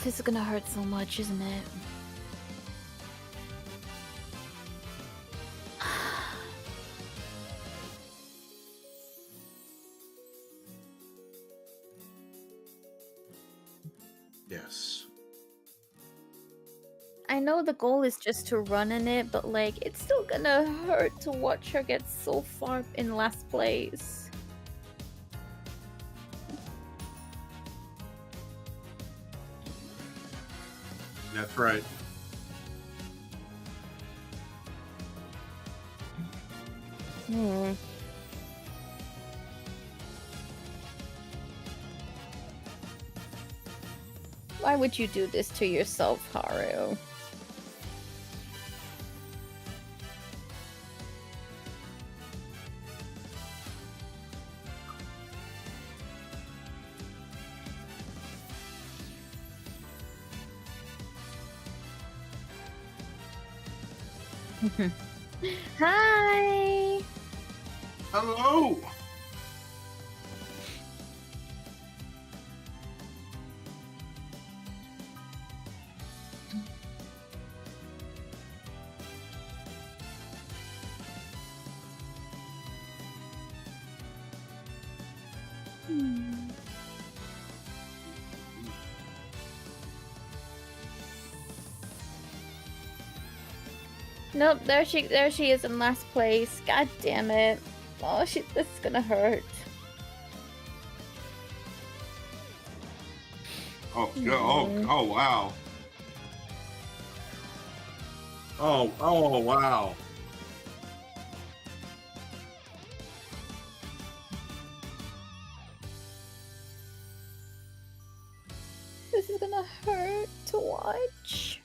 Oh, this is gonna hurt so much, isn't it? Yes. I know the goal is just to run in it, but like, it's still gonna hurt to watch her get so far in last place. That's right. Hmm. Why would you do this to yourself, Haru? Hi! Hello! Nope, there she is in last place. God damn it. Oh, this is gonna hurt. Oh, oh, wow. Oh, wow. This is gonna hurt to watch.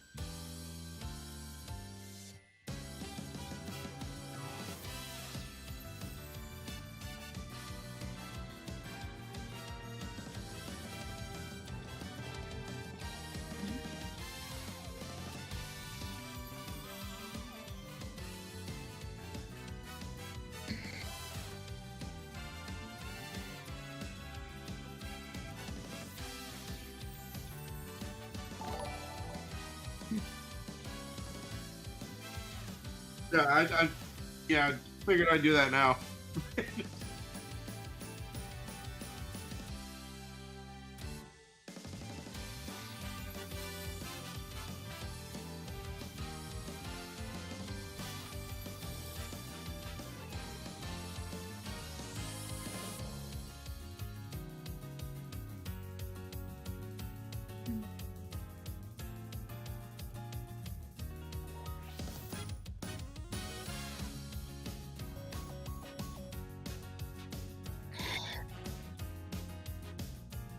Yeah, I figured I'd do that now.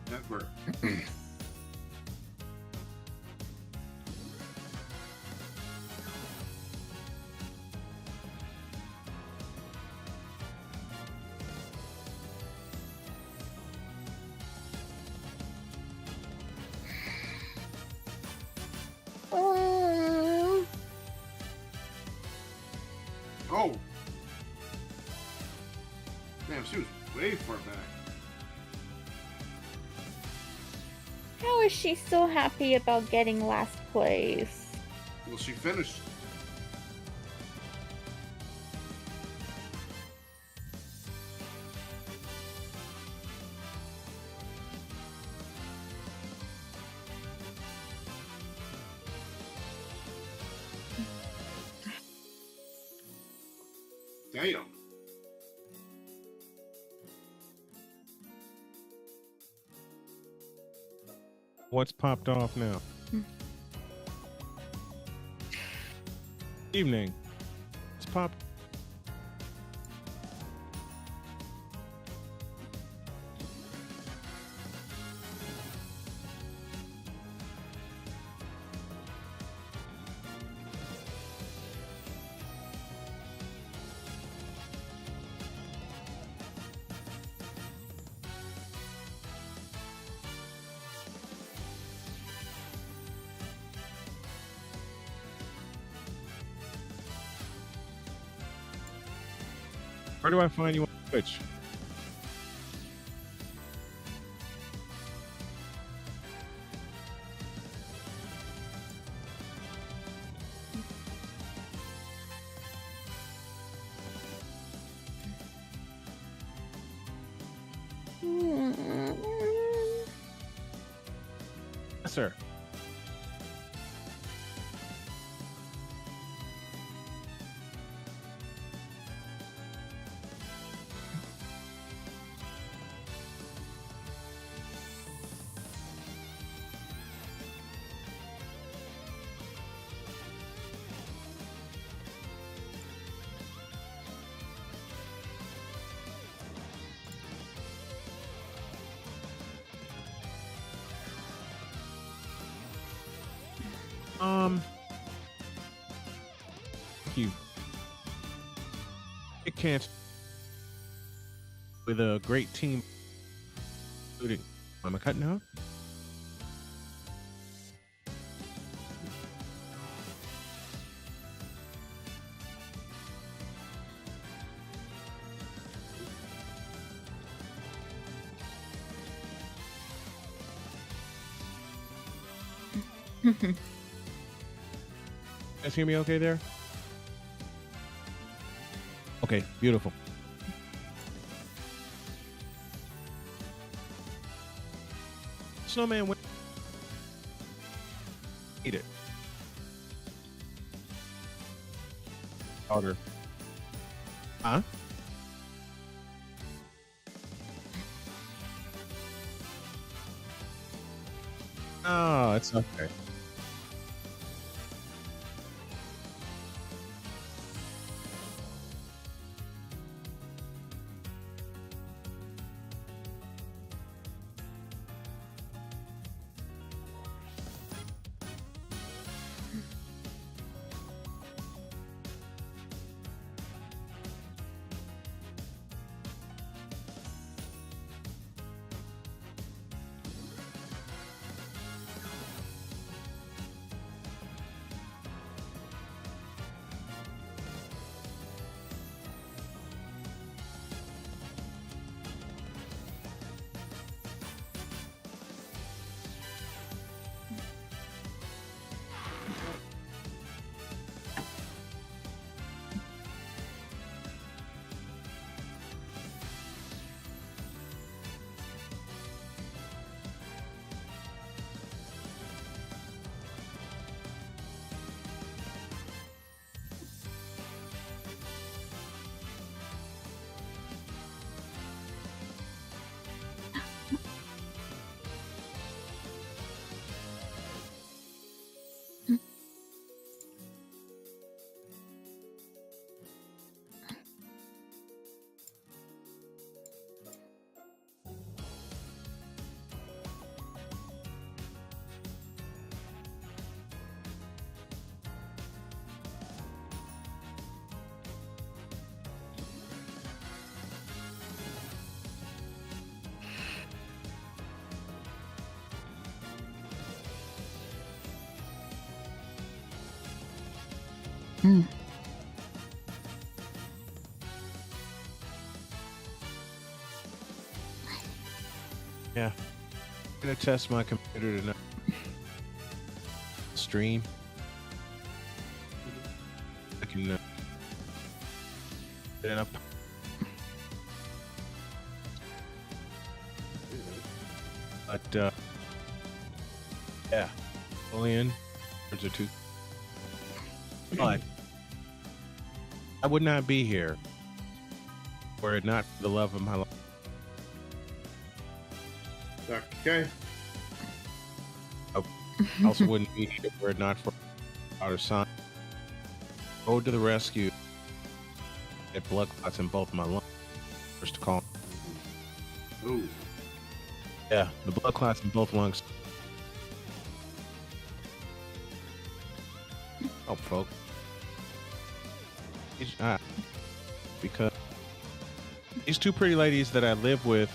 Never. Oh! Damn, she was way far back. How is she so happy about getting last place? Well, she finished. Damn. What's popped off now? Evening. It's popped. Where do I find you on Twitch? Yes, sir. Thank you. It can't with a great team, including. Am I cutting out? You guys hear me okay there? Okay, beautiful. Snowman went. Eat it. Harder. Huh? Oh, it's okay. Yeah. I'm gonna test my computer tonight. Stream. I can get it up. But yeah, only in words or two. But I would not be here were it not for the love of my life. Okay. I also wouldn't be here were it not for our son. Road to the rescue. Get blood clots in both my lungs. First to call. Oh. Yeah, the blood clots in both lungs. Oh, folks. Because these two pretty ladies that I live with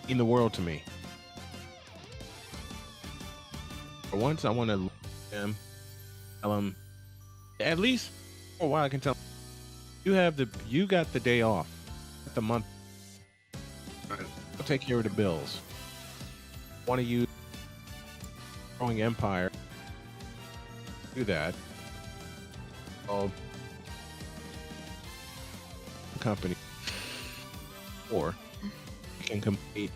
mean the world to me. For once, I want to them, tell them, at least for a while, I can tell you got the day off, the month. Right. I'll take care of the bills. One of you growing empire, do that. Oh, company, or you can complete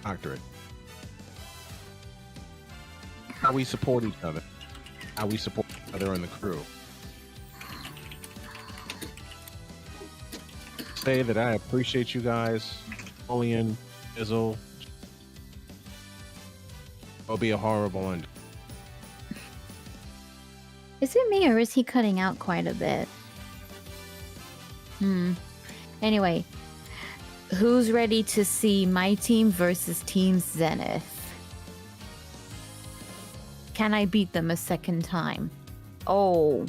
doctorate. how we support each other, how we support each other in the crew. Say that I appreciate you guys, Julian, Izzle. It'll be a horrible end. Is it me or is he cutting out quite a bit? Anyway, who's ready to see my team versus Team Zenith? Can I beat them a second time? Oh.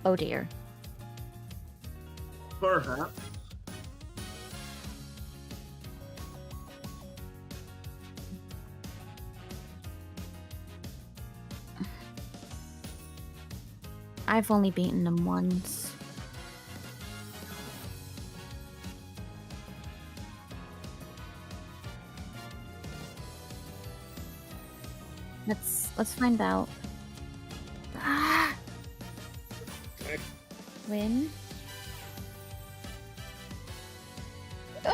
Oh dear. Perhaps. I've only beaten them once. Let's find out. Ah! Win. No!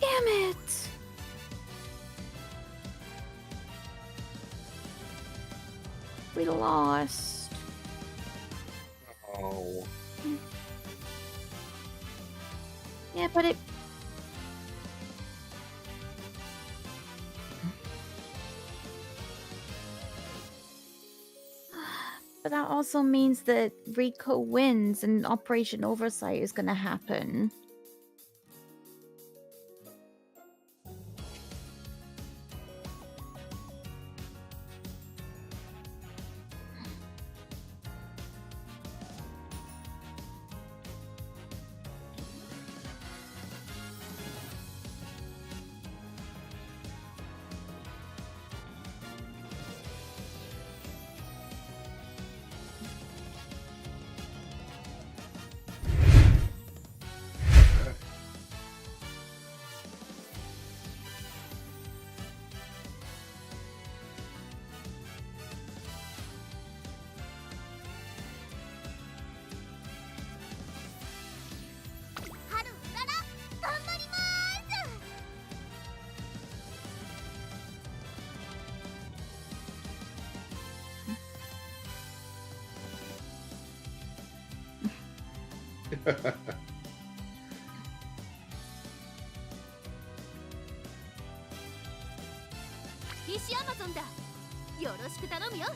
Damn it! We lost. Oh. Yeah, but it... But that also means that Rico wins and Operation Oversight is gonna happen. Hishi Amazon だ。よろしく頼むよ。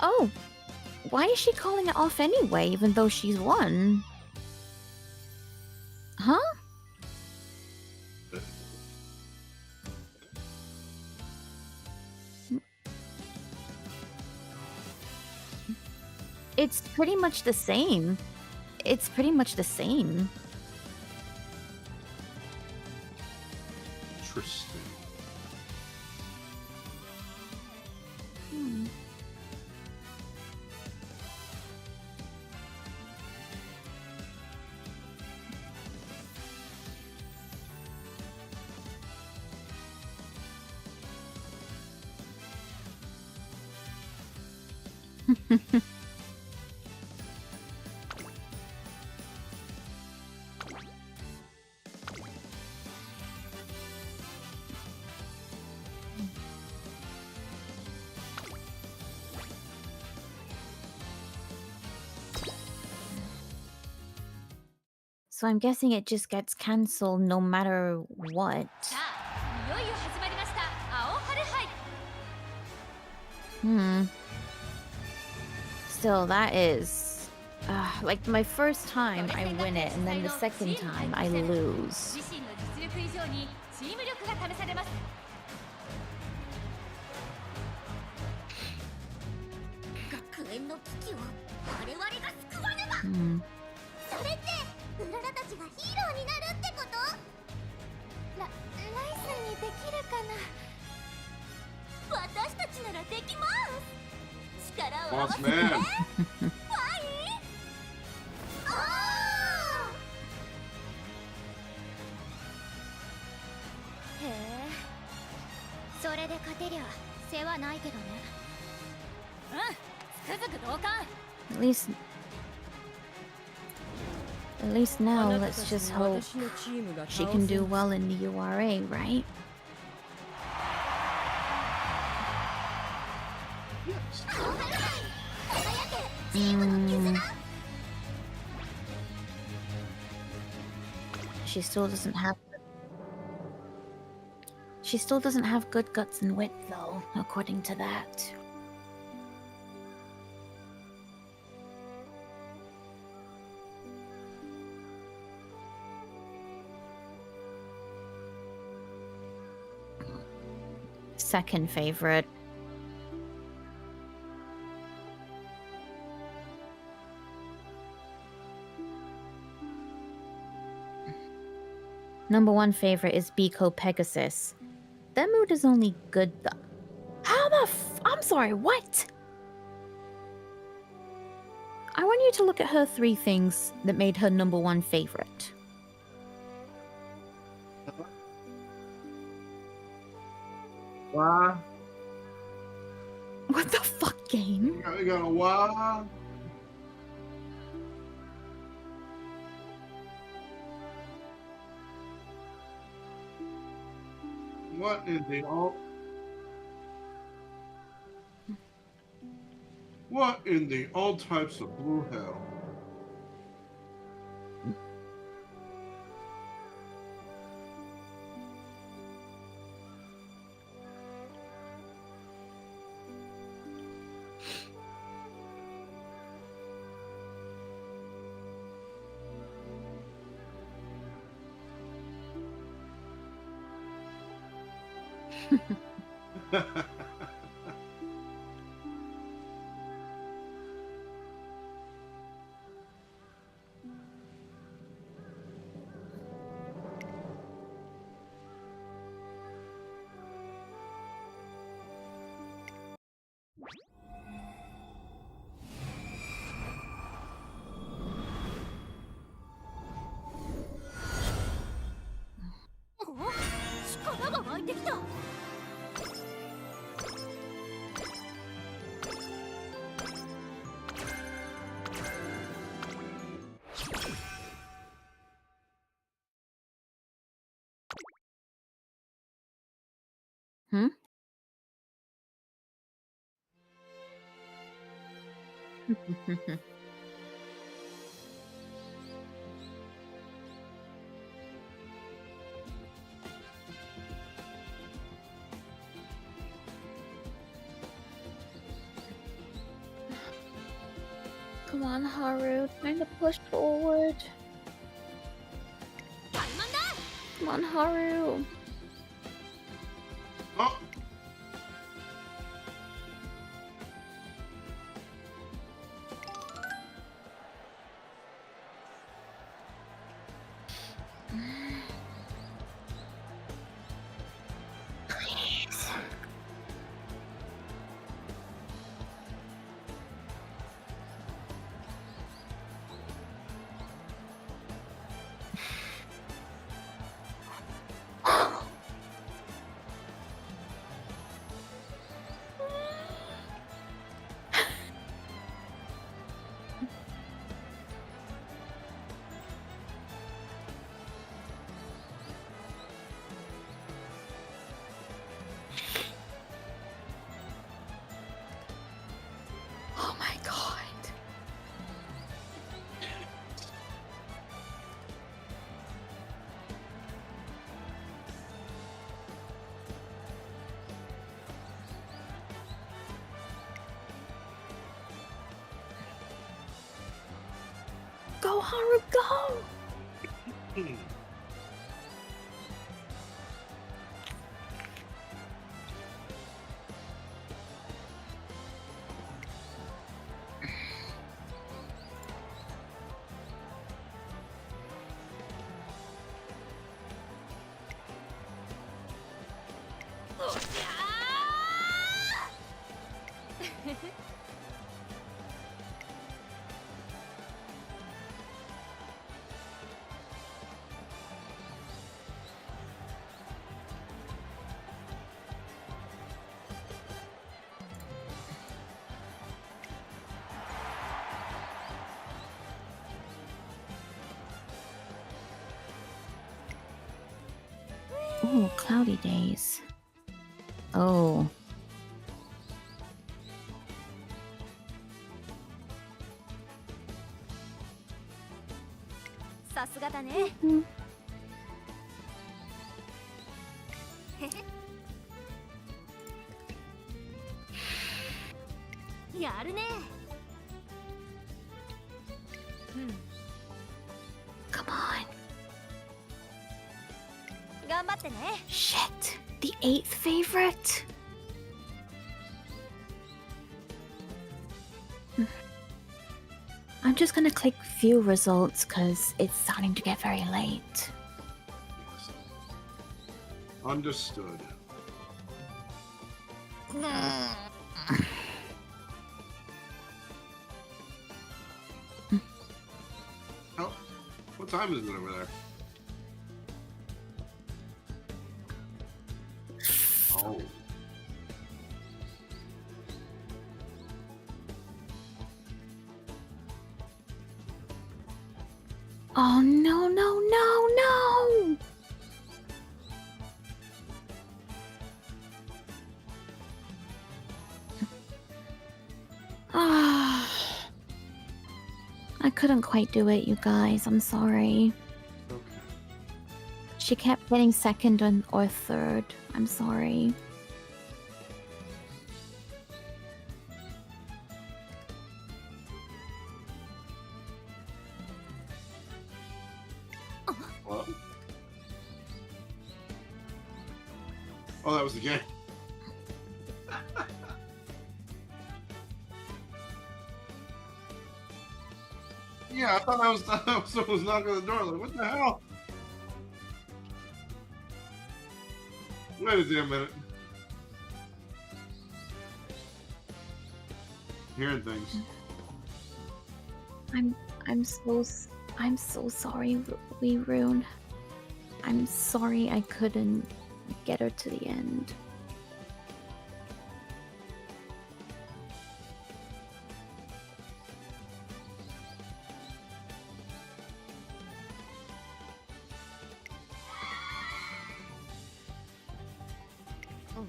Oh, why is she calling it off anyway, even though she's won? Huh? It's pretty much the same. It's pretty much the same. Interesting. So I'm guessing it just gets cancelled no matter what. さあ、いよいよ始まりました。青春杯。Still, that is... like, my first time I win it, and then the second time I lose. 自身の実力以上にチーム力が試されます。学園の危機を我々が救わねば。それって、うららたちがヒーローになるってこと？できるかな。私たちならできます。力を合わ Boss せて。 man. ああ。へえ、それで勝てりゃ世話ないけどね。うん、つくづく同感。 At least now, let's just hope she can do well in the URA, right? She still doesn't have. She still doesn't have good guts and wit, though, according to that. Second favorite. Number one favorite is Biko Pegasus. That mood is only good though. How the I'm sorry, what? I want you to look at her 3 things that made her number one favorite. Why? What the fuck, game? We got a why? What in the all? What in the all types of blue hell? Oh, 力が湧いてきた。Hmm? Come on, Haru. Time to push forward. 怠慢だ。 Come on, Haru. Oh, Please. Oh my god. Go, Haru, go! Oh, cloudy days. Oh. Mm. やるね。Come on. 頑張ってね。 Shit. The 8th favorite? I'm just gonna click view results because it's starting to get very late. Yes. Understood. Oh, what time is it over there? Oh. Oh no, no, no, no! Ah, I couldn't quite do it, you guys. I'm sorry. Okay. She kept getting second or third. I'm sorry. What? Oh, that was the game. Yeah, I thought someone was knocking on the door. Like, what the hell? Wait a damn minute. Hearing things. I'm so sorry, Rune. I'm sorry I couldn't get her to the end. Oh?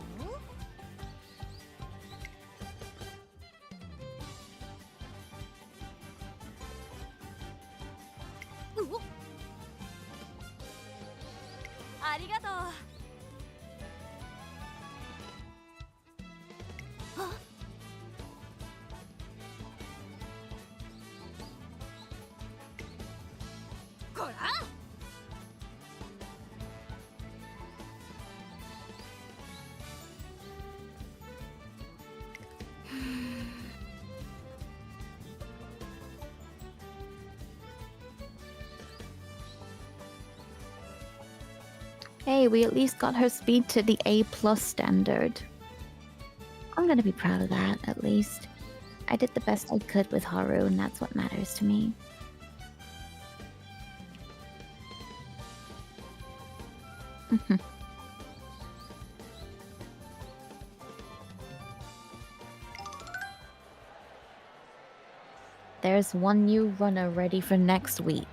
うおありがとう。あこら Hey, we at least got her speed to the A+ standard. I'm gonna be proud of that, at least. I did the best I could with Haru, and that's what matters to me. There's one new runner ready for next week.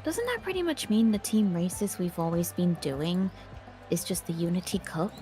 Doesn't that pretty much mean the team races we've always been doing is just the Unity Cup?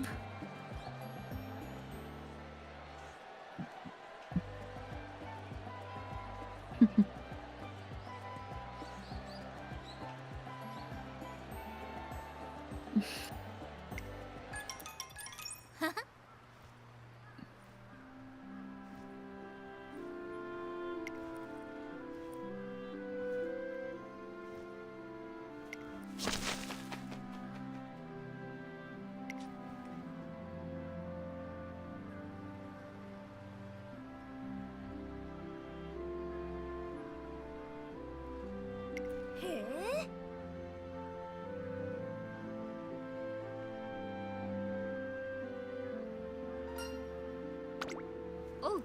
Oh,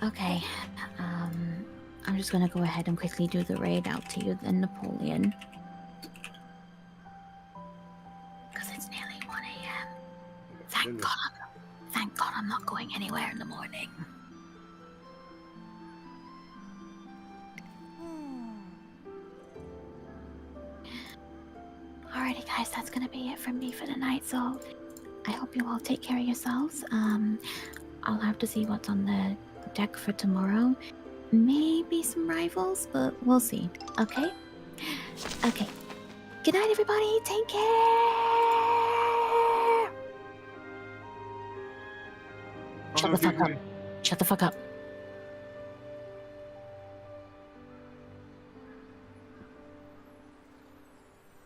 Okay, I'm just gonna go ahead and quickly do the raid out to you then, Napoleon. Because it's nearly 1 a.m. Thank God I'm not going anywhere in the morning. Alrighty guys, that's gonna be it from me for the night, so I hope you all take care of yourselves. I'll have to see what's on the deck for tomorrow. Maybe some rivals, but we'll see. Okay? Okay. Good night, everybody. Take care. Shut the fuck up. Shut the fuck up.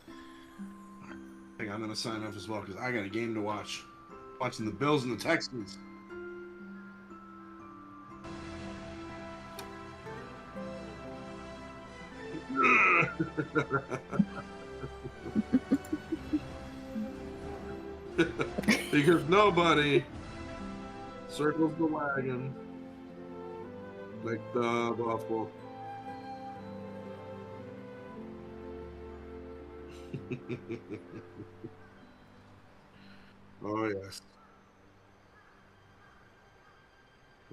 I think I'm gonna sign off as well because I got a game to watch. Watching the Bills and the Texans. Because nobody circles the wagon like the Buffalo. Oh yes,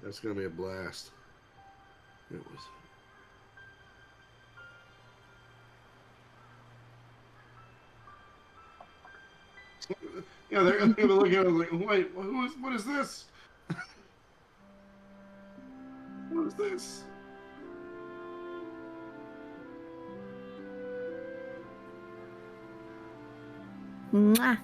that's gonna be a blast. It was. Yeah, they're gonna be looking at it like, wait, what is this? What is this? Mwah.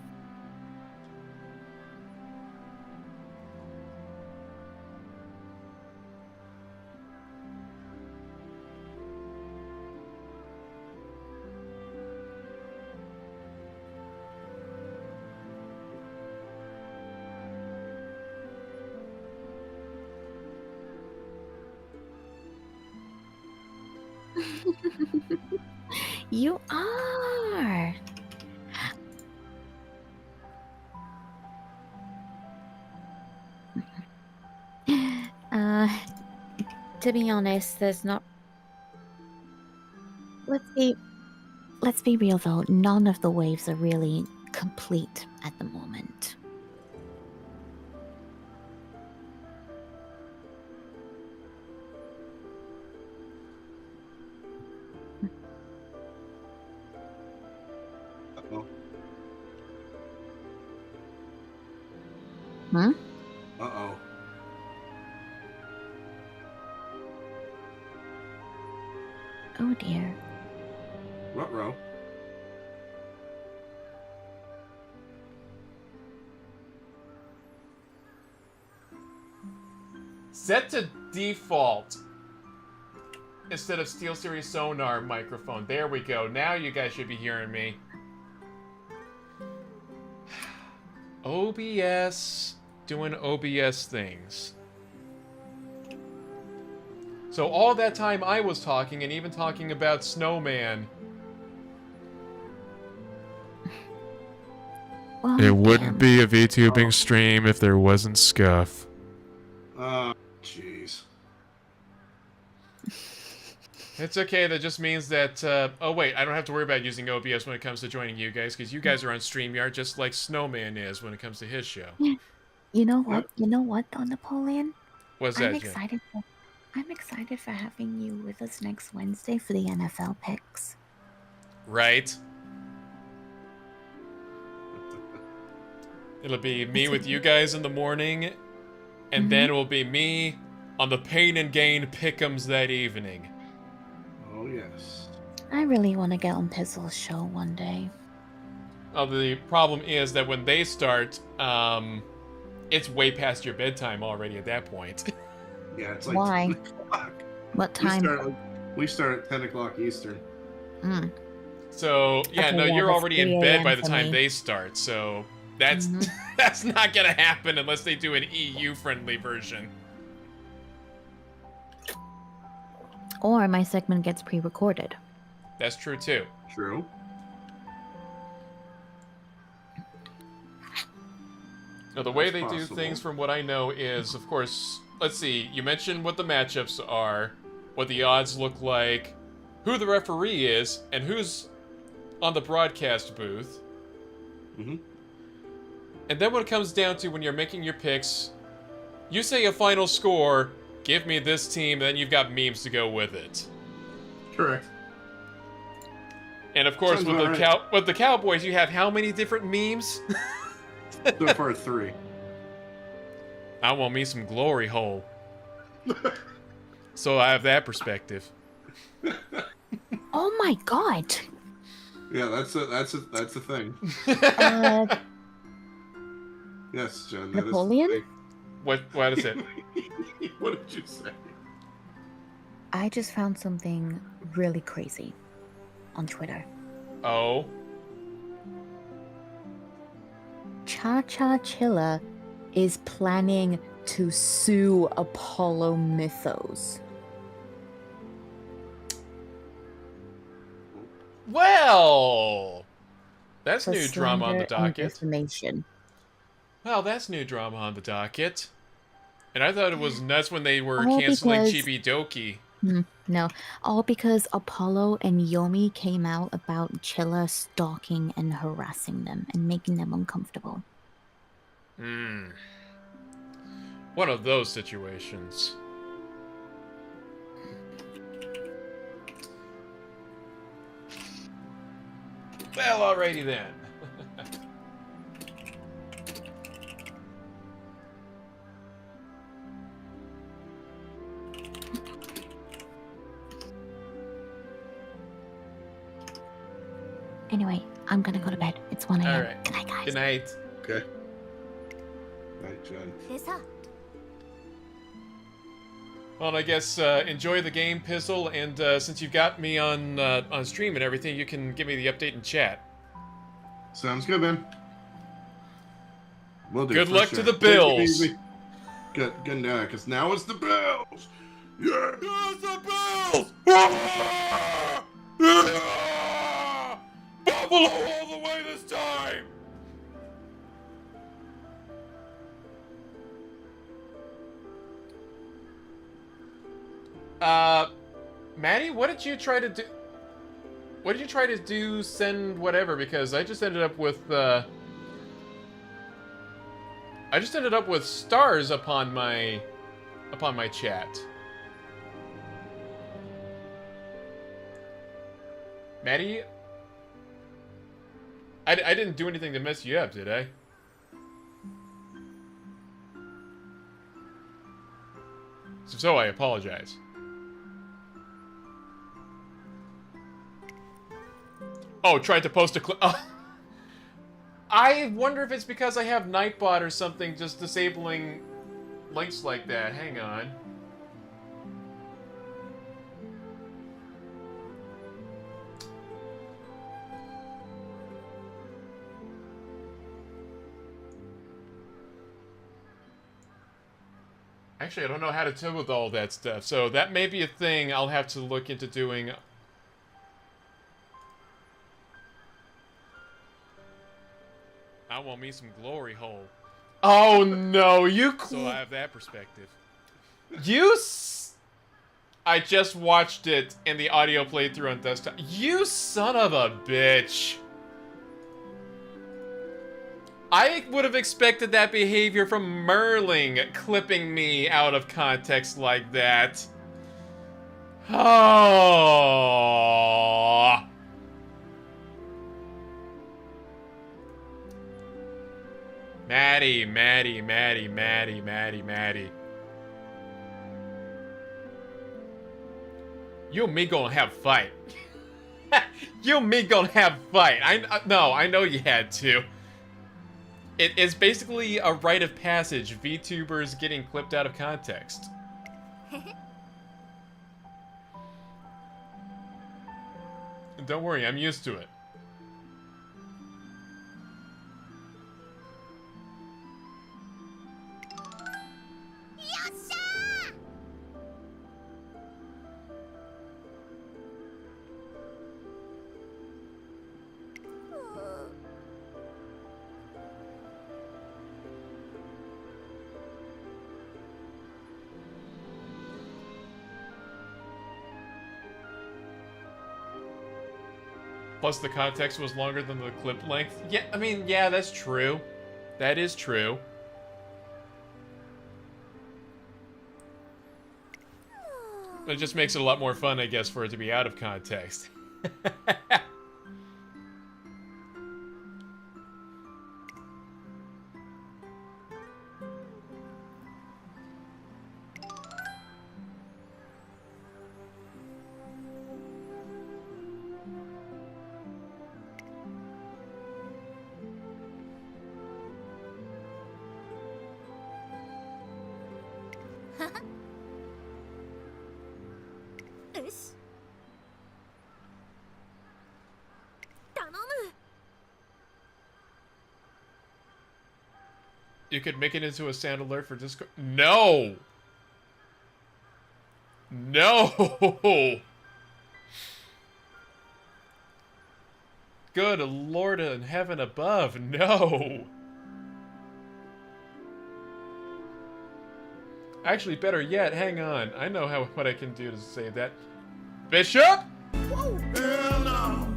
You are. To be honest, there's not. Let's be real though. None of the waves are really complete at the moment. Uh-oh. Huh? Uh-oh. Oh dear. Ruh-roh. Set to default instead of SteelSeries Sonar microphone. There we go. Now you guys should be hearing me. OBS doing OBS things. So all that time I was talking and even talking about Snowman. Well, It wouldn't be a VTubing stream if there wasn't Scuff. Jeez. It's okay, that just means that, oh wait, I don't have to worry about using OBS when it comes to joining you guys, because you guys are on StreamYard just like Snowman is when it comes to his show. You know what? You know what, though, Napoleon? What's I'm that, Jen? excited. I'm excited for having you with us next Wednesday for the NFL picks. Right? It'll be me with you guys in the morning, and then it will be me on the Pain and Gain pick'ems that evening. Oh, yes. I really want to get on Pizzle's show one day. Oh, the problem is that when they start, it's way past your bedtime already at that point. Yeah, it's like Why? 10 o'clock. What time? We start at 10 o'clock Eastern. Mm. So, yeah, Okay, no, yeah, you're that's already in 3 bed a.m. by the for time me. they start, so that's that's not gonna happen unless they do an EU-friendly version. Or my segment gets pre-recorded. That's true, too. True. Now, the way That's they do possible. things, from what I know, is, of course, let's see, you mentioned what the matchups are, what the odds look like, who the referee is, and who's on the broadcast booth. Mm-hmm. And then when it comes down to when you're making your picks, you say a final score, give me this team, and then you've got memes to go with it. Correct. And of course, Sounds with the, about right. with the Cowboys, you have how many different memes? So far, 3. I want me some glory hole. So I have that perspective. Oh my god! Yeah, that's a thing. Uh, Yes, Jen. That Napoleon? Is What is it? the thing. What did you say? I just found something really crazy on Twitter. Oh. Cha-Cha Chilla is planning to sue Apollo Mythos. Well, that's for new drama on the slander and docket. defamation. Well, that's new drama on the docket. And I thought it was nuts when they were All canceling because- Chibi Doki. No, all because Apollo and Yomi came out about Chilla stalking and harassing them and making them uncomfortable. One of those situations. Well, alrighty then. Anyway, I'm gonna go to bed. It's 1 a.m. Alright. Good night, guys. Good night. Okay. Night, Jen. でさ Well, I guess enjoy the game, Pizzle, and since you've got me on stream and everything, you can give me the update in chat. Sounds good, man. Will do. Good for luck sure. to the Take it Bills. easy. Good, because now it's the Bills. Yeah. It's the Bills! Ah! Ah! Buffalo all the way this time! Maddie, what did you try to do? What did you try to do? Send whatever, because I just ended up with stars upon my chat. Maddie, I didn't do anything to mess you up, did I? So I apologize. Oh, tried to post a clip. Oh. I wonder if it's because I have Nightbot or something just disabling links like that. Hang on. Actually, I don't know how to deal with all that stuff, so that may be a thing I'll have to look into doing. I want me some glory hole. Oh no, so I have that perspective. I just watched it and the audio played through on desktop. You son of a bitch. I would have expected that behavior from Merling, clipping me out of context like that. Oh. Maddie, Maddie, Maddie, Maddie, Maddie, Maddie. You and me gonna have a fight. You and me gonna have a fight. No, I know you had to. It is basically a rite of passage. VTubers getting clipped out of context. Don't worry, I'm used to it. Plus, the context was longer than the clip length. Yeah, I mean, yeah, that's true. That is true. But it just makes it a lot more fun, I guess, for it to be out of context. You could make it into a sound alert for Discord. No! No! Good Lord in heaven above, no! Actually, better yet, hang on. I know what I can do to save that. Bishop? Hell no.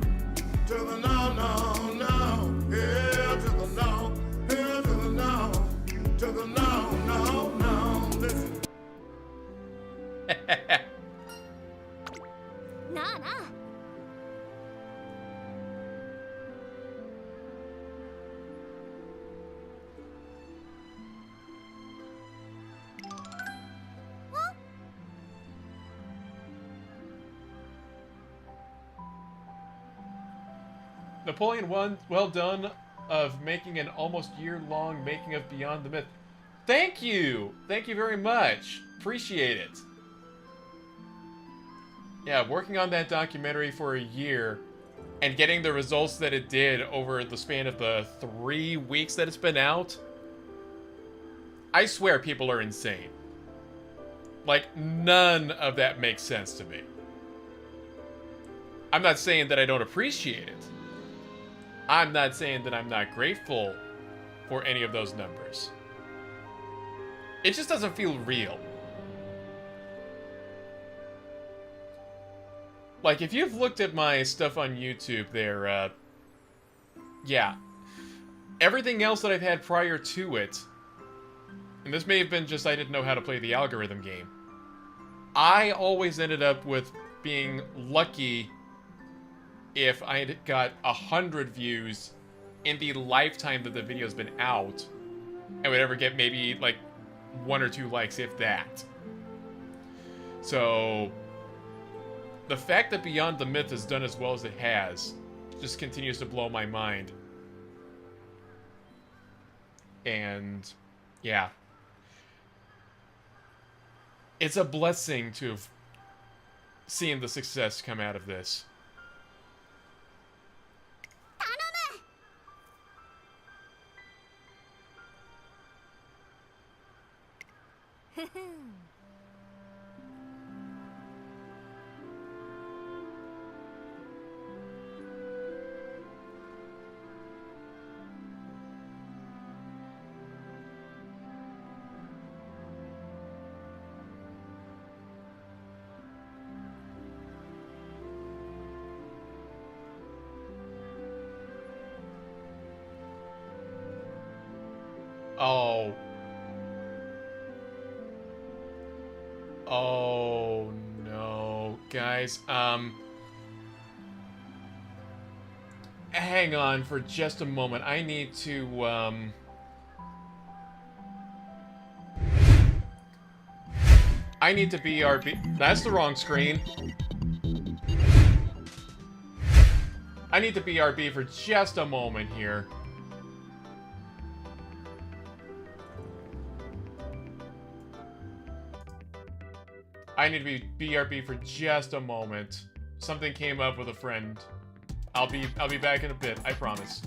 To the no, no, no. Hell to the no. Hell to the no. To the no, no, no. Listen. Nah, nah. Napoleon won. Well done of making an almost year-long making of Beyond the Myth. Thank you! Thank you very much. Appreciate it. Yeah, working on that documentary for a year and getting the results that it did over the span of the 3 weeks that it's been out. I swear people are insane. Like, none of that makes sense to me. I'm not saying that I don't appreciate it. I'm not saying that I'm not grateful for any of those numbers. It just doesn't feel real. Like, if you've looked at my stuff on YouTube there, yeah. Everything else that I've had prior to it, and this may have been just I didn't know how to play the algorithm game, I always ended up with being lucky if I had got 100 views in the lifetime that the video's been out, and would ever get maybe, like, 1 or 2 likes, if that. So, the fact that Beyond the Myth has done as well as it has just continues to blow my mind. And, yeah. It's a blessing to have seen the success come out of this. Oh. Oh, no. guys. Hang on for just a moment. I need to, I need to BRB. That's the wrong screen. I need to BRB for just a moment here. I need to be BRB for just a moment. Something came up with a friend. I'll be back in a bit, I promise.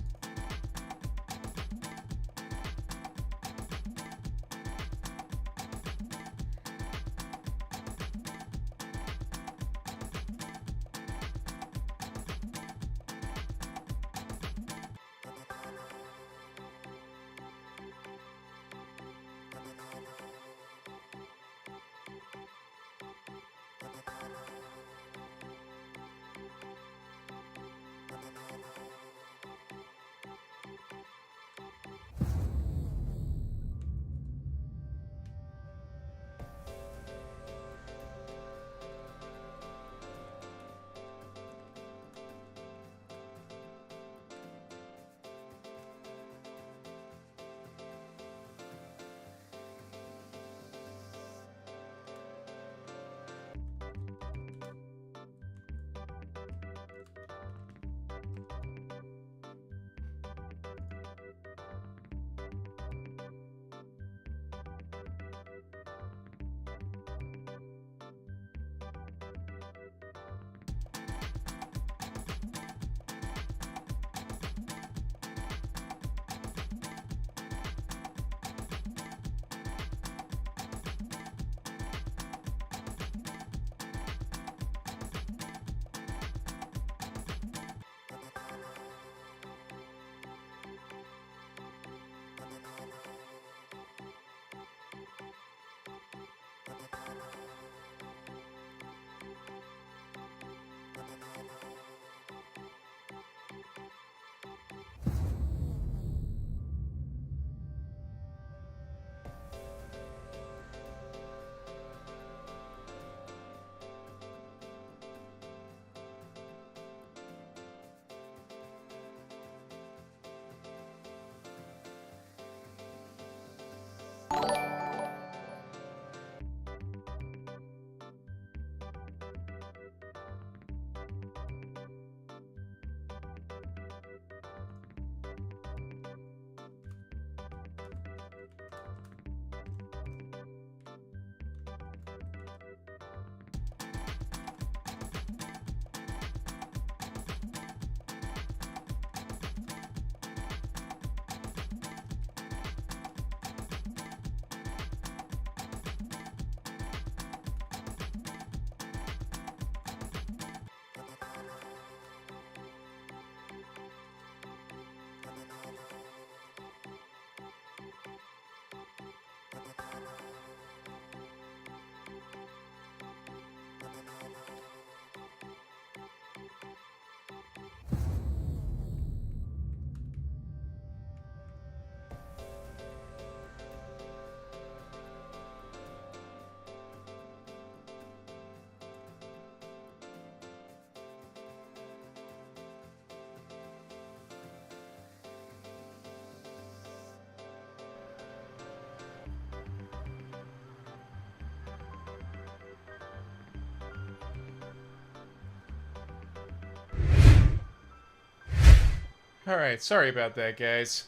Alright, sorry about that, guys.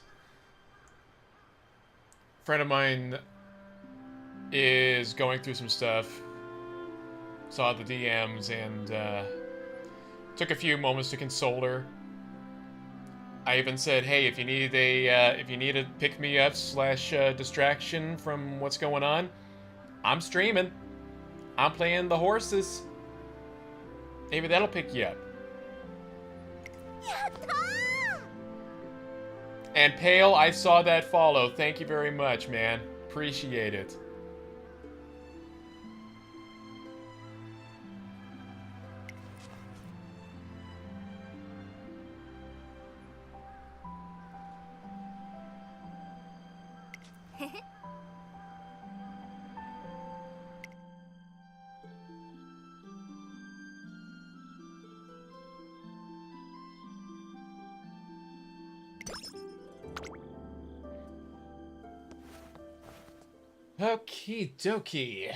A friend of mine is going through some stuff. Saw the DMs and took a few moments to console her. I even said, "Hey, if you need a pick me up / distraction from what's going on, I'm streaming. I'm playing the horses. Maybe that'll pick you up." And Pale, I saw that follow. Thank you very much, man. Appreciate it. Okie dokie.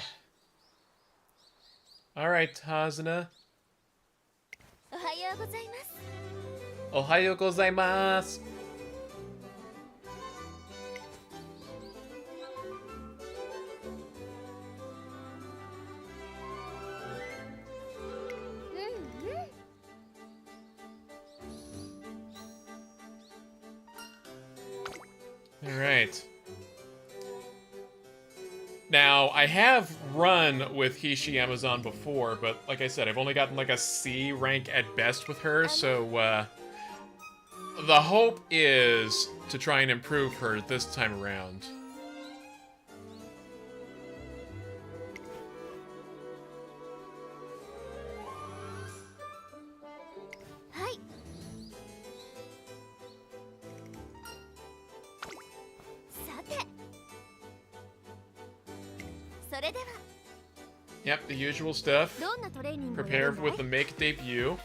Alright, Hazuna. おはようございます。 Ohayo gozaimasu. Alright. Now, I have run with Hishi Amazon before, but like I said, I've only gotten like a C rank at best with her, so the hope is to try and improve her this time around. Hi. さて。それでは Yep, the usual stuff. どんなトレーニングをや Prepare るんだい with the make debut.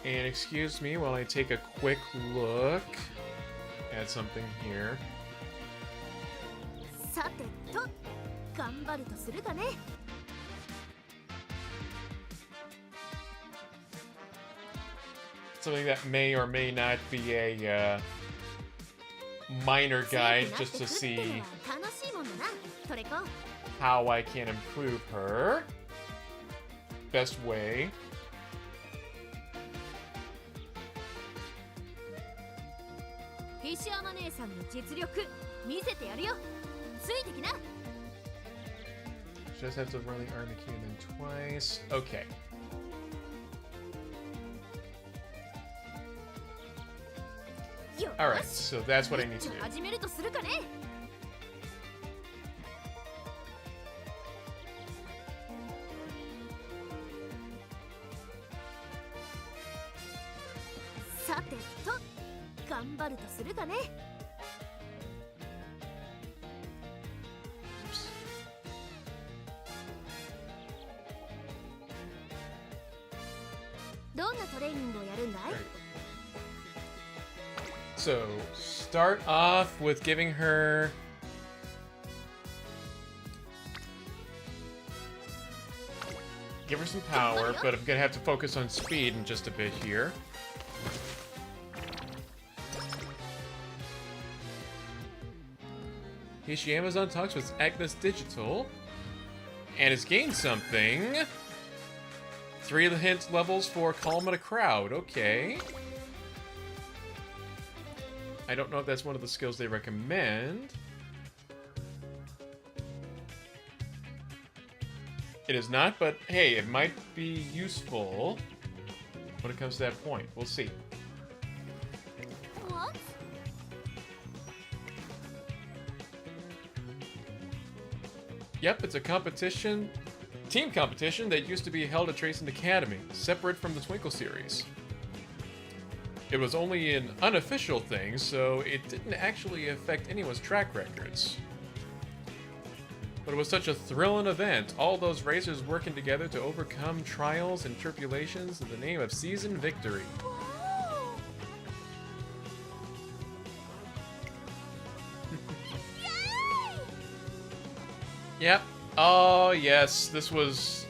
And excuse me while I take a quick look at something here. さてと頑張るとするかね。 Something that may or may not be a minor guide just to see 楽しいもんだな。トレコ。 how I can improve her. Best way. フィッシャーマ姉さんの実力見せてやるよ。ついてきな。 Just have to run the army cannon twice. Okay. Alright, so that's what I need to do. 始めるとするかね。 さてと頑張るとするかね。 どんなトレーニングをやるんだい？ So, start off with giving her... Give her some power, but I'm gonna have to focus on speed in just a bit here. Hishi Amazon talks with Agnes Digital and has gained something. 3 hint levels for calm in a crowd. Okay. I don't know if that's one of the skills they recommend. It is not, but hey, it might be useful when it comes to that point. We'll see. What? Yep, it's a competition, team competition that used to be held at Tracing Academy, separate from the Twinkle series. It was only an unofficial thing, so it didn't actually affect anyone's track records. But it was such a thrilling event, all those racers working together to overcome trials and tribulations in the name of season victory. Whoa! Yay! Yep. Oh, yes, this was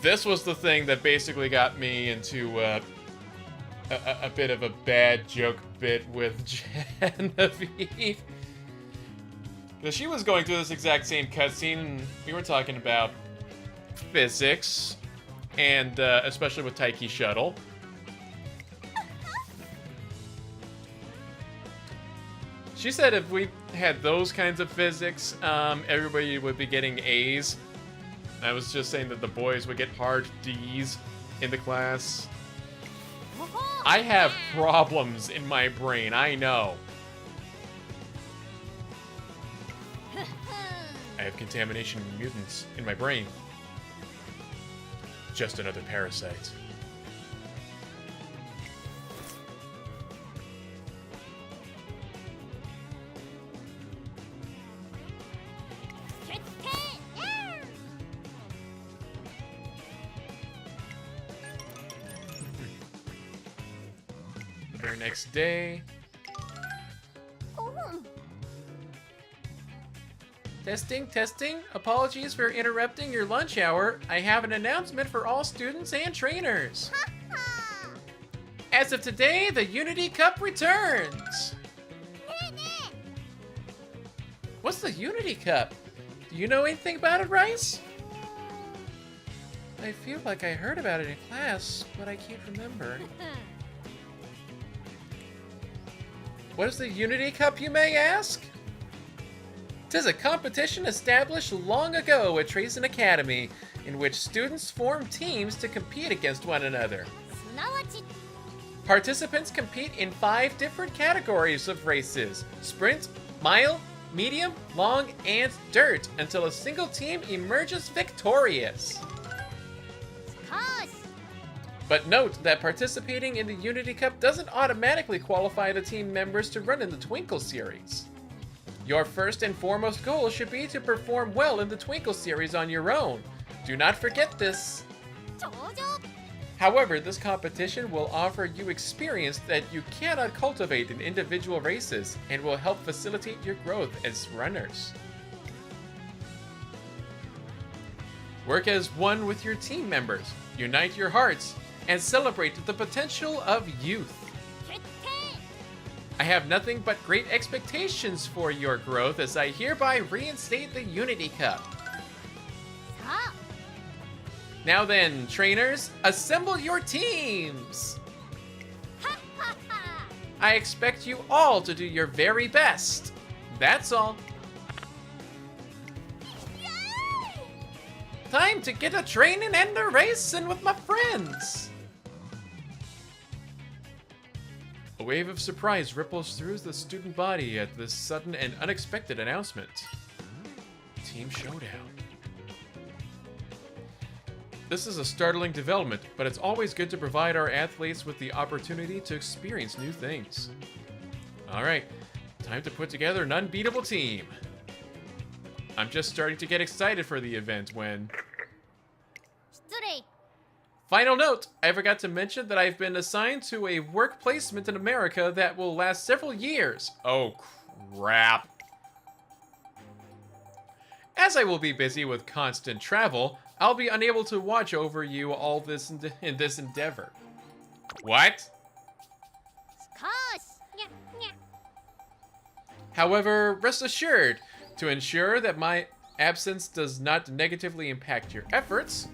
the thing that basically got me into a bit of a bad joke bit with Genevieve. Because she was going through this exact same cutscene, and we were talking about physics, and especially with Taiki Shuttle. She said if we had those kinds of physics, everybody would be getting A's. I was just saying that the boys would get hard D's in the class. I have problems in my brain, I know. I have contamination mutants in my brain. Just another parasite. The very next day. Testing, testing. Apologies for interrupting your lunch hour. I have an announcement for all students and trainers. As of today, the Unity Cup returns. What's the Unity Cup? Do you know anything about it, Rice? I feel like I heard about it in class, but I can't remember. What is the Unity Cup, you may ask? 'Tis a competition established long ago at Tracen Academy, in which students form teams to compete against one another. Participants compete in 5 different categories of races: sprint, mile, medium, long, and dirt, until a single team emerges victorious. But note that participating in the Unity Cup doesn't automatically qualify the team members to run in the Twinkle Series. Your first and foremost goal should be to perform well in the Twinkle Series on your own. Do not forget this. However, this competition will offer you experience that you cannot cultivate in individual races and will help facilitate your growth as runners. Work as one with your team members, unite your hearts, and celebrate the potential of youth. I have nothing but great expectations for your growth as I hereby reinstate the Unity Cup. Now then, trainers, assemble your teams! I expect you all to do your very best. That's all. Time to get a training and a racing with my friends! A wave of surprise ripples through the student body at this sudden and unexpected announcement. Team Showdown. This is a startling development, but it's always good to provide our athletes with the opportunity to experience new things. Alright, time to put together an unbeatable team. I'm just starting to get excited for the event when... Final note, I forgot to mention that I've been assigned to a work placement in America that will last several years. Oh crap. As I will be busy with constant travel, I'll be unable to watch over you all this in this endeavor. What? However, rest assured, to ensure that my absence does not negatively impact your efforts,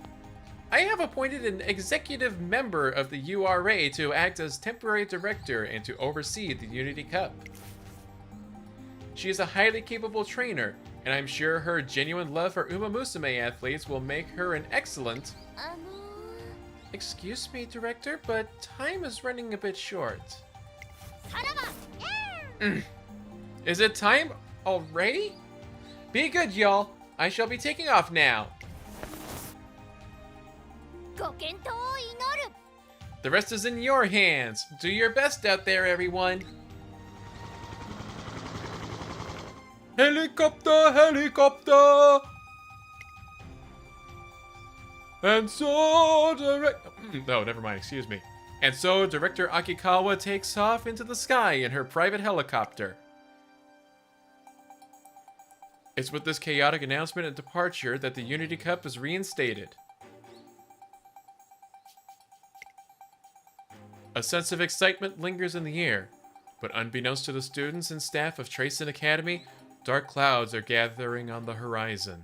I have appointed an executive member of the URA to act as temporary director and to oversee the Unity Cup. She is a highly capable trainer, and I'm sure her genuine love for Umamusume athletes will make her an excellent... Excuse me, Director, but time is running a bit short. Is it time already? Be good, y'all. I shall be taking off now. The rest is in your hands. Do your best out there, everyone. Helicopter, helicopter! And so no, never mind, excuse me. And so Director Akikawa takes off into the sky in her private helicopter. It's with this chaotic announcement and departure that the Unity Cup is reinstated. A sense of excitement lingers in the air, but unbeknownst to the students and staff of Tracen Academy, dark clouds are gathering on the horizon.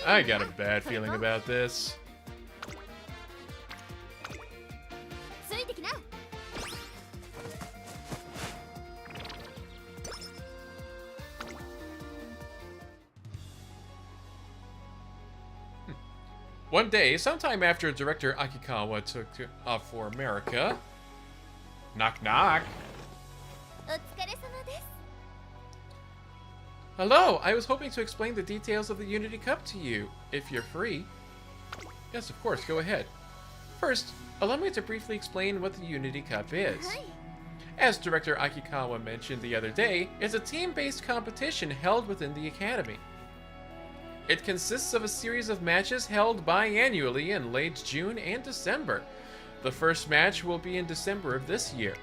I got a bad feeling about this. One day, sometime after Director Akikawa took off for America... Knock knock. Hello, I was hoping to explain the details of the Unity Cup to you, if you're free. Yes, of course, go ahead. First, allow me to briefly explain what the Unity Cup is. As Director Akikawa mentioned the other day, it's a team-based competition held within the Academy. It consists of a series of matches held biannually in late June and December. The first match will be in December of this year.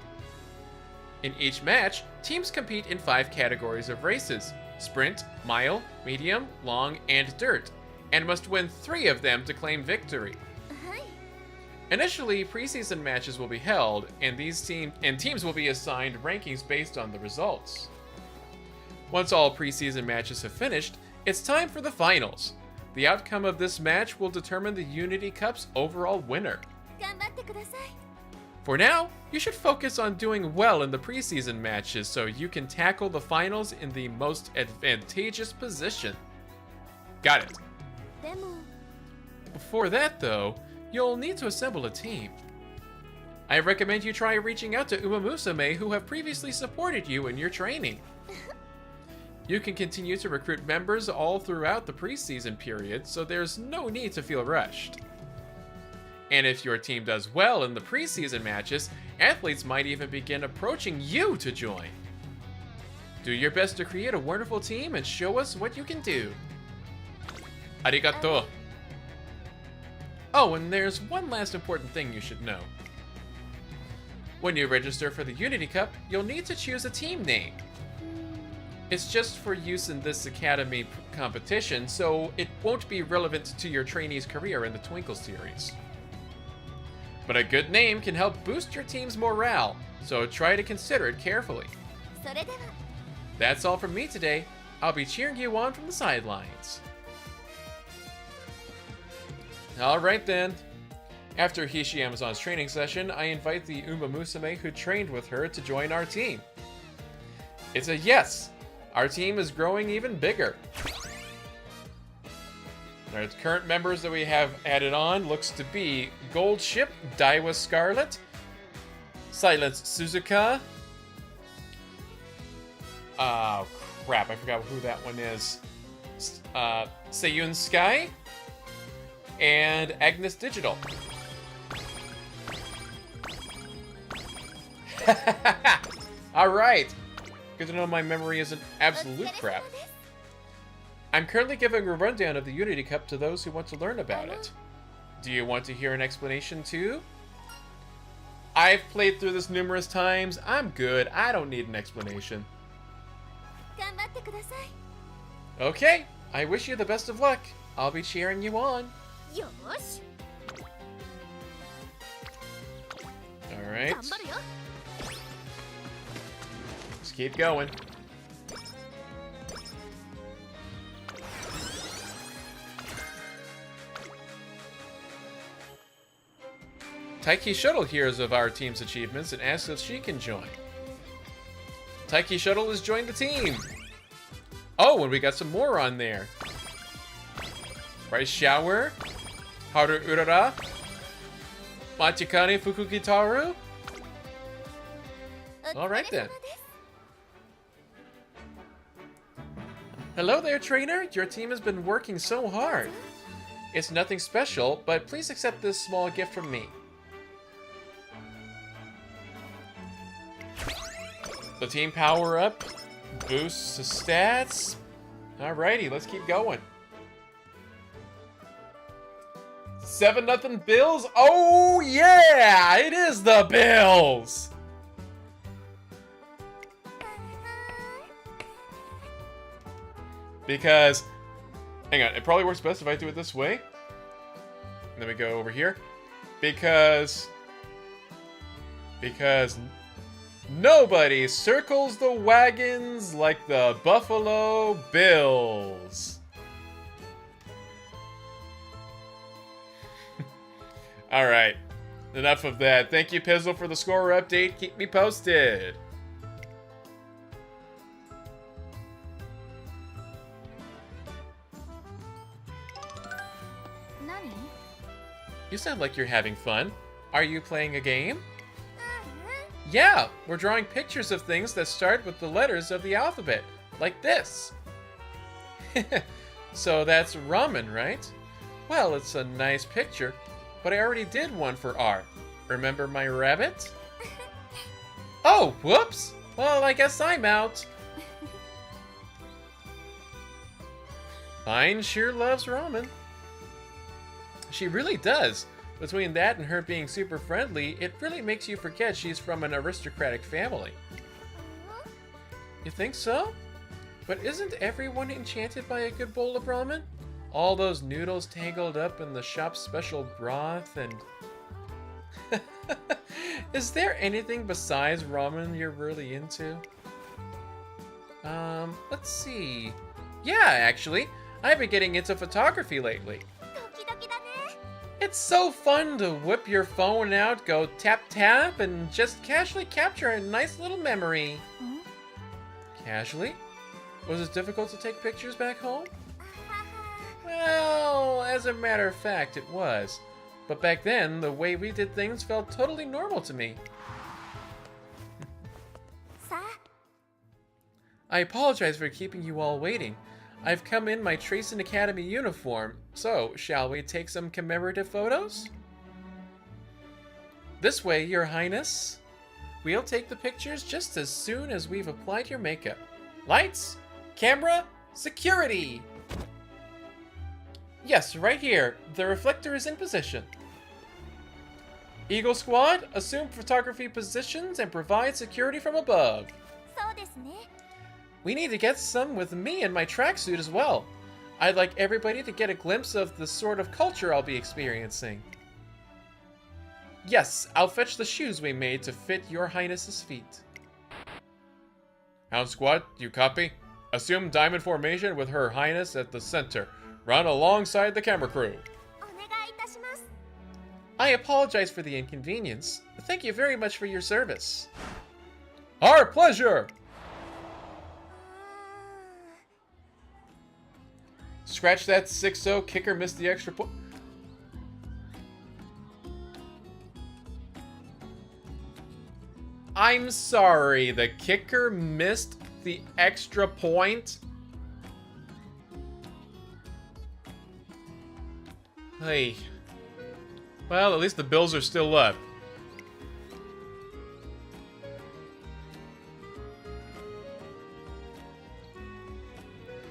In each match, teams compete in 5 categories of races: sprint, mile, medium, long, and dirt, and must win 3 of them to claim victory. Initially, preseason matches will be held, and teams will be assigned rankings based on the results. Once all preseason matches have finished, it's time for the finals. The outcome of this match will determine the Unity Cup's overall winner. 頑張ってください。 For now, you should focus on doing well in the preseason matches so you can tackle the finals in the most advantageous position. Got it. でも Before that, though, you'll need to assemble a team. I recommend you try reaching out to Umamusume, who have previously supported you in your training. You can continue to recruit members all throughout the preseason period, so there's no need to feel rushed. And if your team does well in the preseason matches, athletes might even begin approaching you to join. Do your best to create a wonderful team and show us what you can do. Arigato. Oh, and there's one last important thing you should know. When you register for the Unity Cup, you'll need to choose a team name. It's just for use in this Academy competition, so it won't be relevant to your trainee's career in the Twinkle series. But a good name can help boost your team's morale, so try to consider it carefully. それでは That's all from me today. I'll be cheering you on from the sidelines. Alright then. After Hishi Amazon's training session, I invite the Umamusume who trained with her to join our team. It's a yes! Our team is growing even bigger. Our current members that we have added on looks to be Gold Ship, Daiwa Scarlet, Silence Suzuka. Oh crap, I forgot who that one is. Seiyun Sky, and Agnes Digital. Alright. Good to know my memory isn't absolute crap. I'm currently giving a rundown of the Unity Cup to those who want to learn about it. Do you want to hear an explanation too? I've played through this numerous times. I'm good. I don't need an explanation. 頑張ってください。 Okay, I wish you the best of luck. I'll be cheering you on. よーし Alright, 頑張るよ。 let's keep going. Taiki Shuttle hears of our team's achievements and asks if she can join. Taiki Shuttle has joined the team! Oh, and we got some more on there. Rice Shower, Haru Urara, Machikane Fukugitaru. Alright then. Hello there, trainer! Your team has been working so hard. It's nothing special, but please accept this small gift from me. The team power up boosts the stats. Alrighty, let's keep going. 7-0 Bills. Oh yeah, it is the Bills. Because, hang on, it probably works best if I do it this way. And then we go over here. Because nobody circles the wagons like the Buffalo Bills. Alright, enough of that. Thank you, Pizzle, for the score update. Keep me posted. You sound like you're having fun. Are you playing a game? Yeah, we're drawing pictures of things that start with the letters of the alphabet, like this. So that's ramen, right? Well, it's a nice picture, but I already did one for R. Remember my rabbit? Oh, whoops! Well, I guess I'm out. Pine sure loves ramen. She really does. Between that and her being super friendly, it really makes you forget she's from an aristocratic family. You think so? But isn't everyone enchanted by a good bowl of ramen? All those noodles tangled up in the shop's special broth and... Is there anything besides ramen you're really into? Let's see. Yeah, actually. I've been getting into photography lately. It's so fun to whip your phone out, go tap tap, and just casually capture a nice little memory. Casually? Was it difficult to take pictures back home? Well, as a matter of fact, it was. But back then, the way we did things felt totally normal to me. I apologize for keeping you all waiting. I've come in my Tracing Academy uniform, so shall we take some commemorative photos? This way, Your Highness. We'll take the pictures just as soon as we've applied your makeup. Lights, camera, security! Yes, right here. The reflector is in position. Eagle Squad, assume photography positions and provide security from above. We need to get some with me in my tracksuit as well. I'd like everybody to get a glimpse of the sort of culture I'll be experiencing. Yes, I'll fetch the shoes we made to fit Your Highness's feet. Hound Squad, do you copy? Assume diamond formation with Her Highness at the center. Run alongside the camera crew. I apologize for the inconvenience. Thank you very much for your service. Our pleasure! Scratch that 6-0, kicker missed the extra point. I'm sorry, the kicker missed the extra point? Hey. Well, at least the Bills are still up.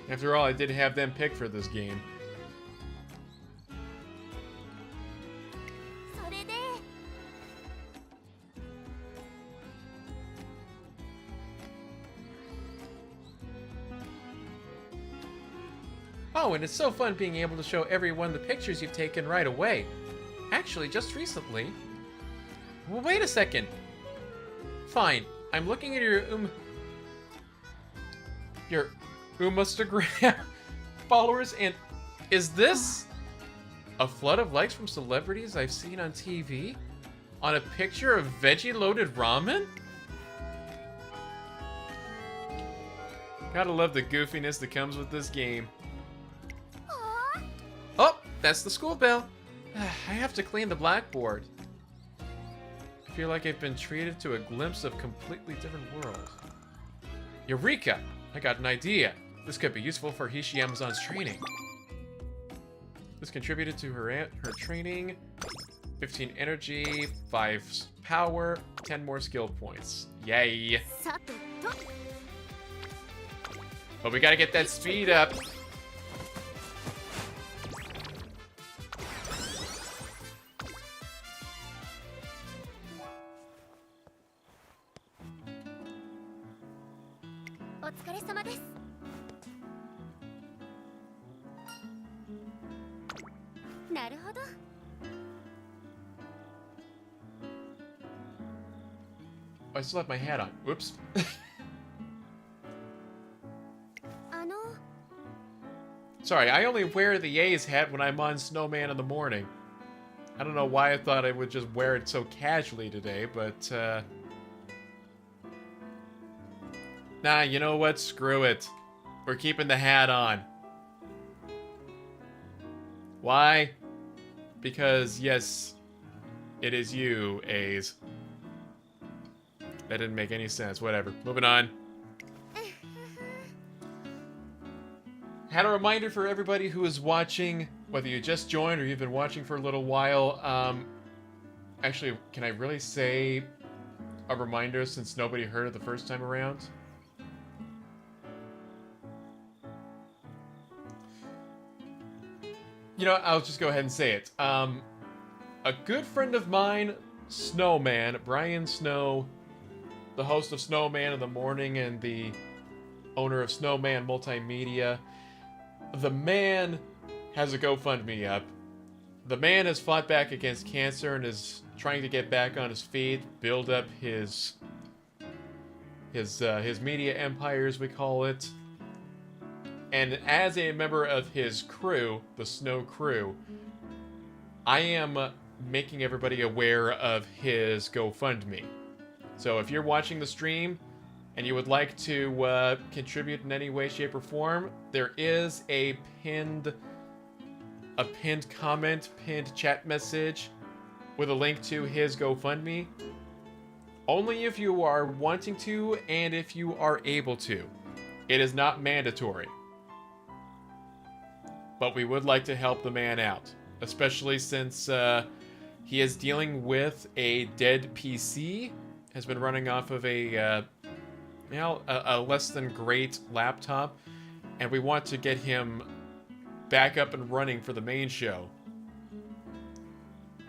After all, I did have them picked for this game. Oh, and it's so fun being able to show everyone the pictures you've taken right away. Actually, just recently... Well, wait a second. Fine, I'm looking at your Umamusume followers, and is this a flood of likes from celebrities I've seen on TV on a picture of veggie-loaded ramen? Gotta love the goofiness that comes with this game. Oh, that's the school bell. I have to clean the blackboard. I feel like I've been treated to a glimpse of a completely different world. Eureka! I got an idea. This could be useful for Hishi Amazon's training. This contributed to her training. 15 energy, 5 power, 10 more skill points. Yay! But we gotta get that speed up. I still have my hat on. Whoops. Sorry, I only wear the A's hat when I'm on Snowman in the morning. I don't know why I thought I would just wear it so casually today, but, Nah, you know what? Screw it. We're keeping the hat on. Why? Because, yes, it is you, A's. That didn't make any sense. Whatever. Moving on. Had a reminder for everybody who is watching, whether you just joined or you've been watching for a little while. Actually, can I really say a reminder since nobody heard it the first time around? You know, I'll just go ahead and say it. A good friend of mine, Snowman, Brian Snow, the host of Snowman in the morning and the owner of Snowman Multimedia. The man has a GoFundMe up. The man has fought back against cancer and is trying to get back on his feet, build up his media empire, as we call it. And as a member of his crew, the Snow Crew, I am making everybody aware of his GoFundMe. So if you're watching the stream and you would like to contribute in any way, shape, or form, there is a pinned comment, pinned chat message with a link to his GoFundMe. Only if you are wanting to and if you are able to. It is not mandatory. But we would like to help the man out, especially since he is dealing with a dead PC, has been running off of a less than great laptop, and we want to get him back up and running for the main show.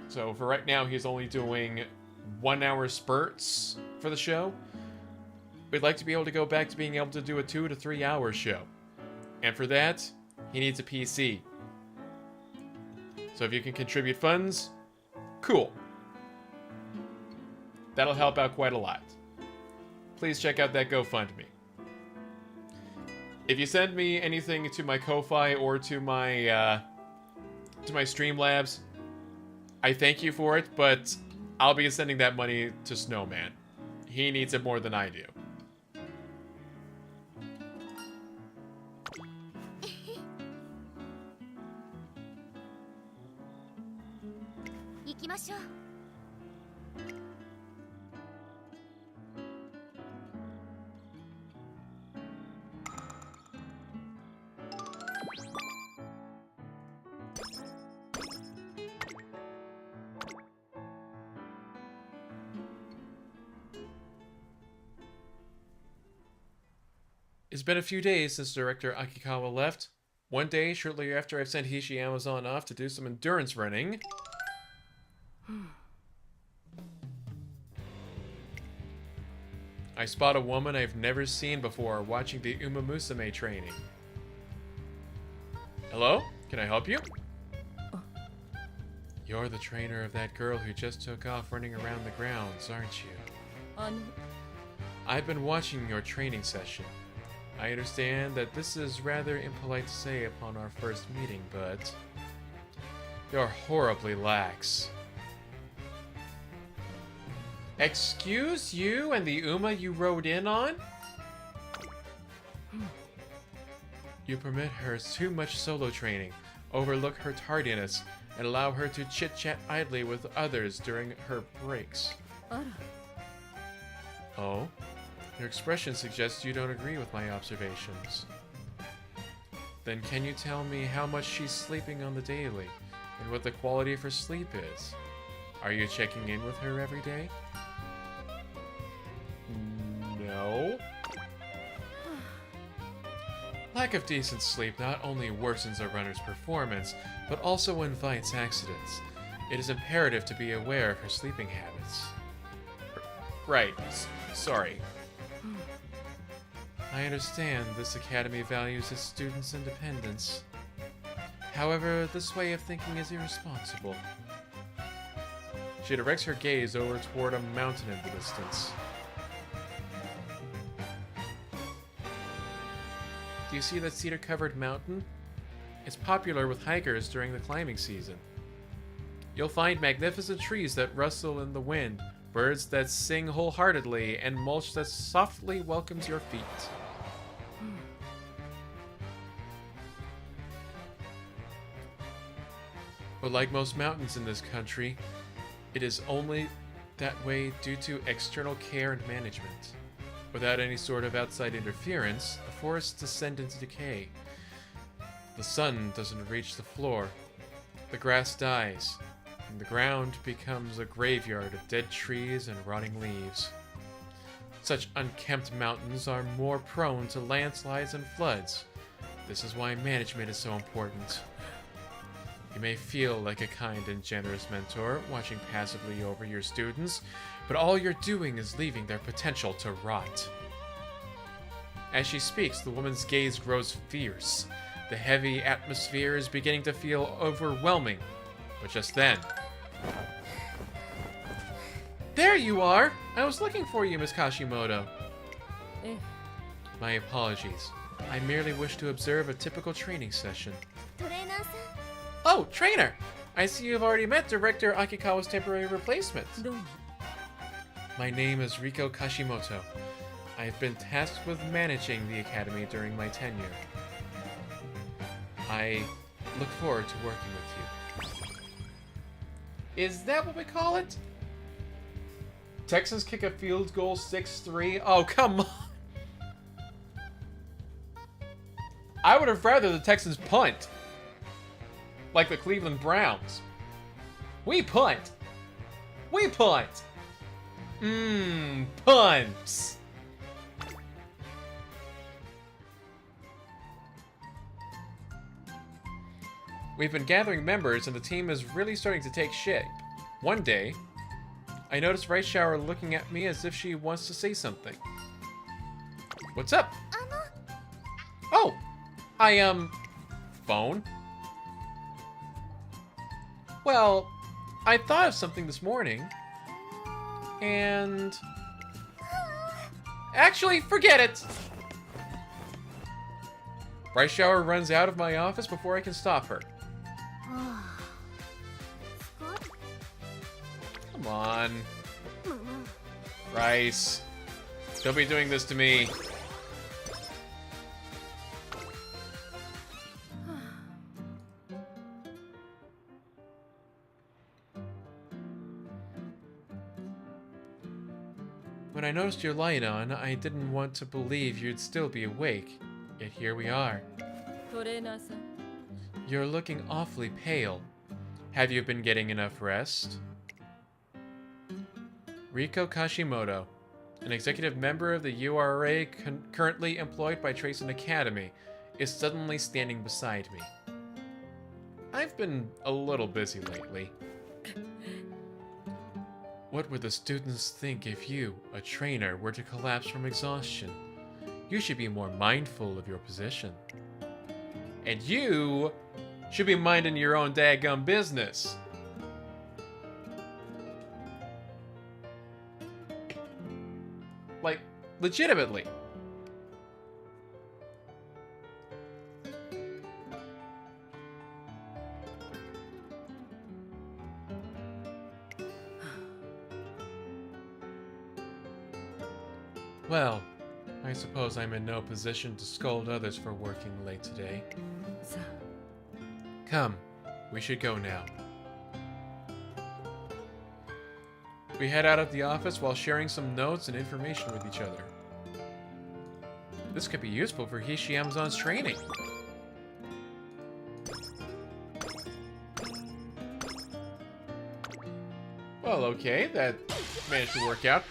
So for right now, he's only doing 1 hour spurts for the show. We'd like to be able to go back to being able to do a 2 to 3 hour show. And for that, he needs a PC. So if you can contribute funds, cool. That'll help out quite a lot. Please check out that GoFundMe. If you send me anything to my Ko-Fi or to my Streamlabs, I thank you for it, but I'll be sending that money to Snowman. He needs it more than I do. It's been a few days since Director Akikawa left. One day, shortly after I've sent Hishi Amazon off to do some endurance running, I spot a woman I've never seen before watching the Umamusume training. Hello? Can I help you? You're the trainer of that girl who just took off running around the grounds, aren't you? I've been watching your training session. I understand that this is rather impolite to say upon our first meeting, but you're horribly lax. Excuse you and the Uma you rode in on? You permit her too much solo training, overlook her tardiness, and allow her to chit-chat idly with others during her breaks. Oh? Your expression suggests you don't agree with my observations. Then can you tell me how much she's sleeping on the daily, and what the quality of her sleep is? Are you checking in with her every day? No. Lack of decent sleep not only worsens a runner's performance, but also invites accidents. It is imperative to be aware of her sleeping habits. Right. Sorry. I understand this academy values its students' independence. However, this way of thinking is irresponsible. She directs her gaze over toward a mountain in the distance. Do you see that cedar-covered mountain? It's popular with hikers during the climbing season. You'll find magnificent trees that rustle in the wind, birds that sing wholeheartedly, and mulch that softly welcomes your feet. But like most mountains in this country, it is only that way due to external care and management. Without any sort of outside interference, the forests descend into decay. The sun doesn't reach the floor, the grass dies, and the ground becomes a graveyard of dead trees and rotting leaves. Such unkempt mountains are more prone to landslides and floods. This is why management is so important. You may feel like a kind and generous mentor, watching passively over your students, but all you're doing is leaving their potential to rot. As she speaks, the woman's gaze grows fierce. The heavy atmosphere is beginning to feel overwhelming. But just then... There you are! I was looking for you, Miss Kashimoto. My apologies. I merely wish to observe a typical training session. トレーナーさ Oh, trainer! I see you've already met Director Akikawa's temporary replacement. んどうも My name is Riko Kashimoto. I've been tasked with managing the academy during my tenure. I look forward to working with you. Is that what we call it? Texans kick a field goal 6-3? Oh, come on! I would have rather the Texans punt. Like the Cleveland Browns. We punt! We punt! Punts! We've been gathering members and the team is really starting to take shape. One day, I noticed Rice Shower looking at me as if she wants to say something. What's up? あの Oh! Phone? Well, I thought of something this morning. And... Actually, forget it! Rice Shower runs out of my office before I can stop her. はあスコッ Come on, ママ Rice. Don't be doing this to me. When I noticed your light on, I didn't want to believe you'd still be awake. Yet here we are. トレーナーさん You're looking awfully pale. Have you been getting enough rest? Riko Kashimoto, an executive member of the URA currently employed by Tracen Academy, is suddenly standing beside me. I've been a little busy lately. What would the students think if you, a trainer, were to collapse from exhaustion? You should be more mindful of your position. And you should be minding your own daggum business. Like, legitimately. Well, I suppose I'm in no position to scold others for working late today. さ Come, we should go now. We head out of the office while sharing some notes and information with each other. This could be useful for Hishi Amazon's training. Well, okay, that managed to work out.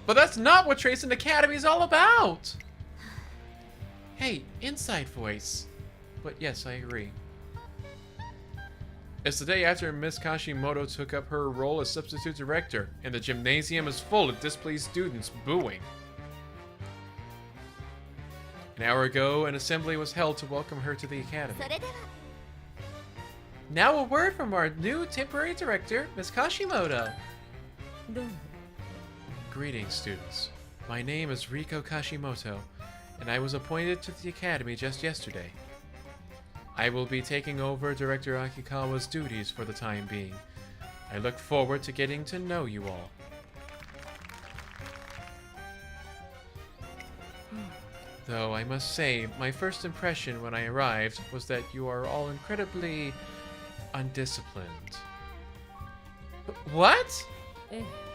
But that's not what Tracen Academy is all about! Hey, inside voice. But yes, I agree. It's the day after Miss Kashimoto took up her role as substitute director, and the gymnasium is full of displeased students booing. An hour ago, an assembly was held to welcome her to the academy. それでは Now a word from our new temporary director, Miss Kashimoto. どうも Greetings, students. My name is Riko Kashimoto, and I was appointed to the academy just yesterday. I will be taking over Director Akikawa's duties for the time being. I look forward to getting to know you all. Though I must say, my first impression when I arrived was that you are all incredibly undisciplined. What? ええ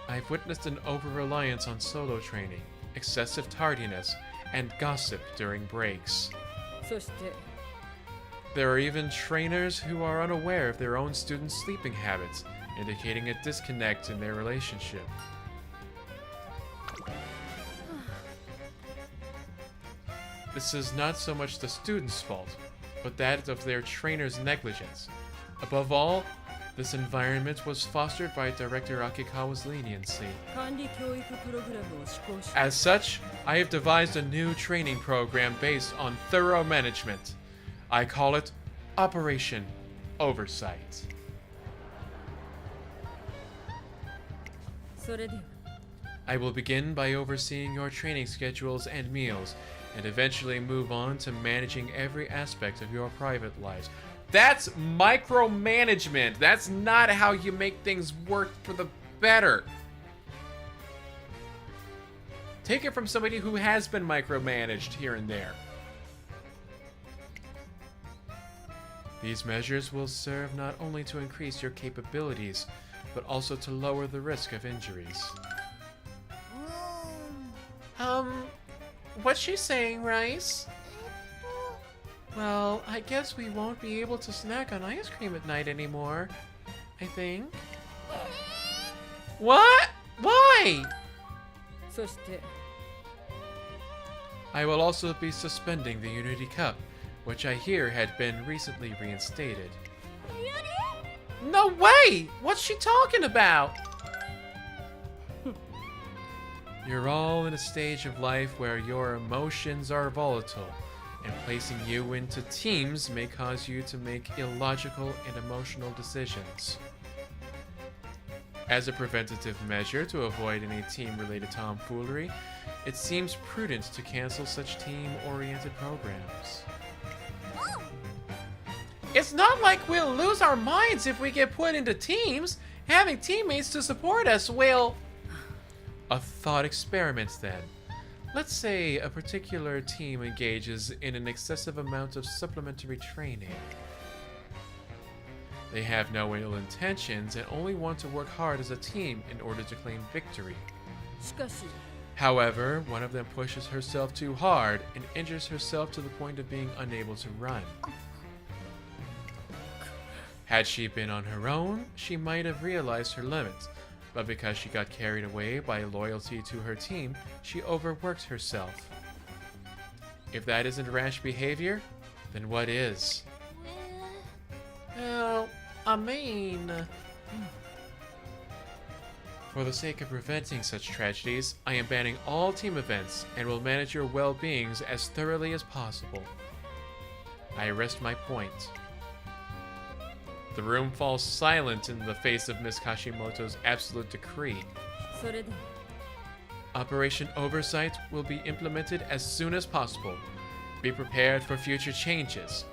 I've witnessed an over-reliance on solo training, excessive tardiness, and gossip during breaks. そして There are even trainers who are unaware of their own students' sleeping habits, indicating a disconnect in their relationship. This is not so much the students' fault, but that of their trainer's negligence. Above all, This environment was fostered by Director Akikawa's leniency. 管理教育プログラムを施行し As such, I have devised a new training program based on thorough management. I call it Operation Oversight. それでは I will begin by overseeing your training schedules and meals, and eventually move on to managing every aspect of your private lives. That's micromanagement. That's not how you make things work for the better. Take it from somebody who has been micromanaged here and there. These measures will serve not only to increase your capabilities, but also to lower the risk of injuries. What's she saying, Rice? Well, I guess we won't be able to snack on ice cream at night anymore. I think. What? Why? そして I will also be suspending the Unity Cup, which I hear had been recently reinstated. No way! What's she talking about? You're all in a stage of life where your emotions are volatile, and placing you into teams may cause you to make illogical and emotional decisions. As a preventative measure to avoid any team-related tomfoolery, it seems prudent to cancel such team-oriented programs. It's not like we'll lose our minds if we get put into teams. Having teammates to support us will... A thought experiment, then. Let's say a particular team engages in an excessive amount of supplementary training. They have no ill intentions and only want to work hard as a team in order to claim victory. しかし However, one of them pushes herself too hard and injures herself to the point of being unable to run. Had she been on her own, she might have realized her limits, but because she got carried away by loyalty to her team, she overworked herself. If that isn't rash behavior, then what is? Well, I mean... For the sake of preventing such tragedies, I am banning all team events and will manage your well-beings as thoroughly as possible. I rest my point. The room falls silent in the face of Miss Kashimoto's absolute decree. それで Operation Oversight will be implemented as soon as possible. Be prepared for future changes.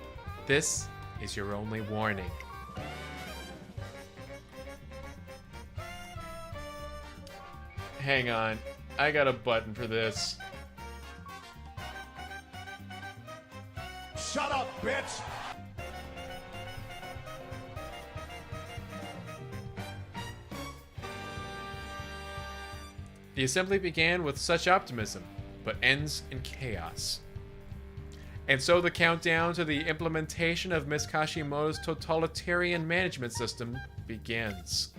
This is your only warning. Hang on, I got a button for this. Shut up, bitch! The assembly began with such optimism, but ends in chaos. And so the countdown to the implementation of Miss Kashimoto's totalitarian management system begins.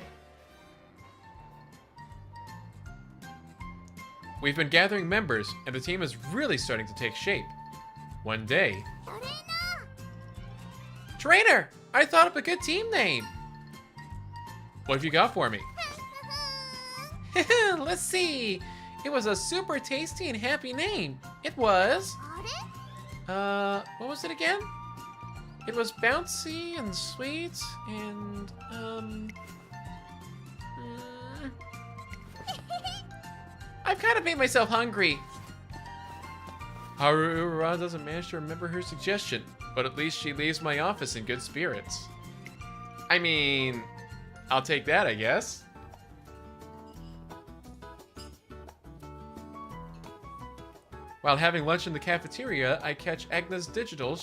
We've been gathering members, and the team is really starting to take shape. One day... Trainer! I thought up a good team name! What have you got for me? Let's see. It was a super tasty and happy name. It was... what was it again? It was bouncy and sweet and, I've kind of made myself hungry. Haruura doesn't manage to remember her suggestion, but at least she leaves my office in good spirits. I mean, I'll take that, I guess. While having lunch in the cafeteria, I catch Agnes Digital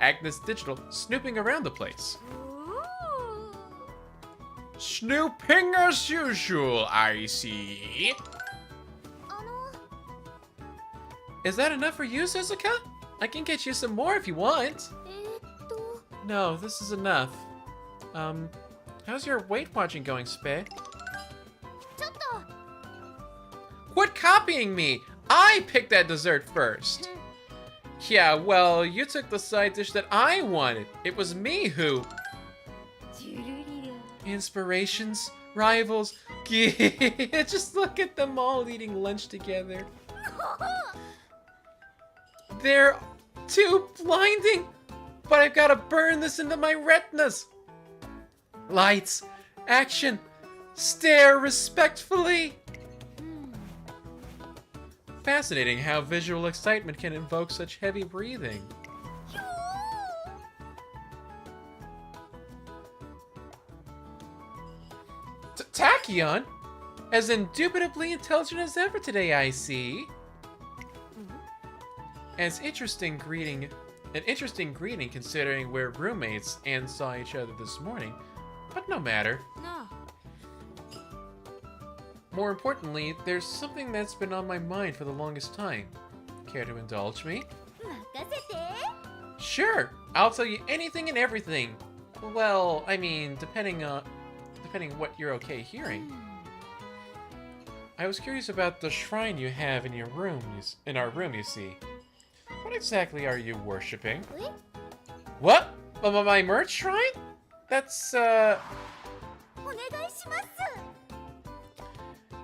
Agnes Digital snooping around the place. Snooping as usual, I see. Is that enough for you, Suzuka? I can get you some more if you want. No, this is enough. How's your weight watching going, Speh? Quit copying me! I picked that dessert first! Yeah, well, you took the side dish that I wanted. It was me who... Inspirations, rivals, just look at them all eating lunch together. They're too blinding, but I've got to burn this into my retinas. Lights, action, stare respectfully. Fascinating how visual excitement can invoke such heavy breathing. Tachyon? As indubitably intelligent as ever today, I see. An interesting greeting considering we're roommates and saw each other this morning, but no matter. No. More importantly, there's something that's been on my mind for the longest time. Care to indulge me? Sure, I'll tell you anything and everything. Well, I mean, depending what you're okay hearing. I was curious about the shrine you have in your room, in our room, you see. What exactly are you worshipping? What? My merch shrine? That's,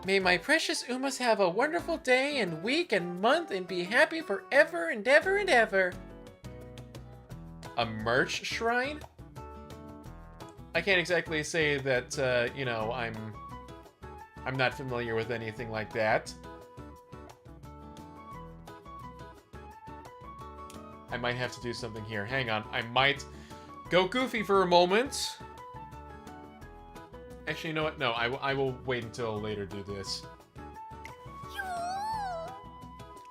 May my precious Umas have a wonderful day and week and month and be happy forever and ever and ever. A merch shrine? I can't exactly say that, you know, I'm not familiar with anything like that. I might have to do something here. Hang on. I might go goofy for a moment. Actually, you know what? No, I will wait until later to do this.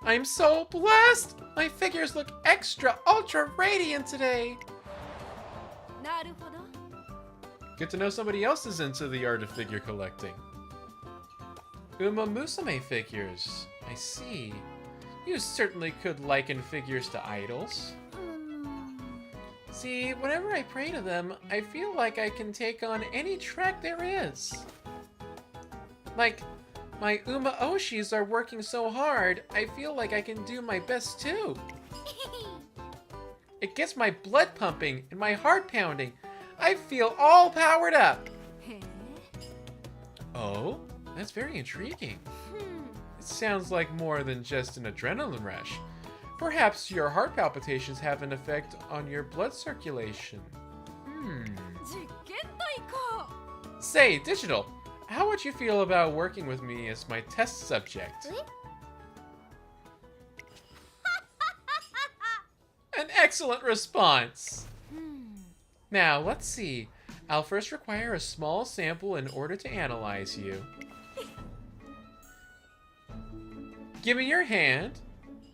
I'm so blessed! My figures look extra ultra radiant today! Good to know somebody else is into the art of figure collecting. Umamusume figures. I see. You certainly could liken figures to idols. See, whenever I pray to them, I feel like I can take on any track there is. Like, my Umaoshis are working so hard, I feel like I can do my best too. It gets my blood pumping and my heart pounding. I feel all powered up. Oh, that's very intriguing. It sounds like more than just an adrenaline rush. Perhaps your heart palpitations have an effect on your blood circulation. Say, Digital, how would you feel about working with me as my test subject? An excellent response! Now, let's see. I'll first require a small sample in order to analyze you. Give me your hand.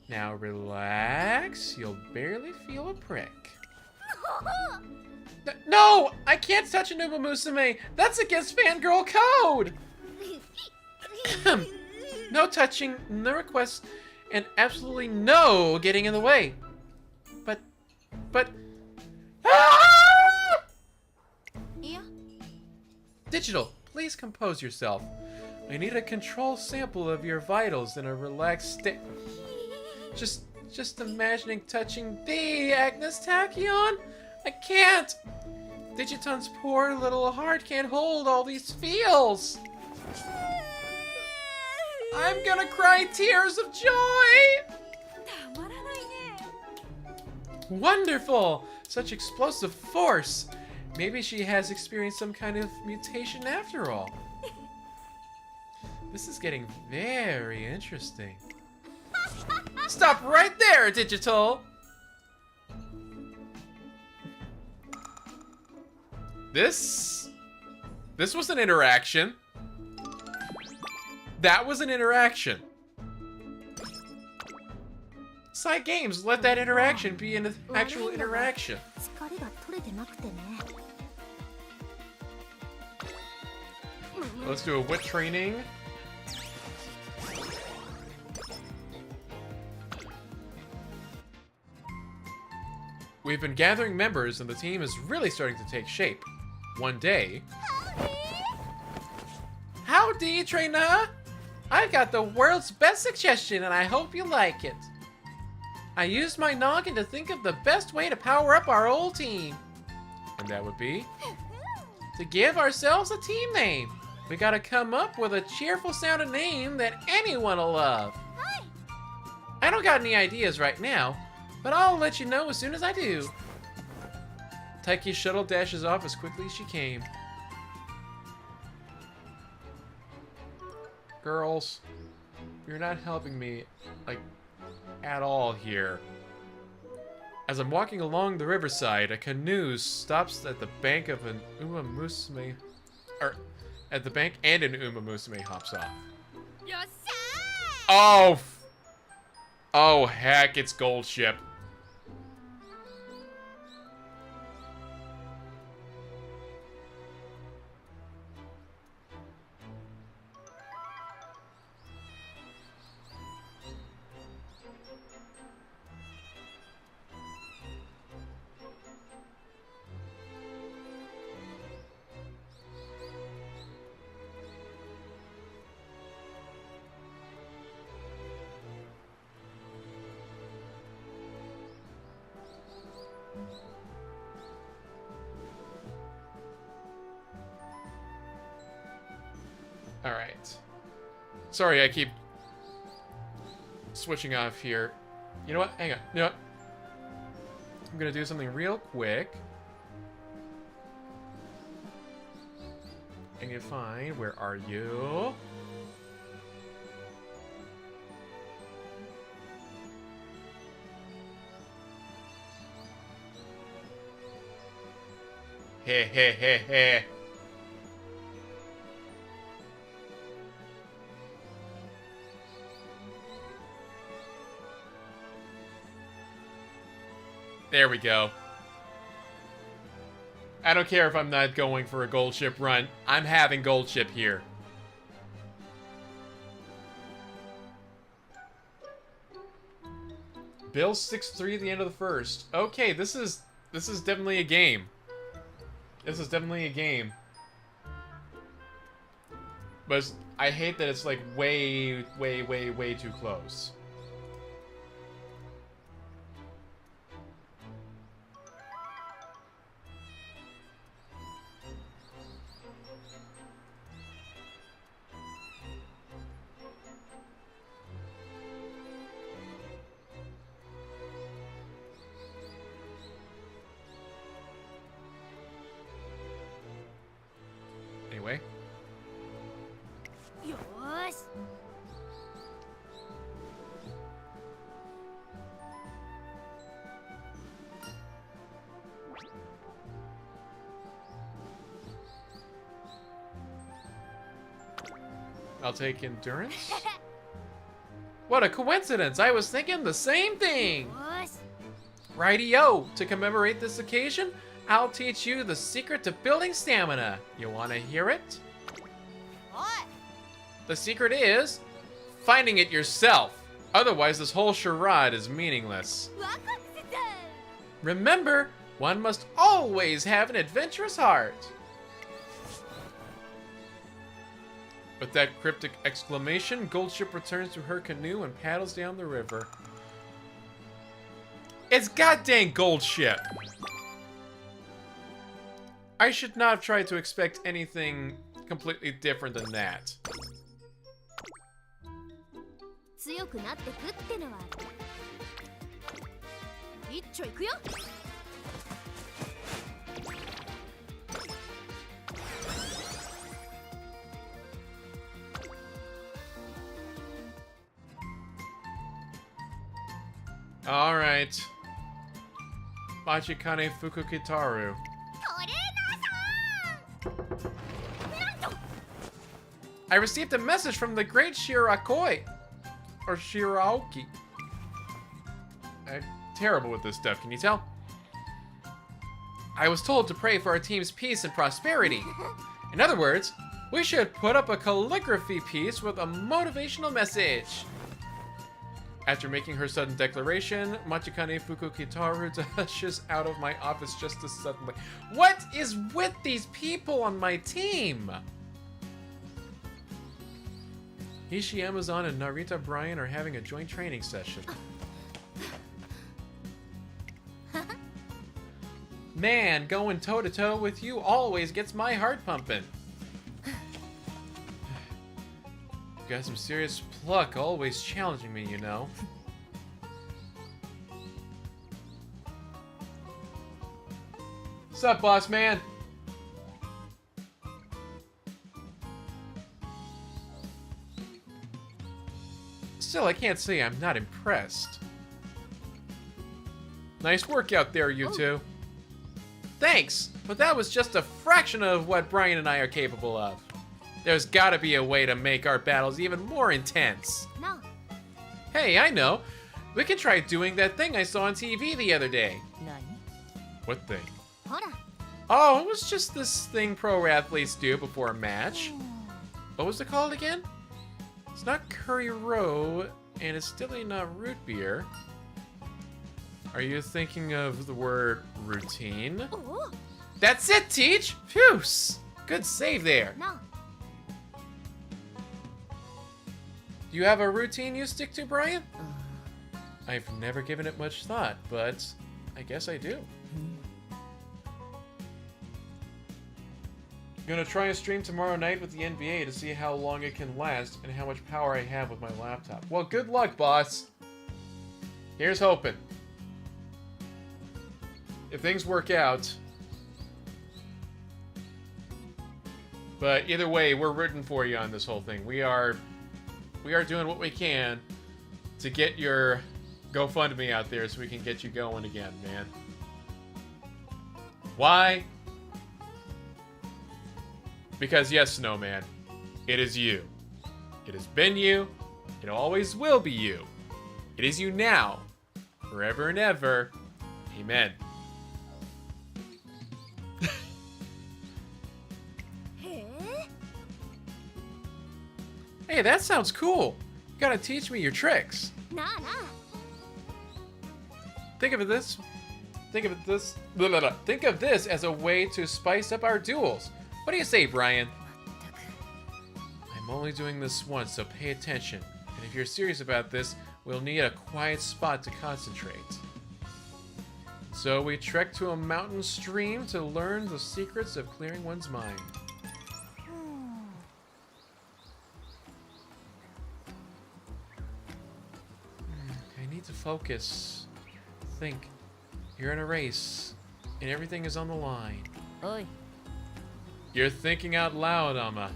Now relax. You'll barely feel a prick. No! I can't touch an Umamusume! That's against fangirl code! No touching, no requests, and absolutely no getting in the way. But... Ah! Digital, please compose yourself. I need a control sample of your vitals in a relaxed state. Just imagining touching thee, Agnes Tachyon. I can't. Digiton's poor little heart can't hold all these feels. I'm gonna cry tears of joy. Wonderful! Such explosive force. Maybe she has experienced some kind of mutation after all. This is getting very interesting. Stop right there, Digital! This was an interaction. That was an interaction. Side games, let that interaction be an actual interaction. Let's do a wit training. We've been gathering members and the team is really starting to take shape. One day... Howdy, trainer! I've got the world's best suggestion and I hope you like it. I used my noggin to think of the best way to power up our old team. And that would be to give ourselves a team name. We gotta come up with a cheerful sounding name that anyone will love. I don't got any ideas right now, but I'll let you know as soon as I do. Taiki's shuttle dashes off as quickly as she came. Girls, you're not helping me, like, at all here. As I'm walking along the riverside, a canoe stops at the bank of an Umamusume, or at the bank, and an Umamusume hops off. Oh, oh heck, it's Gold Ship. Alright. Sorry, I keep switching off here. You know what? Hang on. You know what? I'm gonna do something real quick. I need to find, where are you? Heh heh heh heh. There we go. I don't care if I'm not going for a gold ship run. I'm having gold ship here. Bill 6-3 at the end of the first. Okay, this is definitely a game. This is definitely a game. But I hate that it's like way too close. Anyway. I'll take endurance. What a coincidence! I was thinking the same thing! Righty-o! To commemorate this occasion, I'll teach you the secret to building stamina. You want to hear it? What? The secret is finding it yourself. Otherwise, this whole charade is meaningless. Remember, one must always have an adventurous heart. With that cryptic exclamation, Goldship returns to her canoe and paddles down the river. It's goddamn Goldship! I should not have tried to expect anything completely different than that. Alright. Machikane Fukukitaru. I received a message from the great Shirakoi. Or Shiraoki. I'm terrible with this stuff, can you tell? I was told to pray for our team's peace and prosperity. In other words, we should put up a calligraphy piece with a motivational message. After making her sudden declaration, Machikane Fukukitaru dashes out of my office just as suddenly. What is with these people on my team? Hishi Amazon and Narita Bryan are having a joint training session. man, going toe-to-toe with you always gets my heart pumping. You got some serious pluck, always challenging me, you know. What's up, boss man? Still, I can't say I'm not impressed. Nice work out there, you two. Thanks, but that was just a fraction of what Brian and I are capable of. There's gotta be a way to make our battles even more intense. No. Hey, I know. We can try doing that thing I saw on TV the other day. What thing? ほら。 Oh, it was just this thing pro athletes do before a match. What was it called again? It's not Curry Row, and it's still not root beer. Are you thinking of the word routine? おお。 That's it, Teach! Phew! Good save there. な。 Do you have a routine you stick to, Brian? I've never given it much thought, but I guess I do. Gonna try a stream tomorrow night with the NBA to see how long it can last and how much power I have with my laptop. Well, good luck, boss. Here's hoping. If things work out. But either way, we're rooting for you on this whole thing. We are doing what we can to get your GoFundMe out there so we can get you going again, man. Why? Because yes, Snowman, it is you. It has been you. It always will be you. It is you now, forever and ever. Amen. へえ。 Hey, that sounds cool. You gotta teach me your tricks. なあなあ。 Think of this. Think of this. Blah, blah, blah. Think of this as a way to spice up our duels. What do you say, Brian? I'm only doing this once, so pay attention. And if you're serious about this, we'll need a quiet spot to concentrate. So we trek to a mountain stream to learn the secrets of clearing one's mind. I need to focus. Think. You're in a race, and everything is on the line. おい。 You're thinking out loud, Amma.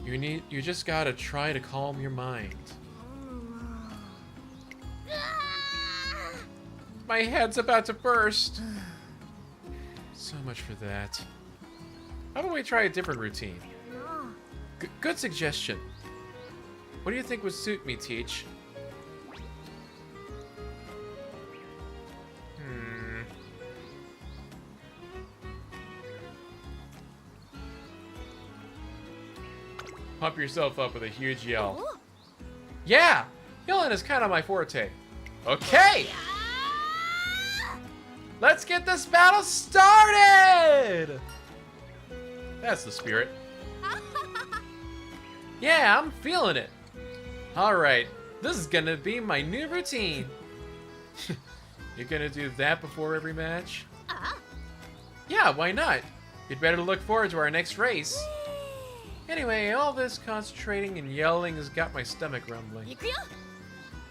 You just gotta try to calm your mind. My head's about to burst. So much for that. How about we try a different routine? Good suggestion. What do you think would suit me, Teach? Pump yourself up with a huge yell. Yeah! Yelling is kind of my forte. Okay! Let's get this battle started! That's the spirit. Yeah, I'm feeling it. Alright, this is gonna be my new routine. You're gonna do that before every match? Yeah, why not? You'd better look forward to our next race. Anyway, all this concentrating and yelling has got my stomach rumbling. 行くよ。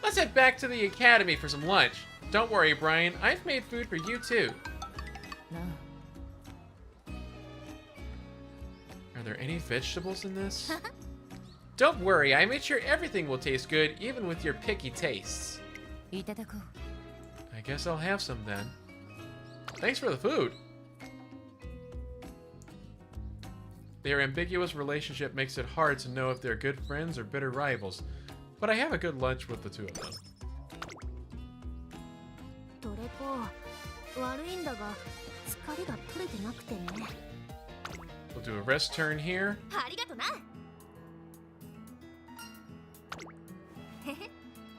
Let's head back to the academy for some lunch. Don't worry, Brian. I've made food for you, too. なあ。 Are there any vegetables in this? Don't worry. I made sure everything will taste good, even with your picky tastes. いただこう。 I guess I'll have some then. Thanks for the food. Their ambiguous relationship makes it hard to know if they're good friends or bitter rivals, but I have a good lunch with the two of them. どれぽ悪いんだが疲れが取れてなくてね。 We'll do a rest turn here. ありがとな。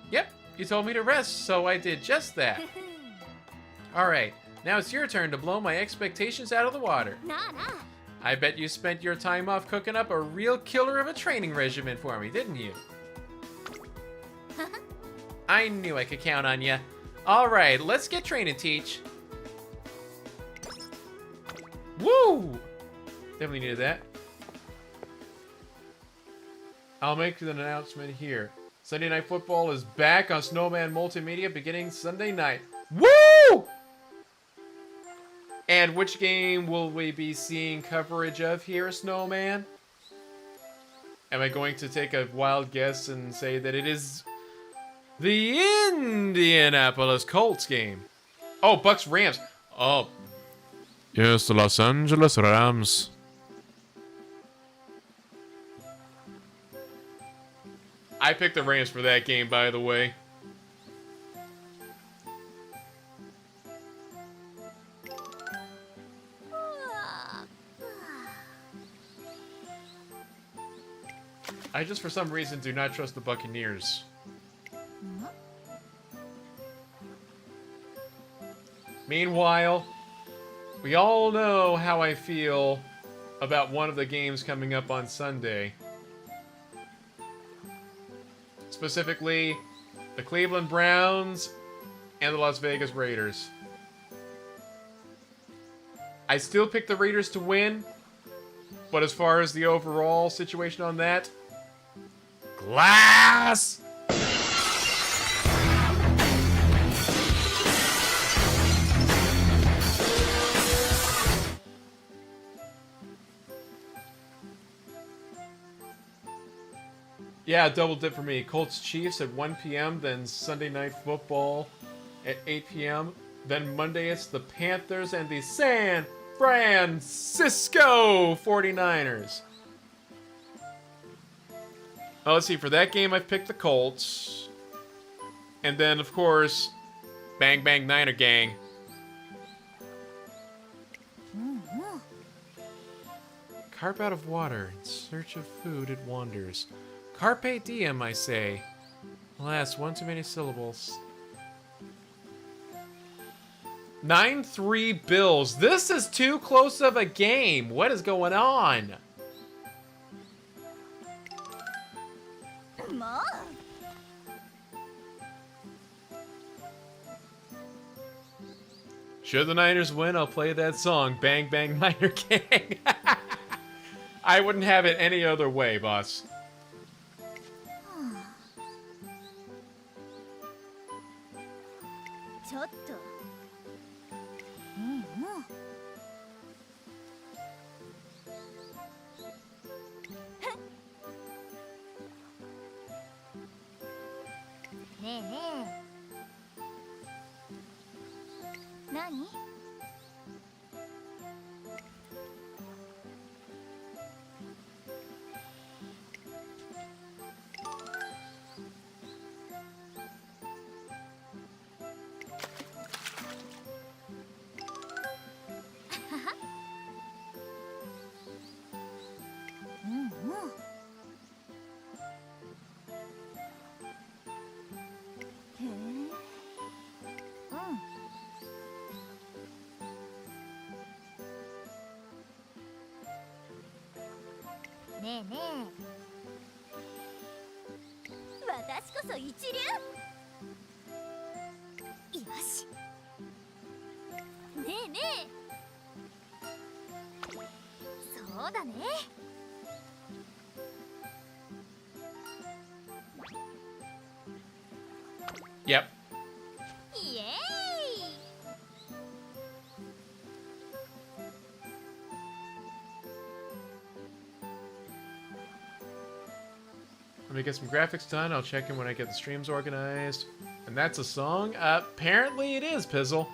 Yep, you told me to rest, so I did just that. Alright, now it's your turn to blow my expectations out of the water. なあなあ。 I bet you spent your time off cooking up a real killer of a training regimen for me, didn't you? I knew I could count on you. Alright, let's get training, Teach. Woo! Definitely needed that. I'll make an announcement here. Sunday Night Football is back on Snowman Multimedia beginning Sunday night. Woo! And which game will we be seeing coverage of here, Snowman? Am I going to take a wild guess and say that it is the Indianapolis Colts game? Oh, Bucks Rams. Oh, Yes, the Los Angeles Rams. I picked the Rams for that game, by the way. I just, for some reason, do not trust the Buccaneers. Meanwhile, we all know how I feel about one of the games coming up on Sunday. Specifically, the Cleveland Browns and the Las Vegas Raiders. I still pick the Raiders to win, but as far as the overall situation on that, glass! Yeah, double dip for me. Colts Chiefs at 1 p.m., then Sunday Night Football at 8 p.m. Then Monday it's the Panthers and the San Francisco 49ers. Oh, let's see. For that game, I've picked the Colts. And then, of course, Bang Bang Niner Gang. Carp out of water, in search of food it wanders. Carpe diem, I say. Alas, one too many syllables. 9-3 Bills. This is too close of a game. What is going on? Should the Niners win, I'll play that song, Bang Bang Niner Gang. I wouldn't have it any other way, boss. Yep. Let me get some graphics done. I'll check in when I get the streams organized. And that's a song? Apparently it is, Pizzle.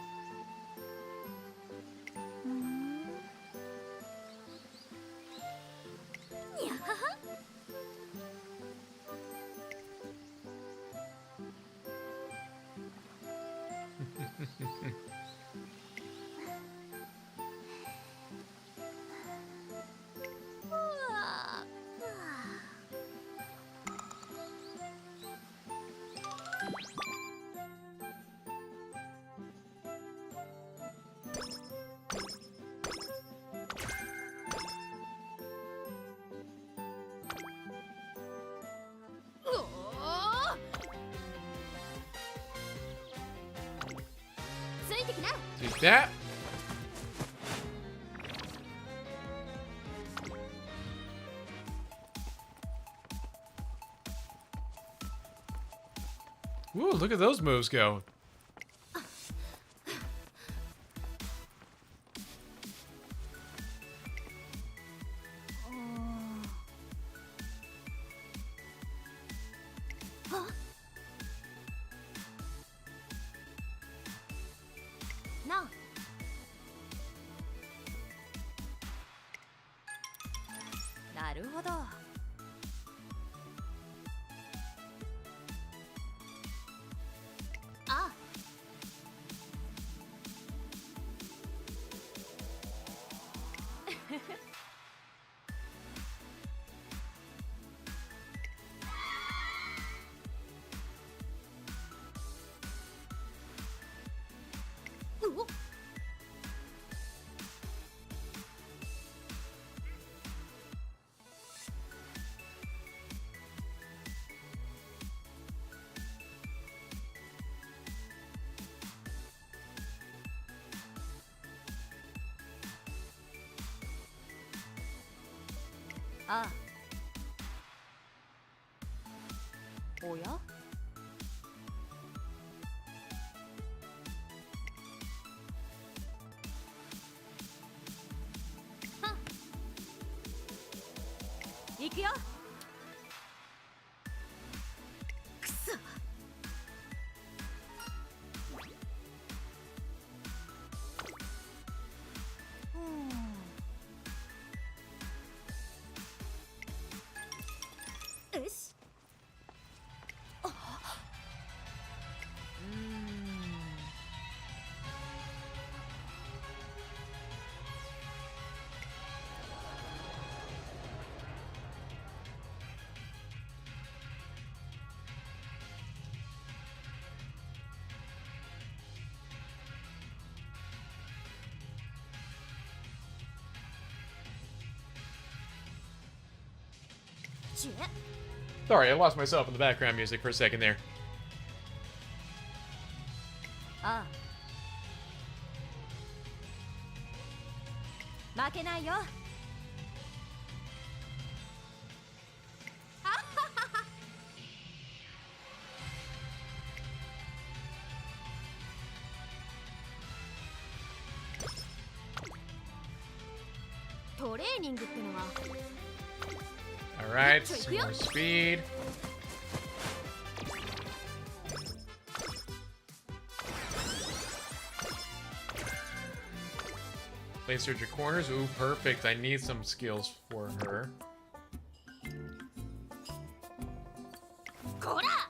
Take that. Ooh, look at those moves go. No. Naruhodo. Ah. Ooh. Ah. Oh yeah? Huh. 行くよ。くそ。よし。Sorry, I lost myself in the background music for a second there. Ah. 負けないよ。トレーニングってのは Alright, some more speed. Place search your corners. Ooh, perfect. I need some skills for her. こら。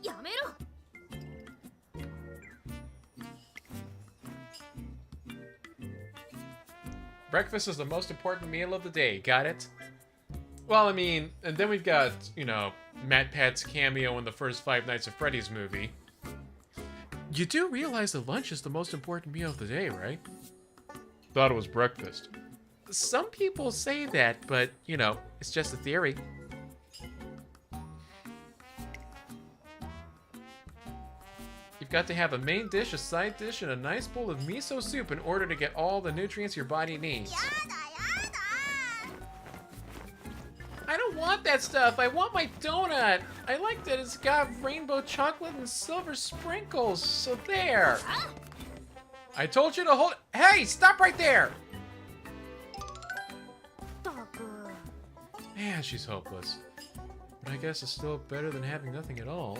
やめろ。 Breakfast is the most important meal of the day, got it? Well, I mean, and then we've got, you know, MatPat's cameo in the first Five Nights at Freddy's movie. You do realize that lunch is the most important meal of the day, right? Thought it was breakfast. Some people say that, but, you know, it's just a theory. You've got to have a main dish, a side dish, and a nice bowl of miso soup in order to get all the nutrients your body needs. I don't want that stuff. I want my donut. I like that it's got rainbow chocolate and silver sprinkles. So there. I told you to hold. Hey, stop right there. Man, she's hopeless. But I guess it's still better than having nothing at all.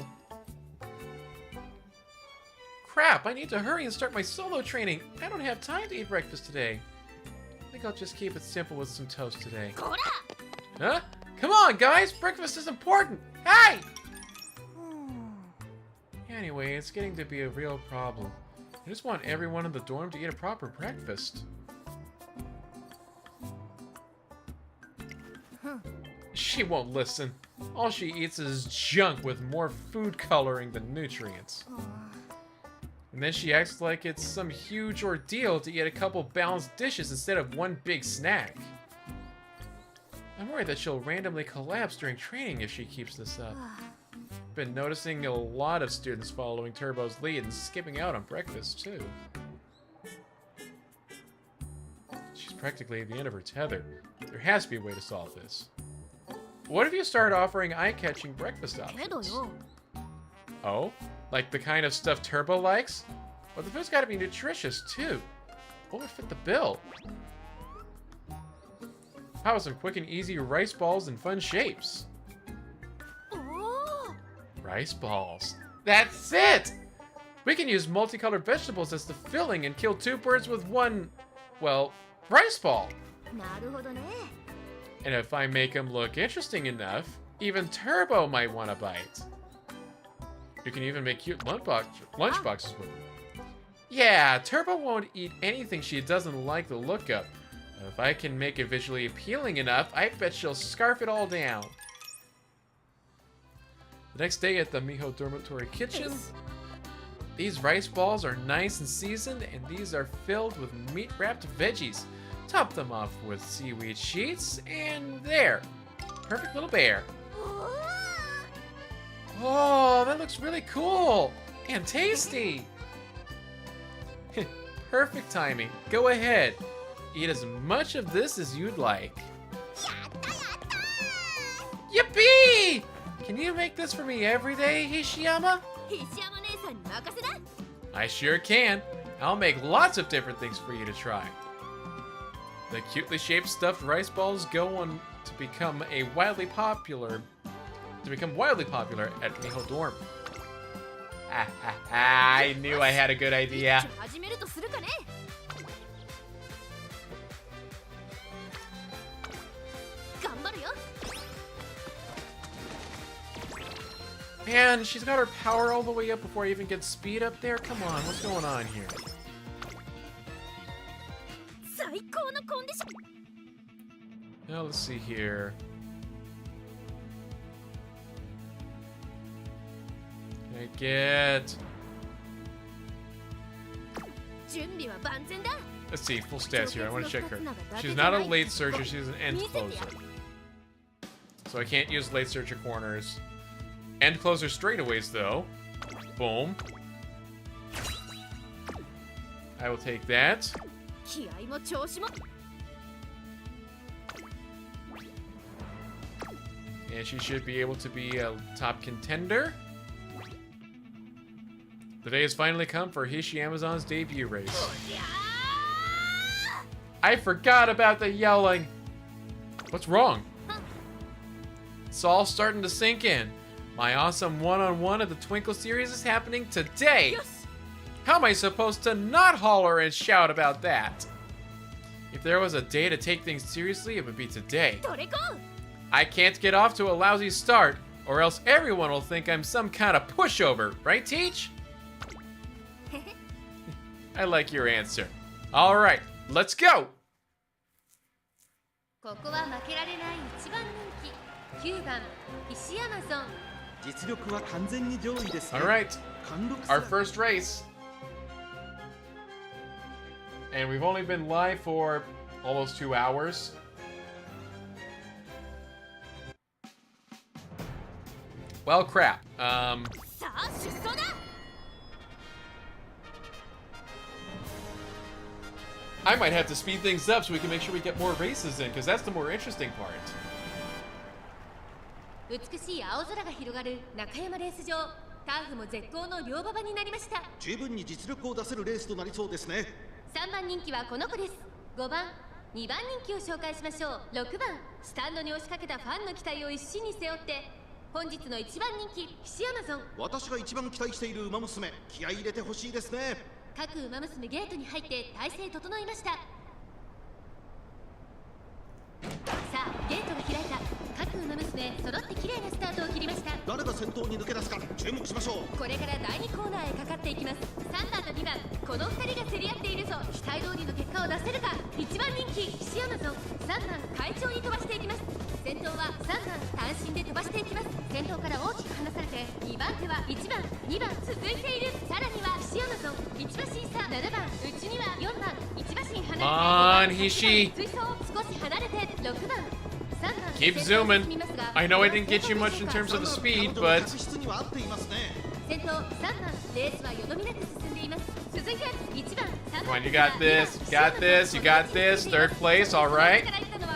Crap, I need to hurry and start my solo training. I don't have time to eat breakfast today. I think I'll just keep it simple with some toast today. Huh? Come on, guys! Breakfast is important! Hey! Anyway, it's getting to be a real problem. I just want everyone in the dorm to eat a proper breakfast. She won't listen. All she eats is junk with more food coloring than nutrients. And then she acts like it's some huge ordeal to eat a couple balanced dishes instead of one big snack. I'm worried that she'll randomly collapse during training if she keeps this up. Been noticing a lot of students following Turbo's lead and skipping out on breakfast, too. She's practically at the end of her tether. There has to be a way to solve this. What if you start offering eye-catching breakfast けど options? よ Oh? Like the kind of stuff Turbo likes? Well, the food's gotta be nutritious, too. What would fit the bill? How about some quick and easy rice balls in fun shapes? おお Rice balls. That's it! We can use multicolored vegetables as the filling and kill 2 birds with 1, well, rice ball. なるほどね And if I make them look interesting enough, even Turbo might want to bite. You can even make cute lunchboxes with them. Yeah, Turbo won't eat anything she doesn't like the look of. But if I can make it visually appealing enough, I bet she'll scarf it all down. The next day at the Miho dormitory kitchen, these rice balls are nice and seasoned, and these are filled with meat-wrapped veggies. Top them off with seaweed sheets, and there. Perfect little bear. おお Oh, that looks really cool and tasty. Perfect timing. Go ahead. Eat as much of this as you'd like. やったやった Yippee! Can you make this for me every day, Hishiyama? 石山姉さんに任せな I sure can. I'll make lots of different things for you to try. The cutely shaped stuffed rice balls go on to become wildly popular at Miho Dorm. I knew I had a good idea. 始めるとするかね頑張るよ Man, she's got her power all the way up before I even get speed up there. Come on, what's going on here? 最高のコンディション Now let's see here. Can I get? 準備は万全だ Let's see, full stats here. I want to check her. She's not a late searcher, she's an end closer. So I can't use late searcher corners. End closer straightaways, though. Boom. I will take that. 気合も調子も And she should be able to be a top contender. The day has finally come for Hishi Amazon's debut race. いや I forgot about the yelling. What's wrong? It's all starting to sink in. My awesome one-on-one of the Twinkle series is happening today. ーよし How am I supposed to not holler and shout about that? If there was a day to take things seriously, it would be today. どれこ I can't get off to a lousy start, or else everyone will think I'm some kind of pushover, right, Teach? I like your answer. All right, let's go. ここは負けられない一番人気9番石山ゾン 実力は完全に上位ですね。 All right, 貫禄 our さ first race. And we've only been live for almost 2 hours. Well, crap. さあ出走だ I might have to speed things up so we can make sure we get more races in, because that's the more interesting part. 美しい青空が広がる中山レース場ターフも絶好の両馬場になりました十分に実力を出せるレースとなりそうですね。 3番人気はこの子です5番2番人気を紹介しましょう6番スタンドに押しかけたファンの期待を一身に背負って本日の1番人気菱山ゾン私が一番期待している馬娘、気合い入れてほしいですね。各馬娘ゲートに入って体勢整いましたさあゲートが開いた各馬娘揃って綺麗なスタートを切りました誰が先頭に抜け出すか注目しましょう。これから第2コーナーへかかっていきます3番と2番この2人が競り合っているぞ期待通りの結果を出せるか1番人気菱山ゾン3番快調に飛ばしていきます先頭は3番単身で飛ばしていきます先頭から大きく離されて2番手は1番2番続いているさらには菱山ゾン1馬身差7番内には4番1馬身離れて On, Hishi. 追走少し離れて6番 Keep zooming. I know I didn't get you much in terms of the speed, 彼女の but 確執には合っていますね。先頭3番レースはよどみなく進んでいます続いて1番 Come on, you got this. You got this. You got this. Third place. All right.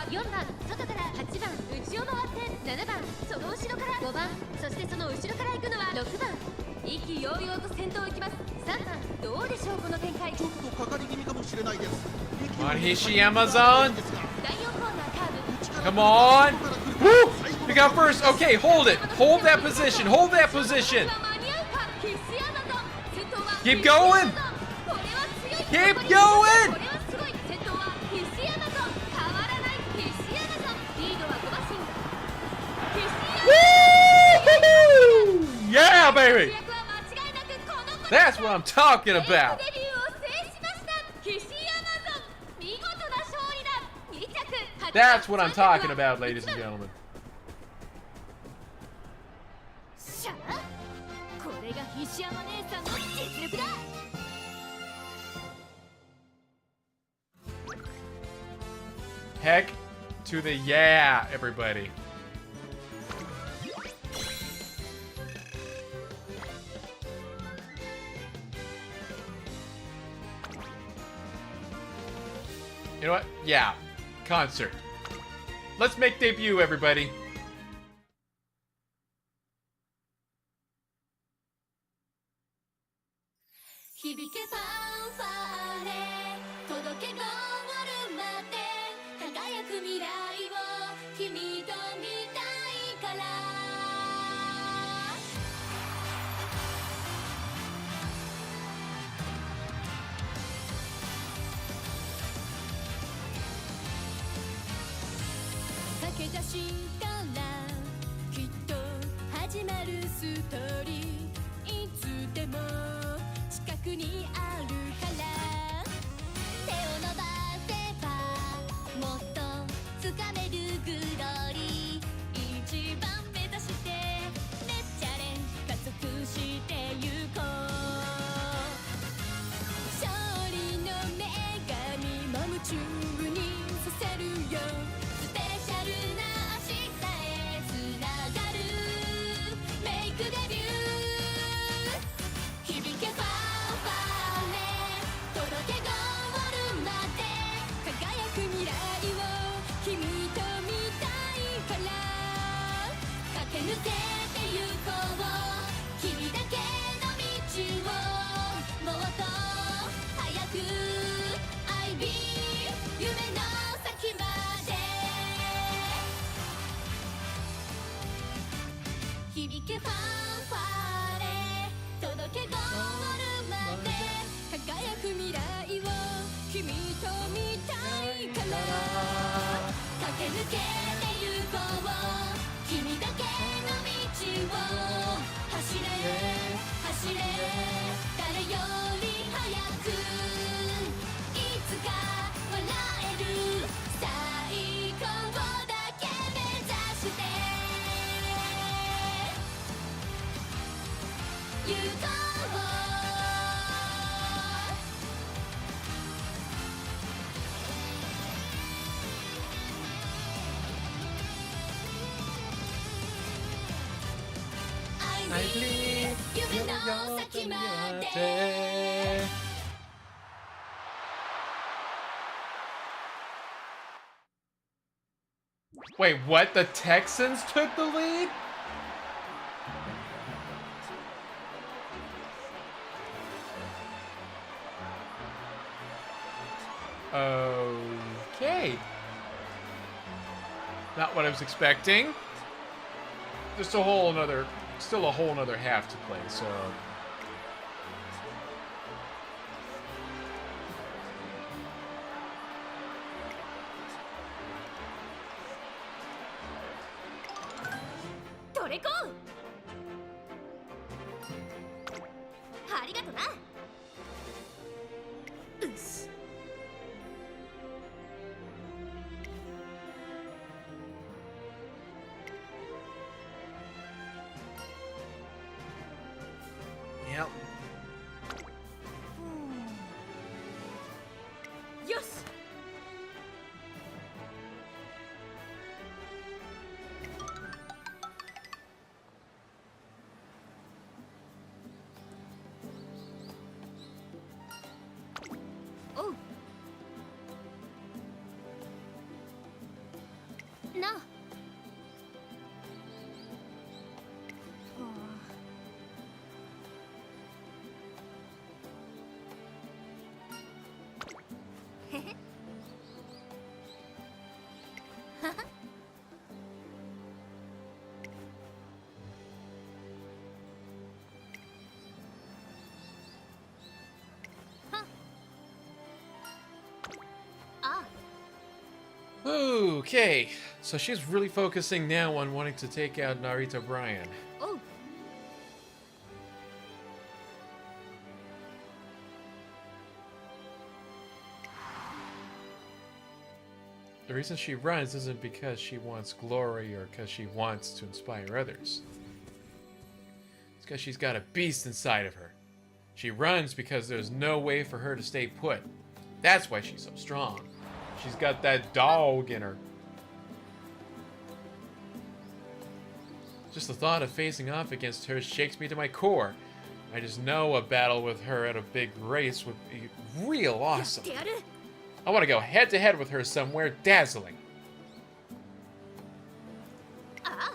4番外から8番内を回って7番その後ろから5番そしてその後ろから行くのは6番意気揚々と先頭行きます3番どうでしょうこの展開ちょっとかかり気味かもしれないです。 Come on, Hishi, Amazon. 第4コーナーカーブ Come on. Woo! You got first. Okay, hold it. Hold that position. Hold that position. 間に合うか必死アマゾン先頭は Keep going. これは強い Keep こ going. れはすごい先頭は必死アマゾン変わらない必死アマゾンリードは5馬身必死アマゾン Woo! Yeah, baby. 主役は間違いなくこの子 That's what I'm talking デビューを about. 制しました必死アマゾン見事な勝利だ2着 That's what I'm talking about, ladies and gentlemen. シャーこれが必死アマ姉さんの実力だ Heck to the yeah, everybody. You know what? Yeah. Concert. Let's make debut, everybody. 響けファンファーレ届けゴールまで輝く未来を君と見たいから駆け出しからきっと始まるストーリーいつでも近くにあるから手を伸ばせばもっと掴めるグローリー一番目指してレッチャレン加速してゆこう勝利の女神も夢中にさせるよスペシャルな明日へつながるメイクデビュー響けファンファーレ届けゴールまで輝く未来を君と見たいから駆け抜けてゆこう君だけの道をもっと早く I be 夢の先まで響けファンファーレ届けゴールまで輝く未来を君と見たいから駆け抜けてゆこう君だけの道を走れ走れ誰より早くいつか笑える最高だけ目指して行こう I believe 夢の先まで Wait, what? The Texans took the lead? Okay. Not what I was expecting. Just a whole another, still a whole another half to play, so. Yep. よし All なへへははあ Okay, so she's really focusing now on wanting to take out Narita Bryan. おう The reason she runs isn't because she wants glory or because she wants to inspire others. It's because she's got a beast inside of her. She runs because there's no way for her to stay put. That's why she's so strong. She's got that dog in her. Just the thought of facing off against her shakes me to my core. I just know a battle with her at a big race would be real awesome. やってやる I want to go head to head with her somewhere dazzling. あ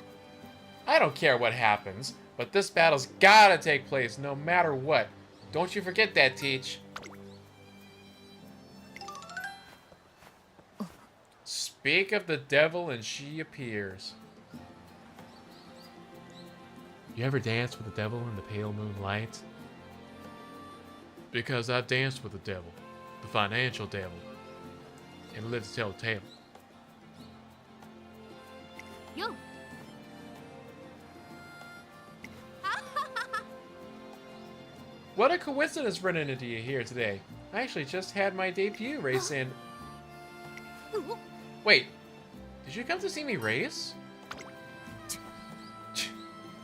I don't care what happens, but this battle's gotta take place no matter what. Don't you forget that, Teach. Speak of the devil and she appears. You ever danced with the devil in the pale moonlight? Because I've danced with the devil, the financial devil, and lived to tell the tale. よ What a coincidence running into you here today. I actually just had my debut race and... うお Wait, did you come to see me race?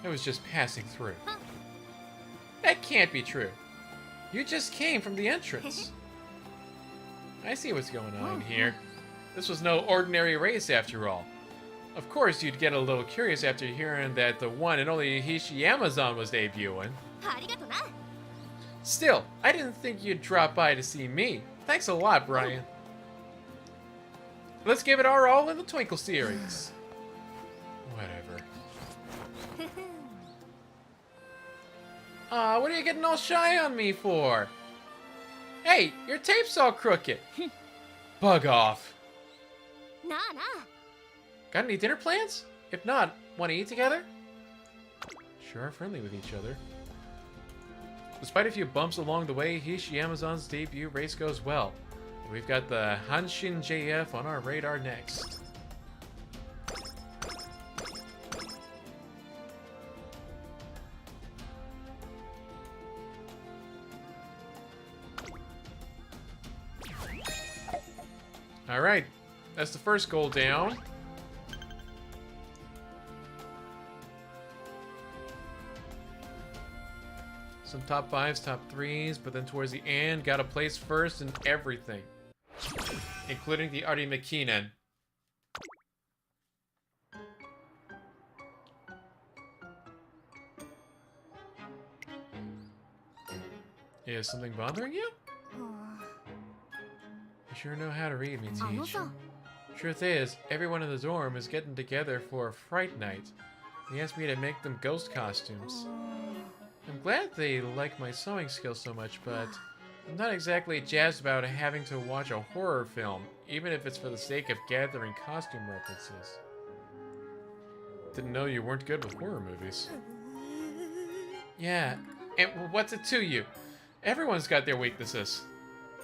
I was just passing through. That can't be true. You just came from the entrance. I see what's going on here. This was no ordinary race after all. Of course, you'd get a little curious after hearing that the one and only Hishi Amazon was debuting. ありがとな Still, I didn't think you'd drop by to see me. Thanks a lot, Brian. Let's give it our all in the Twinkle series. Whatever. Aw, what are you getting all shy on me for? Hey, your tape's all crooked. Bug off. なあな Got any dinner plans? If not, want to eat together? Sure are friendly with each other. Despite a few bumps along the way, Hishi Amazon's debut race goes well. We've got the Hanshin JF on our radar next. Alright, that's the first goal down. Some top 5s, top 3s, but then towards the end, got a place first in everything. Including the Artie McKinnon. Is something bothering you? あ You sure know how to read me, あの Teach. さ Truth is, everyone in the dorm is getting together for a fright night. They asked me to make them ghost costumes. I'm glad they like my sewing skills so much, but I'm not exactly jazzed about having to watch a horror film, even if it's for the sake of gathering costume references. Didn't know you weren't good with horror movies. Yeah, and what's it to you? Everyone's got their weaknesses.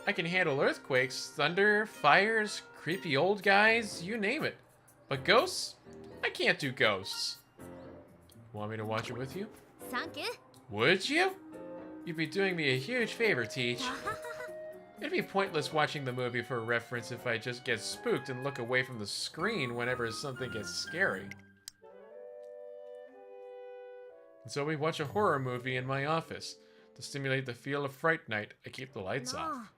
I can handle earthquakes, thunder, fires, creepy old guys, you name it. But ghosts? I can't do ghosts. Want me to watch it with you? サンキュー Would you? You'd be doing me a huge favor, Teach. It'd be pointless watching the movie for reference if I just get spooked and look away from the screen whenever something gets scary. And so we watch a horror movie in my office. To stimulate the feel of Fright Night, I keep the lights off.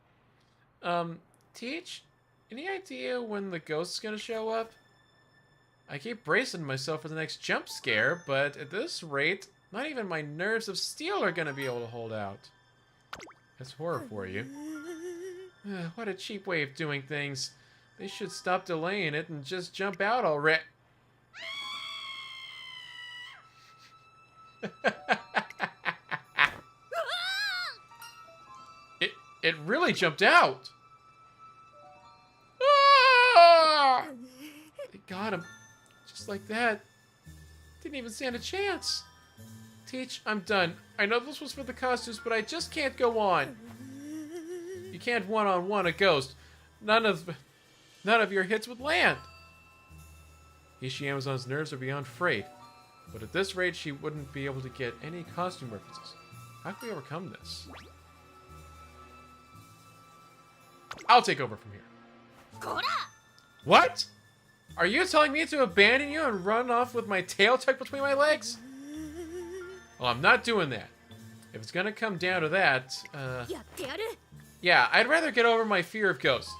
Teach? Any idea when the ghost's gonna show up? I keep bracing myself for the next jump scare, but at this rate, not even my nerves of steel are gonna be able to hold out. That's horror for you. What a cheap way of doing things. They should stop delaying it and just jump out already. It really jumped out. Ah! They got him. Just like that. Didn't even stand a chance. Teach, I'm done. I know this was for the costumes, but I just can't go on. You can't one-on-one a ghost. None of your hits would land. Hishi Amazon's nerves are beyond frayed. But at this rate, she wouldn't be able to get any costume references. How can we overcome this? I'll take over from here. What? Are you telling me to abandon you and run off with my tail tucked between my legs? Well, I'm not doing that. If it's gonna come down to that, yeah, I'd rather get over my fear of ghosts.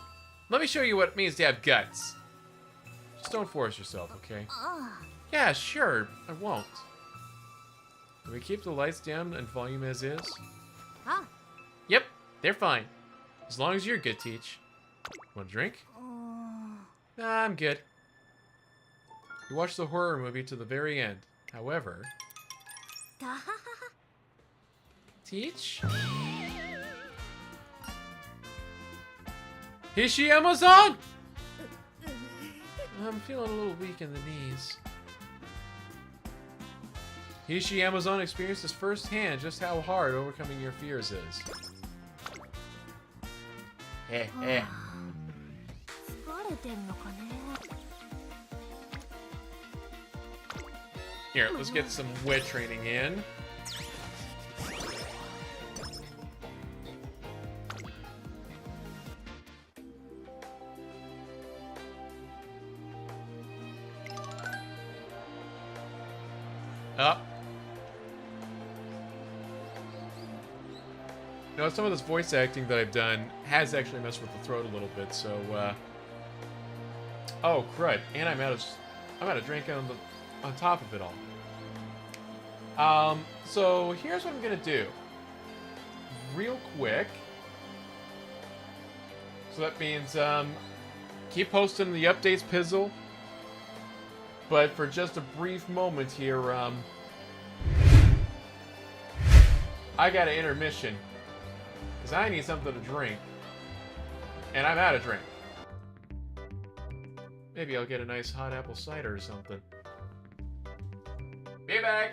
Let me show you what it means to have guts. Just don't force yourself, okay? Yeah, sure, I won't. Can we keep the lights down and volume as is? Yep, they're fine. As long as you're good, Teach. Want a drink? Nah, I'm good. You watched the horror movie to the very end. However... Teach? Hishi Amazon! I'm feeling a little weak in the knees. Hishi Amazon experienced this firsthand just how hard overcoming your fears is. Here, let's get some wit training in. Up. You know, some of this voice acting that I've done has actually messed with the throat a little bit, so, oh, crud. And I'm out of drink on top of it all. So here's what I'm gonna do. Real quick. So that means, keep posting the updates, Pizzle. But for just a brief moment here, I got an intermission. Because I need something to drink. And I'm out of drink. Maybe I'll get a nice hot apple cider or something. Be back!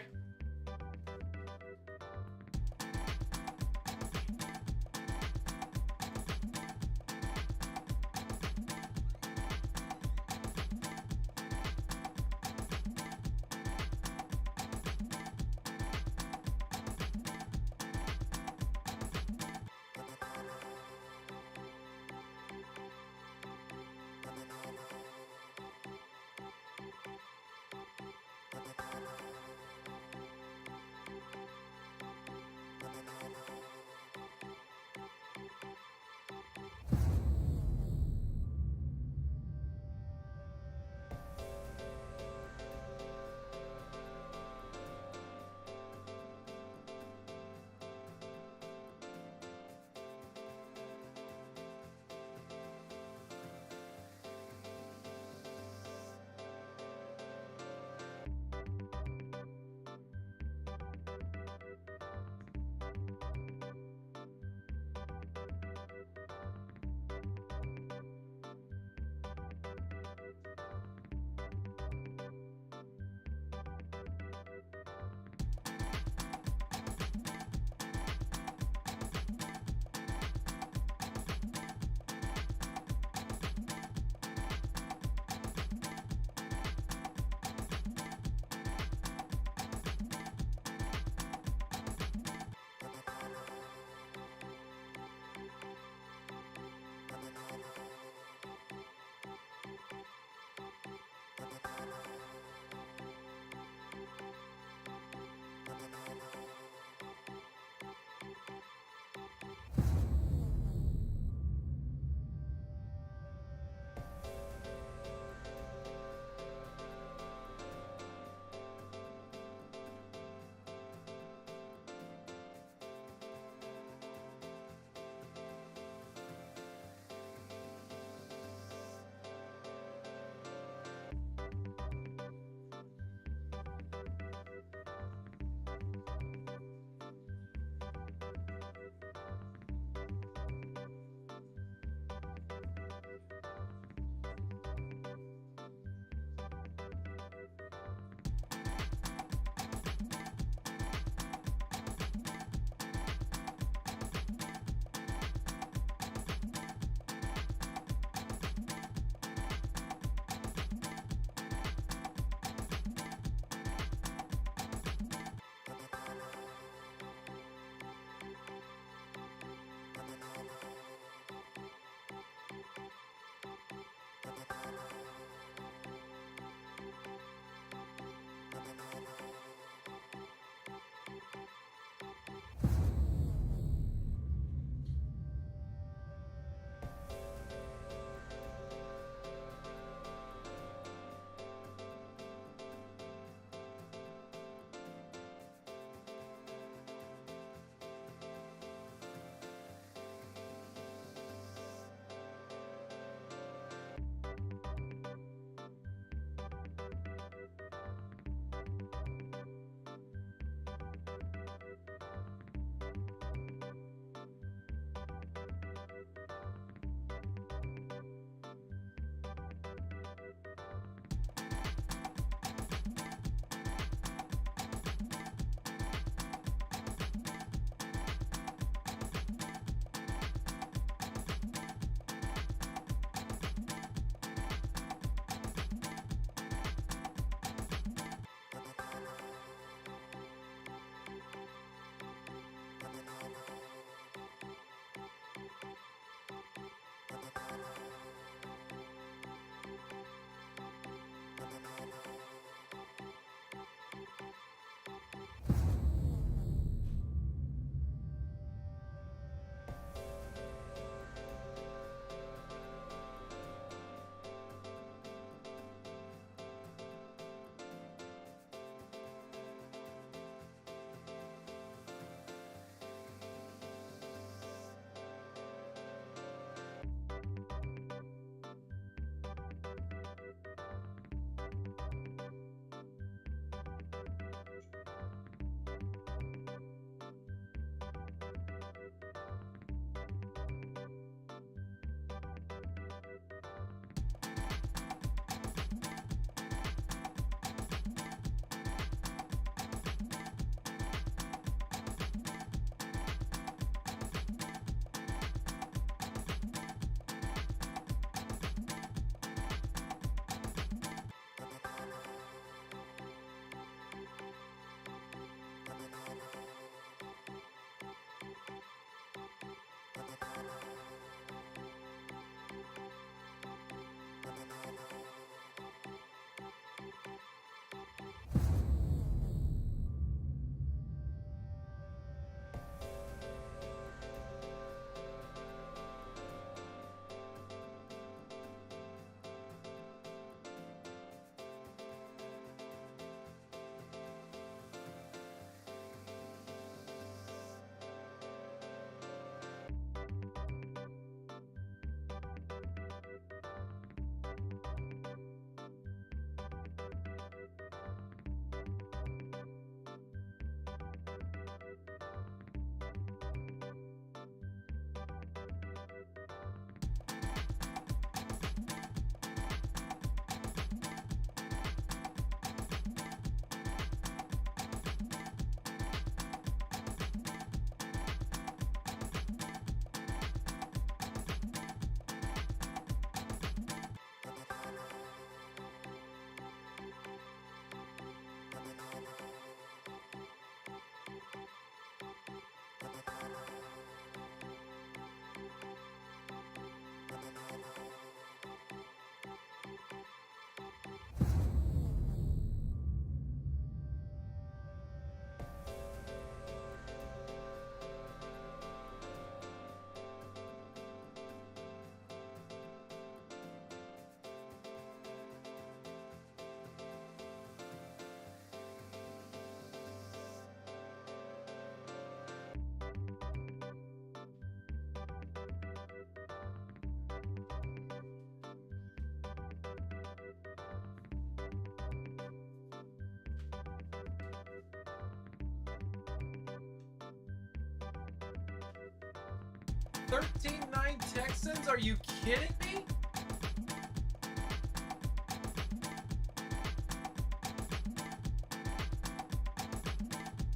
13-9 Texans? Are you kidding me?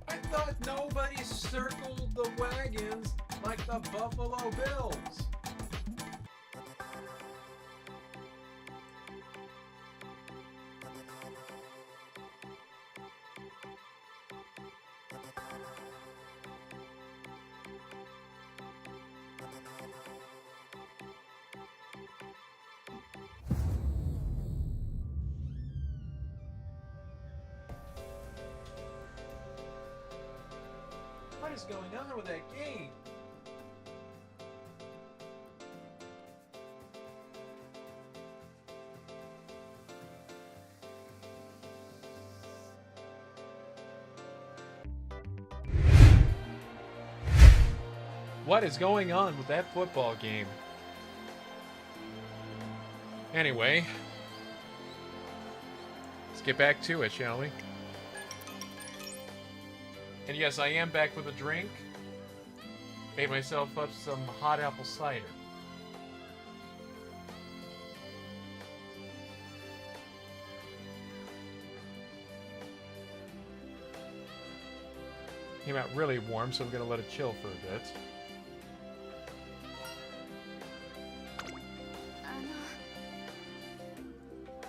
I thought nobody circled the wagons like the Buffalo Bills. What is going on with that game? What is going on with that football game? Anyway, let's get back to it, shall we? And yes, I am back with a drink. Made myself up some hot apple cider. Came out really warm, so I'm gonna let it chill for a bit.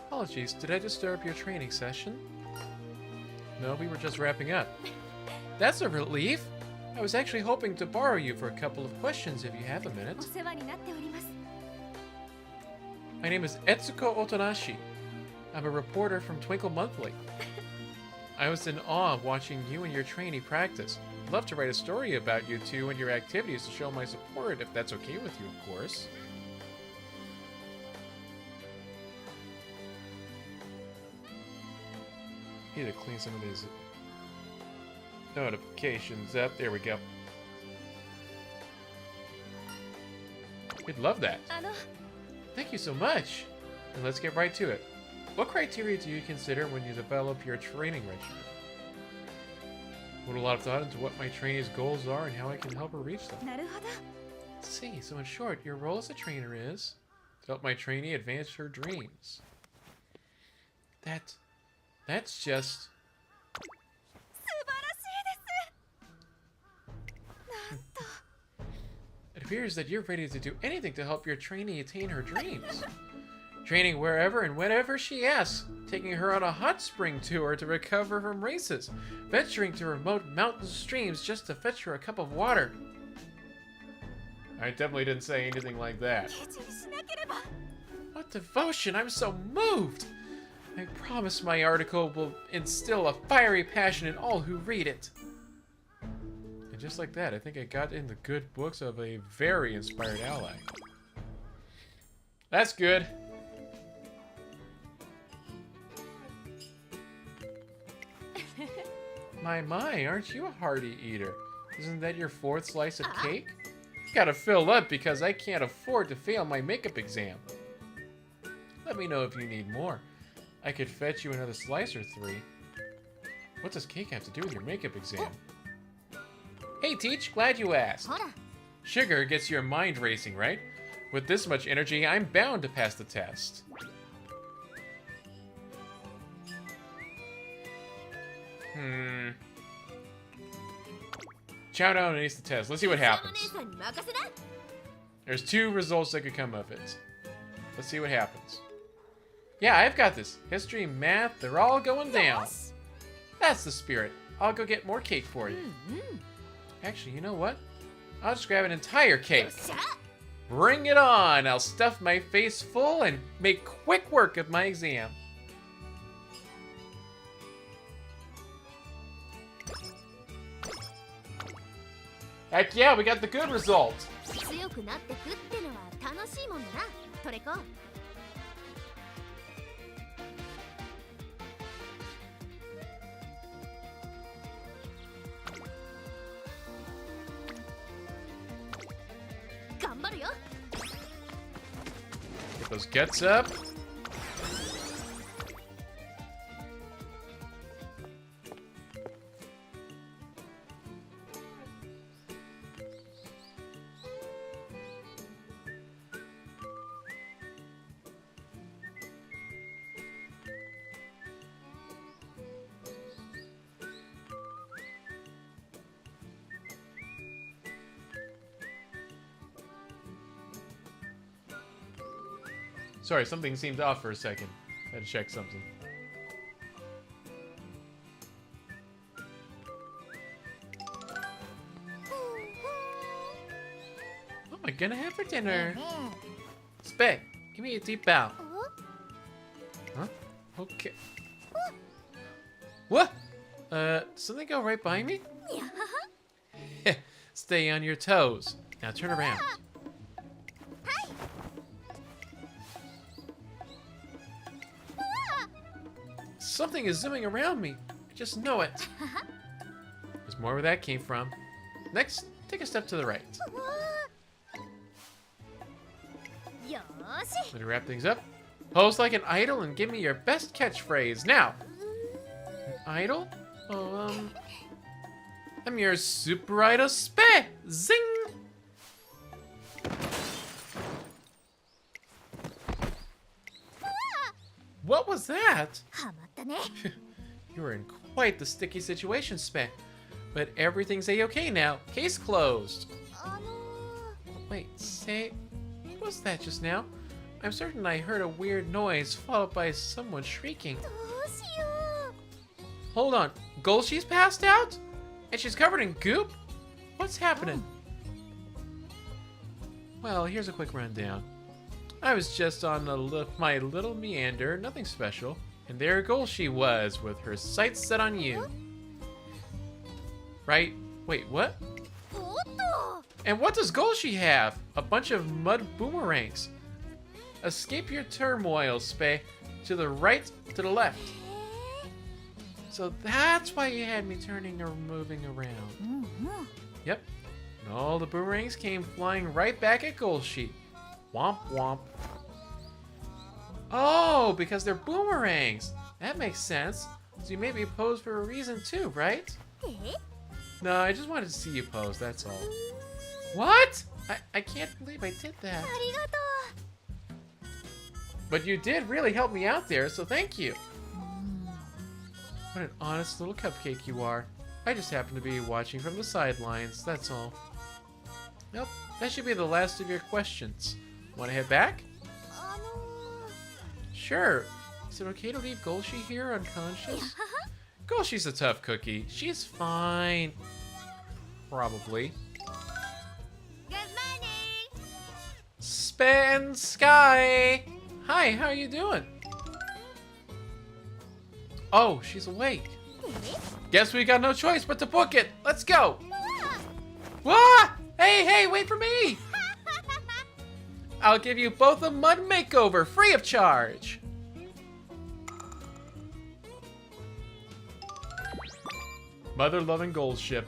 Apologies, did I disturb your training session? No, we were just wrapping up. That's a relief! I was actually hoping to borrow you for a couple of questions if you have a minute. My name is Etsuko Otonashi. I'm a reporter from Twinkle Monthly. I was in awe watching you and your trainee practice. I'd love to write a story about you two and your activities to show my support, if that's okay with you, of course. Need to clean some of these notifications up. There we go. We'd love that. Thank you so much. And let's get right to it. What criteria do you consider when you develop your training regimen? Put a lot of thought into what my trainee's goals are and how I can help her reach them. Let's see. So in short, your role as a trainer is to help my trainee advance her dreams. That's just... It appears that you're ready to do anything to help your trainee attain her dreams. Training wherever and whenever she asks, taking her on a hot spring tour to recover from races, venturing to remote mountain streams just to fetch her a cup of water. I definitely didn't say anything like that. What devotion! I'm so moved! I promise my article will instill a fiery passion in all who read it. And just like that, I think I got in the good books of a very inspired ally. That's good. My, aren't you a hearty eater? Isn't that your 4th slice of cake? Gotta fill up because I can't afford to fail my makeup exam. Let me know if you need more. I could fetch you another slice or 3. What does cake have to do with your makeup exam? Hey, Teach, glad you asked. Sugar gets your mind racing, right? With this much energy, I'm bound to pass the test. Chow down and ace the test. Let's see what happens. There's 2 results that could come of it. Let's see what happens. Yeah, I've got this. History, math, they're all going down. That's the spirit. I'll go get more cake for you. Actually, you know what? I'll just grab an entire cake. Bring it on! I'll stuff my face full and make quick work of my exam. Heck yeah, we got the good result! Get those guts up. Sorry, something seemed off for a second. Had to check something. What am I gonna have for dinner? Spec, give me a deep bow. Huh? Okay. What? Something go right by me? Stay on your toes. Now turn around. Something is zooming around me. I just know it. There's more where that came from. Next, take a step to the right. Let me wrap things up. Pose like an idol and give me your best catchphrase. Now! An idol? Oh, I'm your super idol Spe! Zing! What was that? You were in quite the sticky situation, Spe. But everything's a-okay now. Case closed. Wait, say... What was that just now? I'm certain I heard a weird noise followed by someone shrieking. Hold on. Golshi's passed out? And she's covered in goop? What's happening? Well, here's a quick rundown. I was just on my little meander, nothing special. And there Golshi was, with her sights set on you. Right? Wait, what? And what does Golshi have? A bunch of mud boomerangs. Escape your turmoil, Spay. To the right, to the left. So that's why you had me turning or moving around. Yep. And all the boomerangs came flying right back at Golshi. Womp womp. Oh, because they're boomerangs. That makes sense. So you made me pose for a reason too, right? No, I just wanted to see you pose, that's all. What? I can't believe I did that. But you did really help me out there, so thank you. What an honest little cupcake you are. I just happen to be watching from the sidelines, that's all. Nope, that should be the last of your questions. Want to head back? Sure. Is it okay to leave Golshi here unconscious? Golshi's a tough cookie. She's fine. Probably. Good morning. Span Sky! Hi, how are you doing? Oh, she's awake. Guess we got no choice but to book it. Let's go. What? Hey, wait for me. I'll give you both a mud makeover, free of charge. Mother-loving gold ship.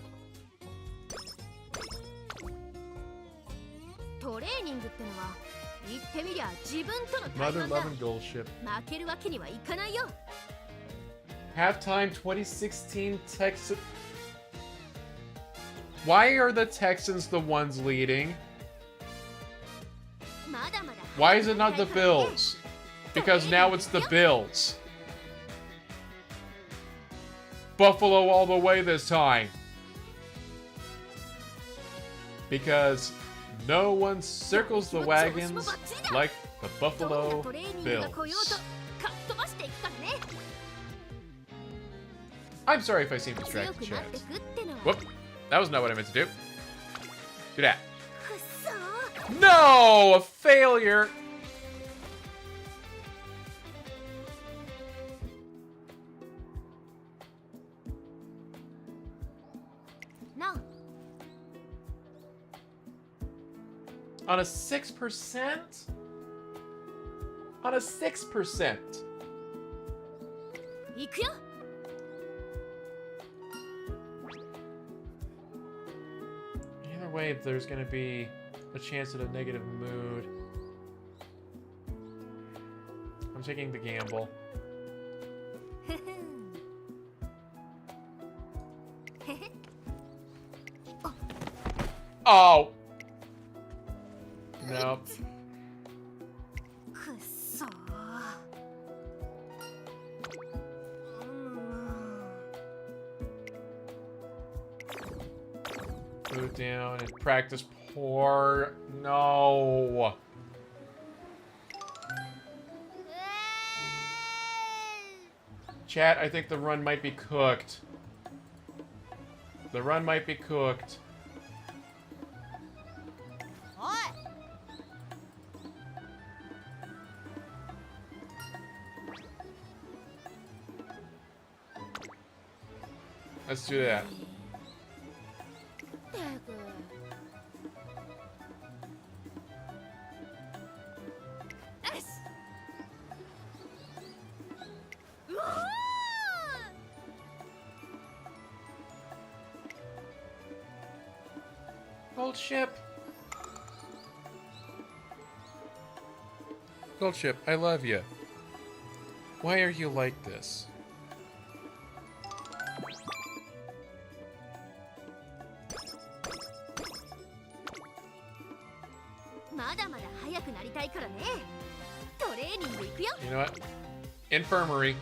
Mother-loving gold ship. Halftime 2016 Texas. Why are the Texans the ones leading? Why is it not the Bills? Because now it's the Bills. Buffalo all the way this time. Because no one circles the wagons like the Buffalo Bills. I'm sorry if I seem distracted, chat. Whoop. That was not what I meant to do. Do that. No! A failure! No. On a 6%? On a 6%. 行くよ。 Either way, there's gonna be a chance at a negative mood. I'm taking the gamble. Oh! Nope. くっそー。Move down and practice poor. No. Chat, I think the run might be cooked. The run might be cooked. Let's do that. Gold ship. Gold ship, I love you. Why are you like this? You know what? Infirmary.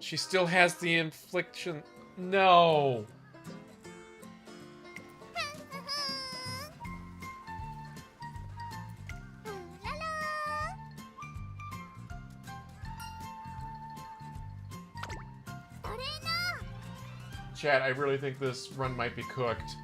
She still has the infliction. No. Chat, I really think this run might be cooked.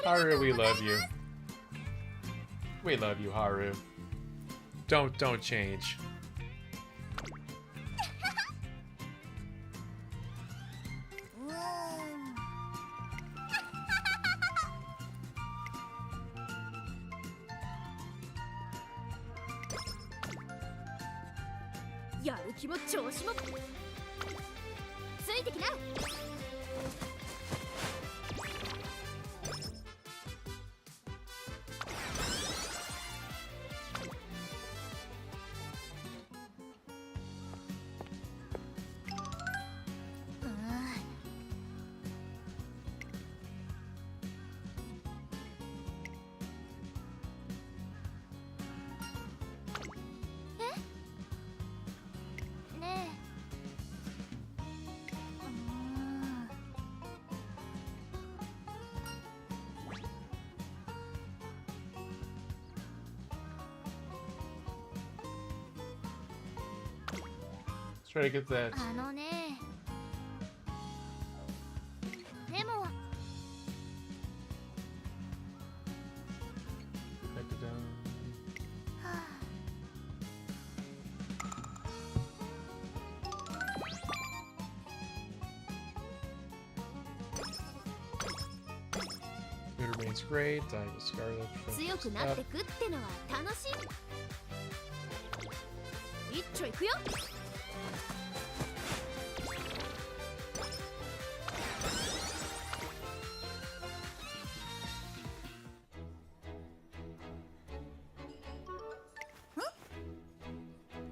Haru, we love you. We love you, Haru. Don't change. Try to get that. Back it down. Food remains great. I have a scarlet. 強くなってくってのは楽しい。一丁いくよ。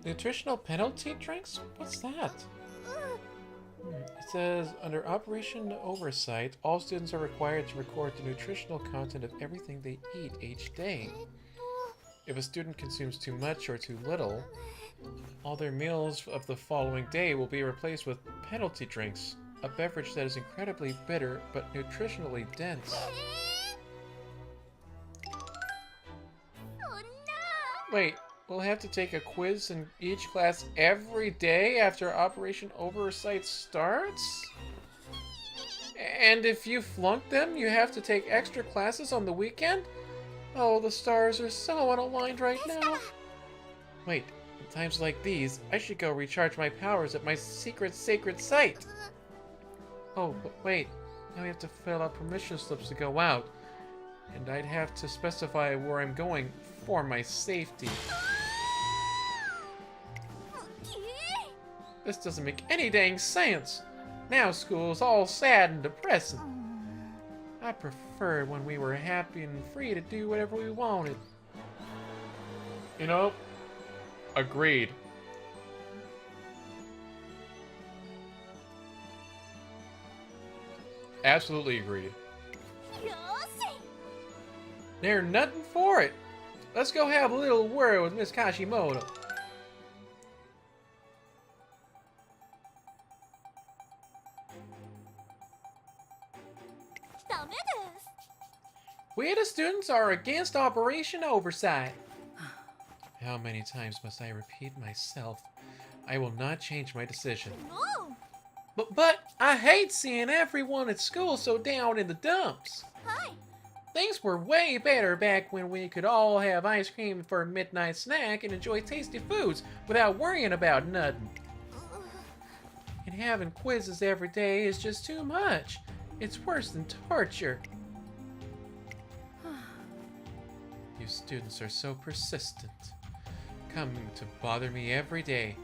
Nutritional penalty drinks? What's that? It says, under Operation Oversight, all students are required to record the nutritional content of everything they eat each day. If a student consumes too much or too little, all their meals of the following day will be replaced with penalty drinks. a beverage that is incredibly bitter but nutritionally dense. Oh no! Wait, we'll have to take a quiz in each class every day after Operation Oversight starts? And if you flunk them, you have to take extra classes on the weekend? Oh, the stars are so unaligned right now. Wait, in times like these, I should go recharge my powers at my secret sacred site. Oh, but wait, now we have to fill out permission slips to go out. And I'd have to specify where I'm going for my safety. This doesn't make any dang sense. Now school's all sad and depressing. I preferred when we were happy and free to do whatever we wanted. You know, agreed. Absolutely agreed. There's nothing for it. Let's go have a little word with Miss Kashimoto. We the students are against Operation Oversight. How many times must I repeat myself? I will not change my decision. No! But I hate seeing everyone at school so down in the dumps. Hi! Things were way better back when we could all have ice cream for a midnight snack and enjoy tasty foods without worrying about nothing. And having quizzes every day is just too much. It's worse than torture. You students are so persistent, coming to bother me every day.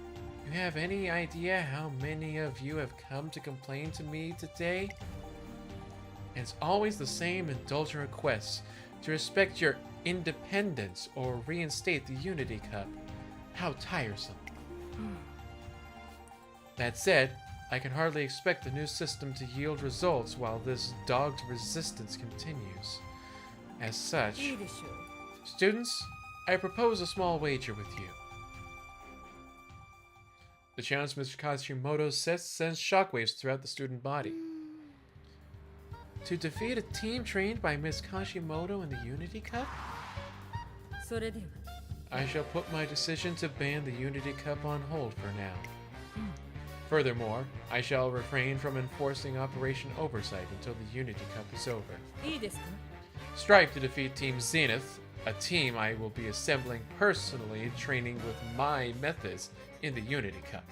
You have any idea how many of you have come to complain to me today? And it's always the same indulgent requests to respect your independence or reinstate the Unity Cup. How tiresome. That said, I can hardly expect the new system to yield results while this dogged resistance continues. As such, students, I propose a small wager with you. The challenge Mr. Kashimoto sends shockwaves throughout the student body. To defeat a team trained by Miss Kashimoto in the Unity Cup? I shall put my decision to ban the Unity Cup on hold for now. Furthermore, I shall refrain from enforcing Operation Oversight until the Unity Cup is over. Strive to defeat Team Zenith, a team I will be assembling personally, training with my methods in the Unity Cup.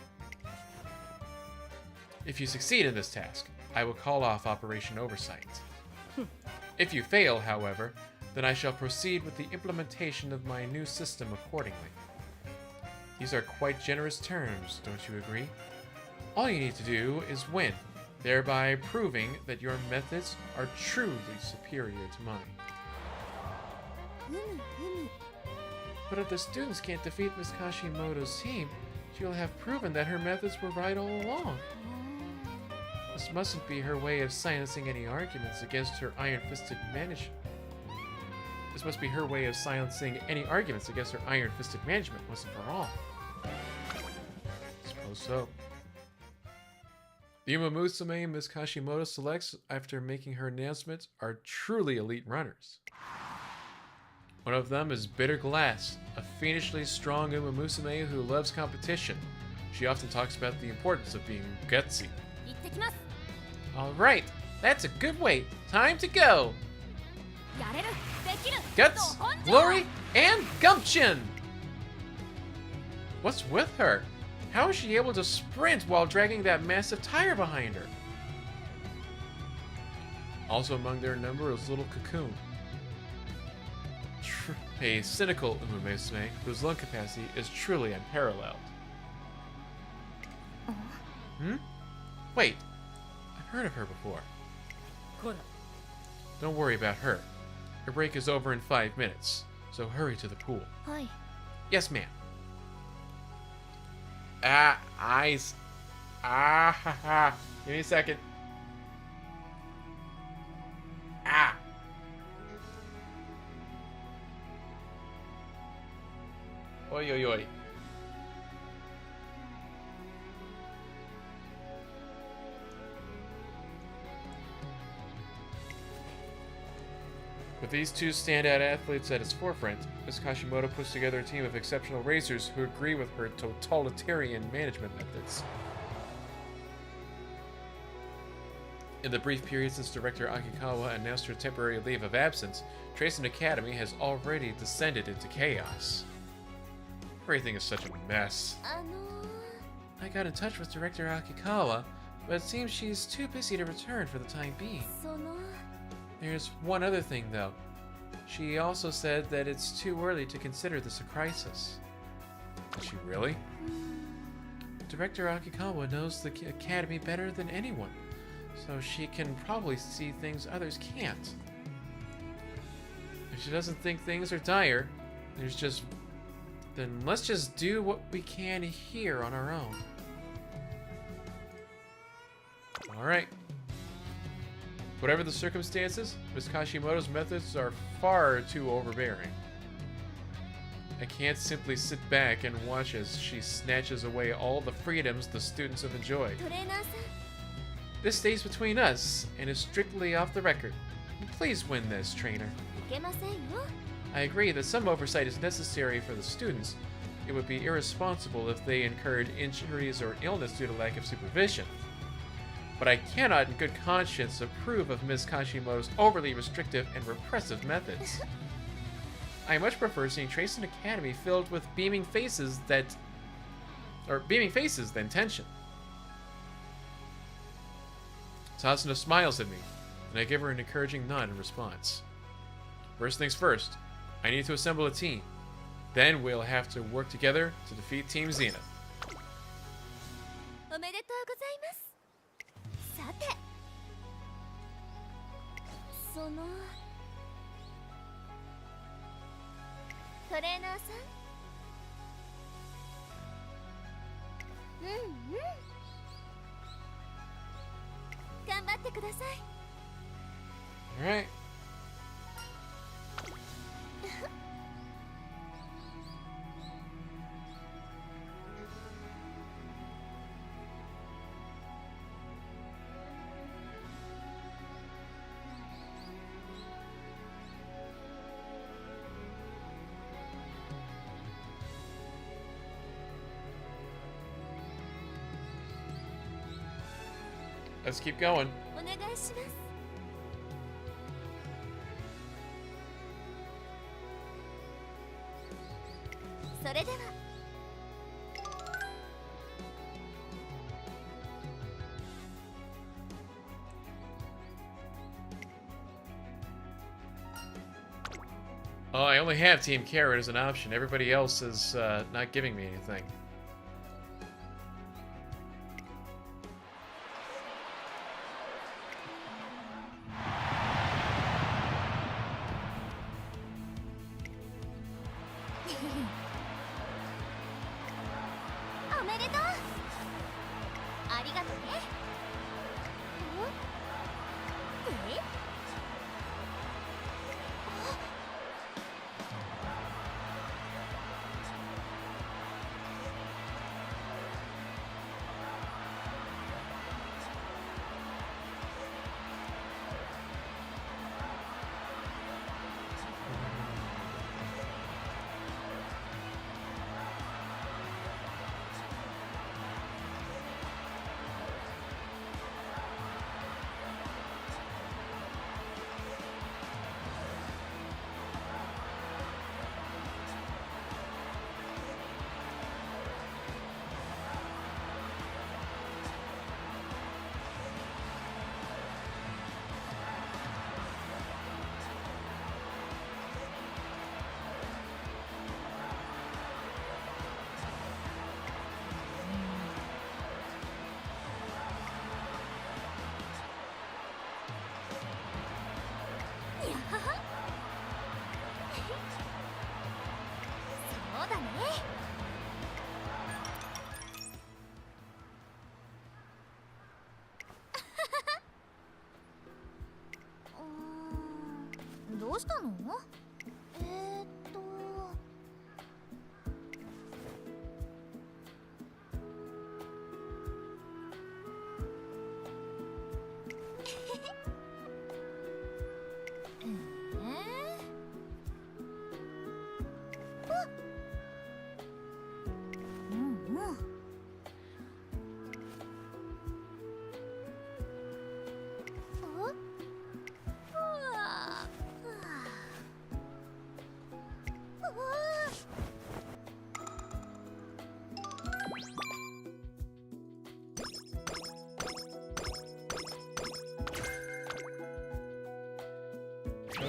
If you succeed in this task, I will call off Operation Oversight. If you fail, however, then I shall proceed with the implementation of my new system accordingly. These are quite generous terms, don't you agree? All you need to do is win, thereby proving that your methods are truly superior to mine. But if the students can't defeat Miss Kashimoto's team, she'll have proven that her methods were right all along. This mustn't be her way of silencing any arguments against her iron-fisted management. This must be her way of silencing any arguments against her iron-fisted management once and for all. Suppose so. The Umamusume Miss Kashimoto selects after making her announcements are truly elite runners. One of them is Bitter Glass, a fiendishly strong Umamusume who loves competition. She often talks about the importance of being gutsy. Alright, that's a good weight. Time to go! Guts, glory, and gumption! What's with her? How is she able to sprint while dragging that massive tire behind her? Also among their number is Little Cocoon, a cynical Umamusume whose lung capacity is truly unparalleled. Wait, I've heard of her before. Don't worry about her. Her break is over in 5 minutes, so hurry to the pool. Hi. Yes, ma'am. Ah, eyes. Ah, ha, ha. Give me a second. Ah. Oi, oi, oi. With these two standout athletes at its forefront, Ms. Kashimoto puts together a team of exceptional racers who agree with her totalitarian management methods. In the brief period since Director Akikawa announced her temporary leave of absence, Tracing Academy has already descended into chaos. Everything is such a mess. I got in touch with Director Akikawa, but it seems she's too busy to return for the time being. There's one other thing, though. She also said that it's too early to consider this a crisis. Is she really? Director Akikawa knows the Academy better than anyone, so she can probably see things others can't. If she doesn't think things are dire, then let's just do what we can here on our own. Alright. Whatever the circumstances, Ms. Kashimoto's methods are far too overbearing. I can't simply sit back and watch as she snatches away all the freedoms the students have enjoyed. This stays between us and is strictly off the record. Please win this, trainer. I agree that some oversight is necessary for the students. It would be irresponsible if they incurred injuries or illness due to lack of supervision. But I cannot in good conscience approve of Ms. Kashimoto's overly restrictive and repressive methods. I much prefer seeing Tracing Academy filled with beaming faces than tension. Tasuna smiles at me, and I give her an encouraging nod in response. First things first, I need to assemble a team. Then we'll have to work together to defeat Team Zenith. おめでとうございます。さて、そのトレーナーさん、頑張ってください。Alright. Let's keep going. お願いします。それでは。Oh, I only have Team Carrot as an option. Everybody else is not giving me anything.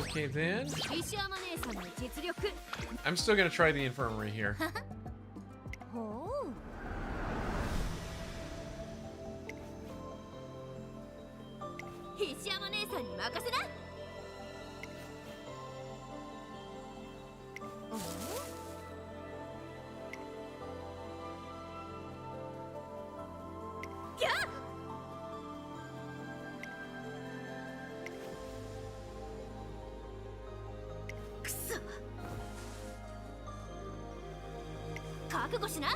Okay then. 石山姉さんの実力 I'm still gonna try the infirmary here. ほう石山姉さんに任せなギャッくそ覚悟しな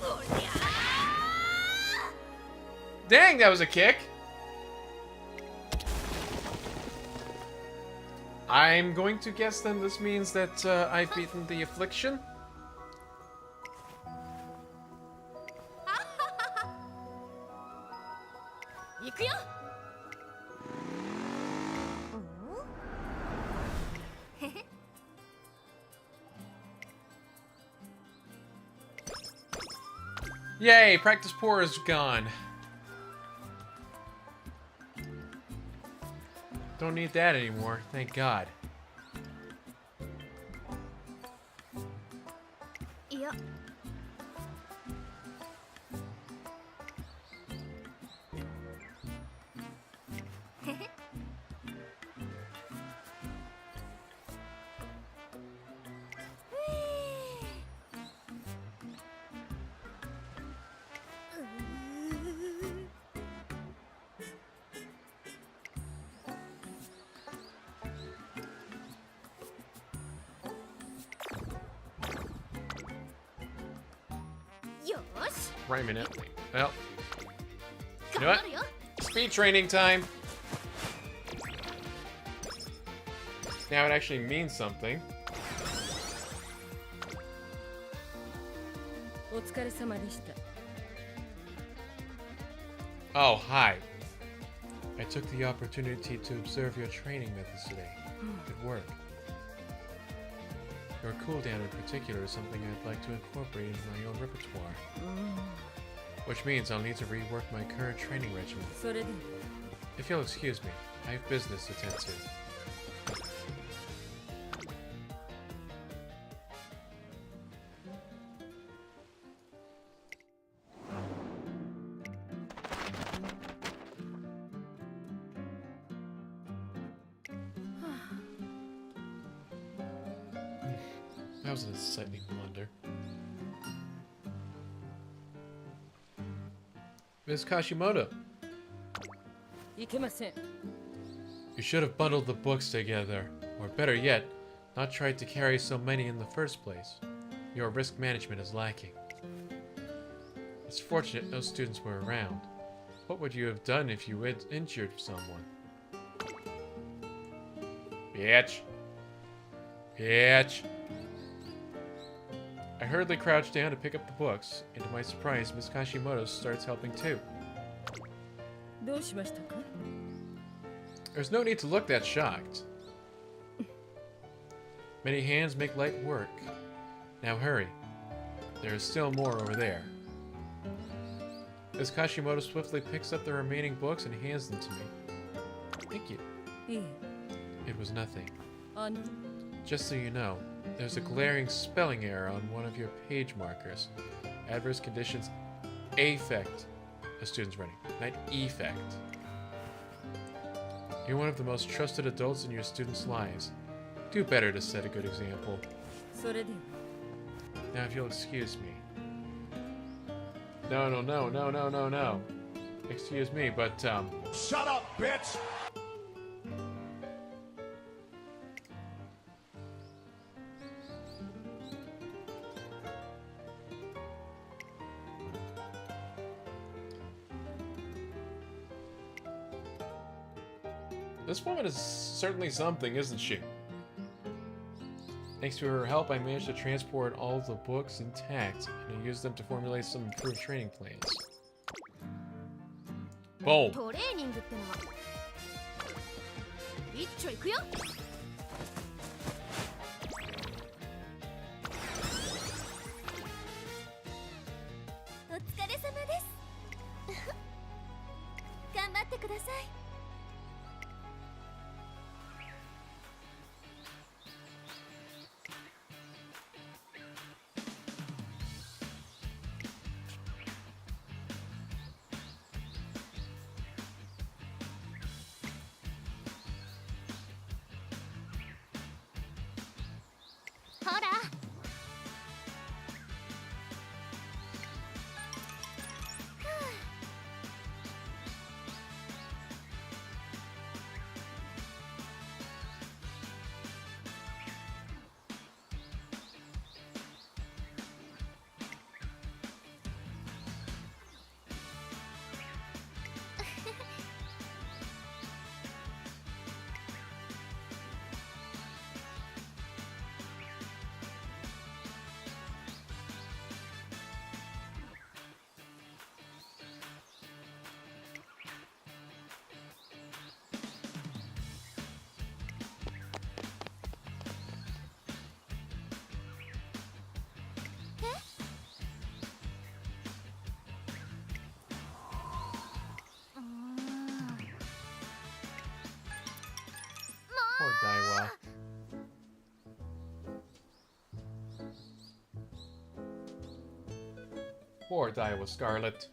おりゃ Dang, that was a kick. I'm going to guess then this means that I've beaten the affliction. 行くよ Yay, practice poor is gone. Don't need that anymore, thank God. いや よし Right a minute. Well, you know 頑 what? 張るよ Speed training time. Now it actually means something. お疲れ様でした Oh, hi. I took the opportunity to observe your training methods today. Good work. Your cooldown in particular is something I'd like to incorporate into my own repertoire. Which means I'll need to rework my current training regimen. それで If you'll excuse me, I have business to attend to. That was a slightly blunder. Ms. Kashimoto, いけません you should have bundled the books together. Or better yet, not tried to carry so many in the first place. Your risk management is lacking. It's fortunate no students were around. What would you have done if you had injured someone? Bitch. Bitch. I hurriedly crouched down to pick up the books, and to my surprise, Miss Kashimoto starts helping too. どうしましたか There's no need to look that shocked. Many hands make light work. Now hurry. There is still more over there. Miss Kashimoto swiftly picks up the remaining books and hands them to me. Thank you. いえ It was nothing. あの Just so you know, there's a glaring spelling error on one of your page markers. Adverse conditions affect a student's writing, not effect. You're one of the most trusted adults in your students' lives. Do better to set a good example. それで Now, if you'll excuse me. No. Excuse me, but, Shut up, bitch! this woman is certainly something, isn't she? Thanks to her help, I managed to transport all of the books intact, and I used them to formulate some improved training plans. Boom. トレーニングってのは一丁いくよお疲れ様です頑張ってください Poor Daiwa Scarlet.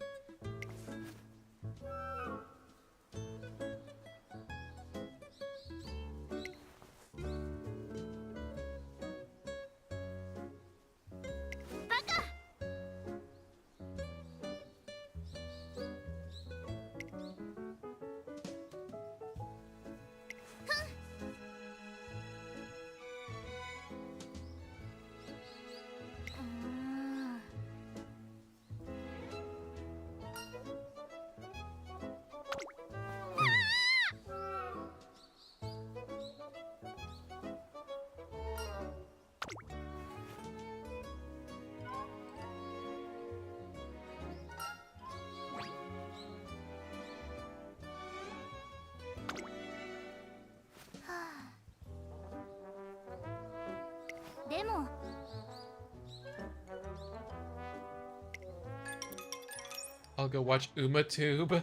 I'll go watch Umatube.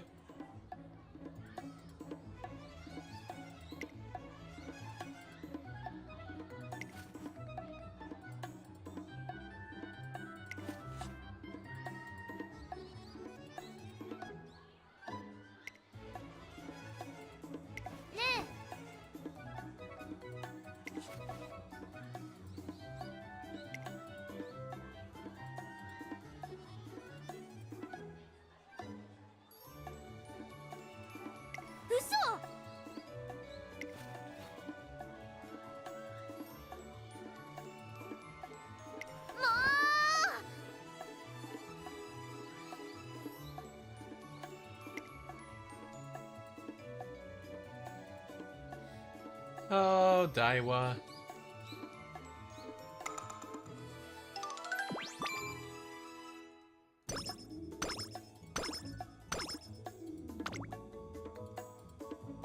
Oh, Daiwa.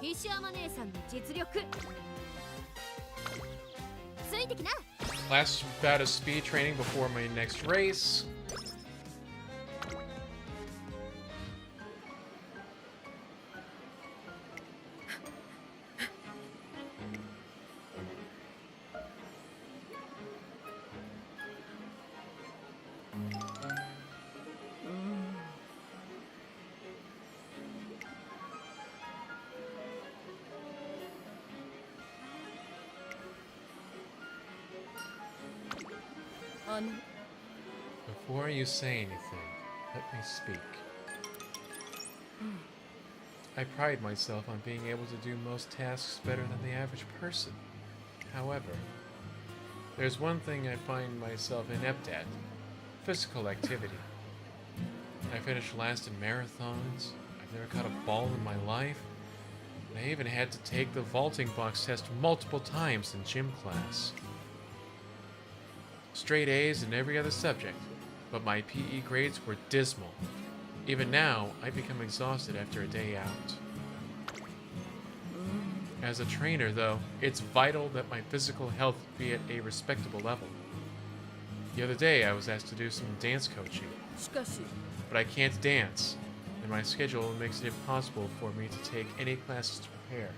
Hishi 姉さんの実力ついてきな。 Last bout of speed training before my next race. Before you say anything, let me speak. I pride myself on being able to do most tasks better than the average person. However, there's one thing I find myself inept at: physical activity. I finished last in marathons, I've never caught a ball in my life, and I even had to take the vaulting box test multiple times in gym class. Straight A's in every other subject, but my PE grades were dismal. Even now, I become exhausted after a day out. As a trainer, though, it's vital that my physical health be at a respectable level. The other day, I was asked to do some dance coaching, but I can't dance, and my schedule makes it impossible for me to take any classes to prepare.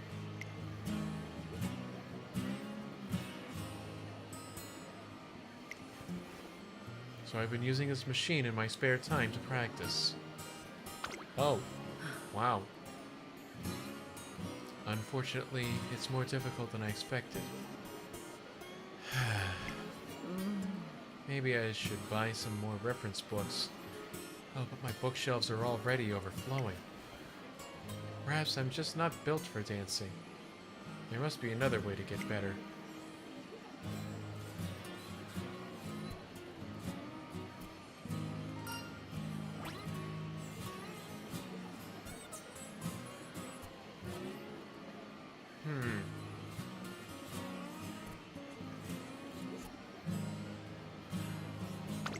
So I've been using this machine in my spare time to practice. Oh, wow. Unfortunately, it's more difficult than I expected. Maybe I should buy some more reference books. Oh, but my bookshelves are already overflowing. Perhaps I'm just not built for dancing. There must be another way to get better.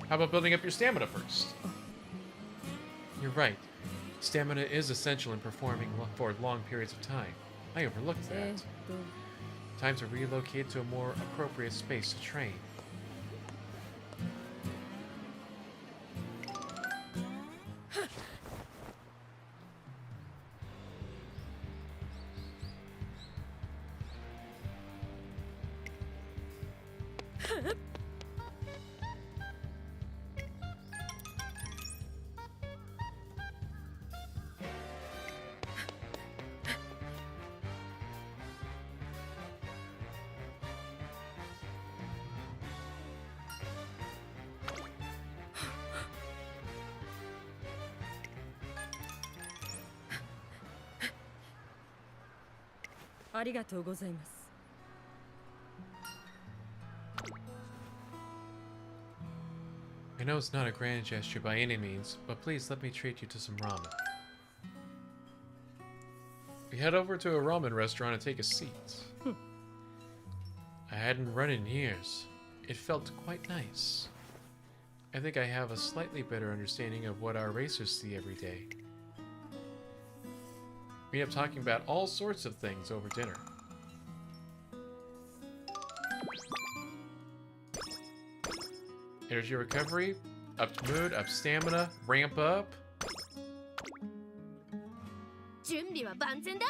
How about building up your stamina first? You're right. Stamina is essential in performing for long periods of time. I overlooked that. Time to relocate to a more appropriate space to train. ありがとうございます。 I know it's not a grand gesture by any means, but please let me treat you to some ramen. We head over to a ramen restaurant and take a seat. I hadn't run in years. It felt quite nice. I think I have a slightly better understanding of what our racers see every day. We end up talking about all sorts of things over dinner. Here's your recovery. Up mood, up stamina, ramp up. 準備は万全だ。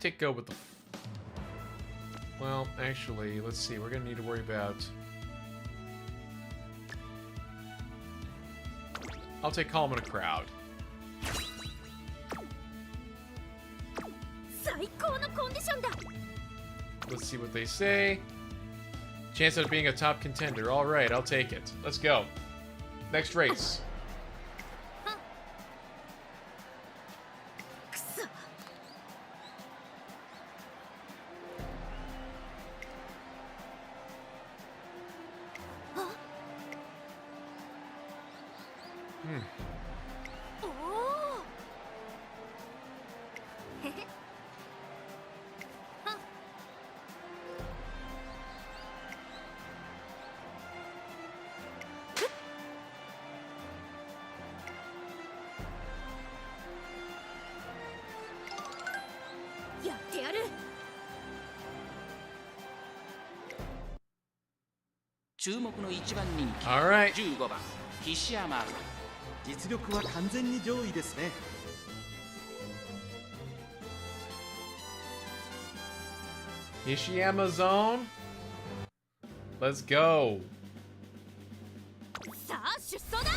Take go with the... Well, actually, let's see. We're gonna need to worry about... I'll take calm in a crowd. 最高のコンディションだ。 Let's see what they say. Chance of being a top contender. All right, I'll take it. Let's go. Next race. くそ。 おお。へへ。はっ。やってやる。 注目の1番人気 All right. 15番ヒシヤマ。 実力は完全に上位ですね。 Ishiyama zone. Let's go. さあ出走だ。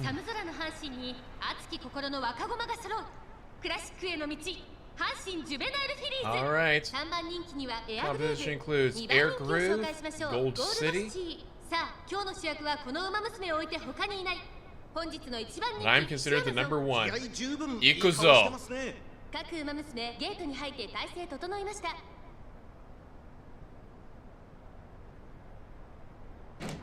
寒空の阪神に熱き心の若駒が揃うクラシックへの道阪神ジュベナイルフィリーズ All right. 3番人気にはエアグルー Competition ヴ includes 2番 Air 人気を Groove, 紹介しましょう Gold ゴールド City. シティさあ今日の主役はこの馬娘を置いて他にいない本日の1番人 And I'm 気 considered the number 気 one. 合十分行くぞいい顔してますね。各馬娘ゲートに入って体勢整いましたス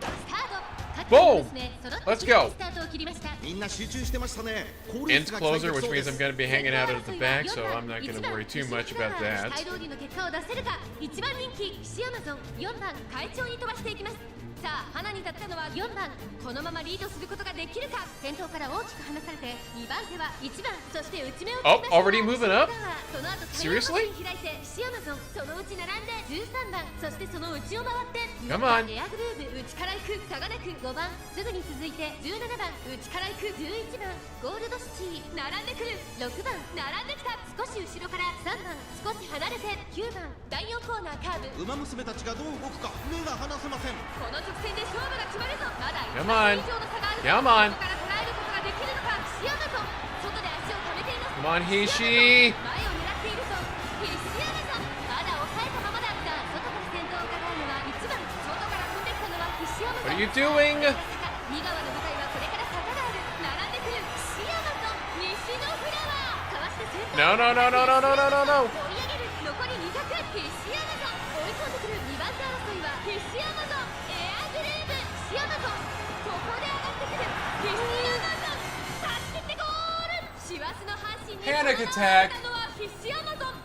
タート各 Boom! 馬娘揃って Let's go! スタートを切りましたみんな集中してましたね。コール Ends 率が期待 closer, でき which そうで means す I'm going to be hanging out at the back, so I'm not going to worry too much about that. 期待通りの結果を出せるか1番人気ヒシアマゾン4番快調に飛ばしていきますさあ花に立ったのは4番このままリードすることができるか先頭から大きく離されて2番手は1番そして内目を Oh, already moving up? その後 Seriously? 開いてヒシアマゾンそのうち並んで13番そしてその内を回って Come on エアグルーヴ内から行く差がなく5番すぐに続いて17番内から行く11番ゴールドシティ並んでくる6番並んできた少し後ろから3番少し離れて9番第4コーナーカーブ馬娘たちがどう動くか目が離せません。この直線で勝負が決まるぞまだ Come 1 on 以上の差がある Come on ここから捉えることができるのかシアマゾン外で足を溜めています Come on, Hishi! 前を狙っているぞヒシアマゾンまだ抑えたままだった外から先頭を伺うのは1番外から飛んできたのはヒシアマゾン What are you doing? 二川の舞台はこれから坂がある並んでくるシアマゾン西のフラワーかわして先頭 No, no, no, no, no, no, no, no, no. 追い上げる残り200ヒシアマゾン追い込んでくる2番手争いはヒシアマゾンエアグルーヴシアマゾンここで上がってくるヒシアマゾン助けてゴール師走の阪神に Panic attack のはヒシアマゾン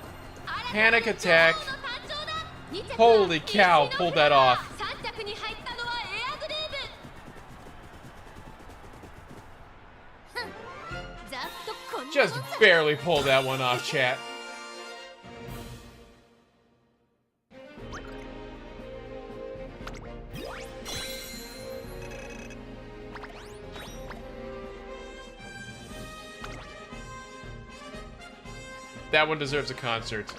Panic attack. 新たな女王の誕生だ二着は Holy cow, pulled that off. 3着に入ったのはエアグルーヴふんざっとこんなもん Just さ barely pulled that one off, chat. That one deserves a concert.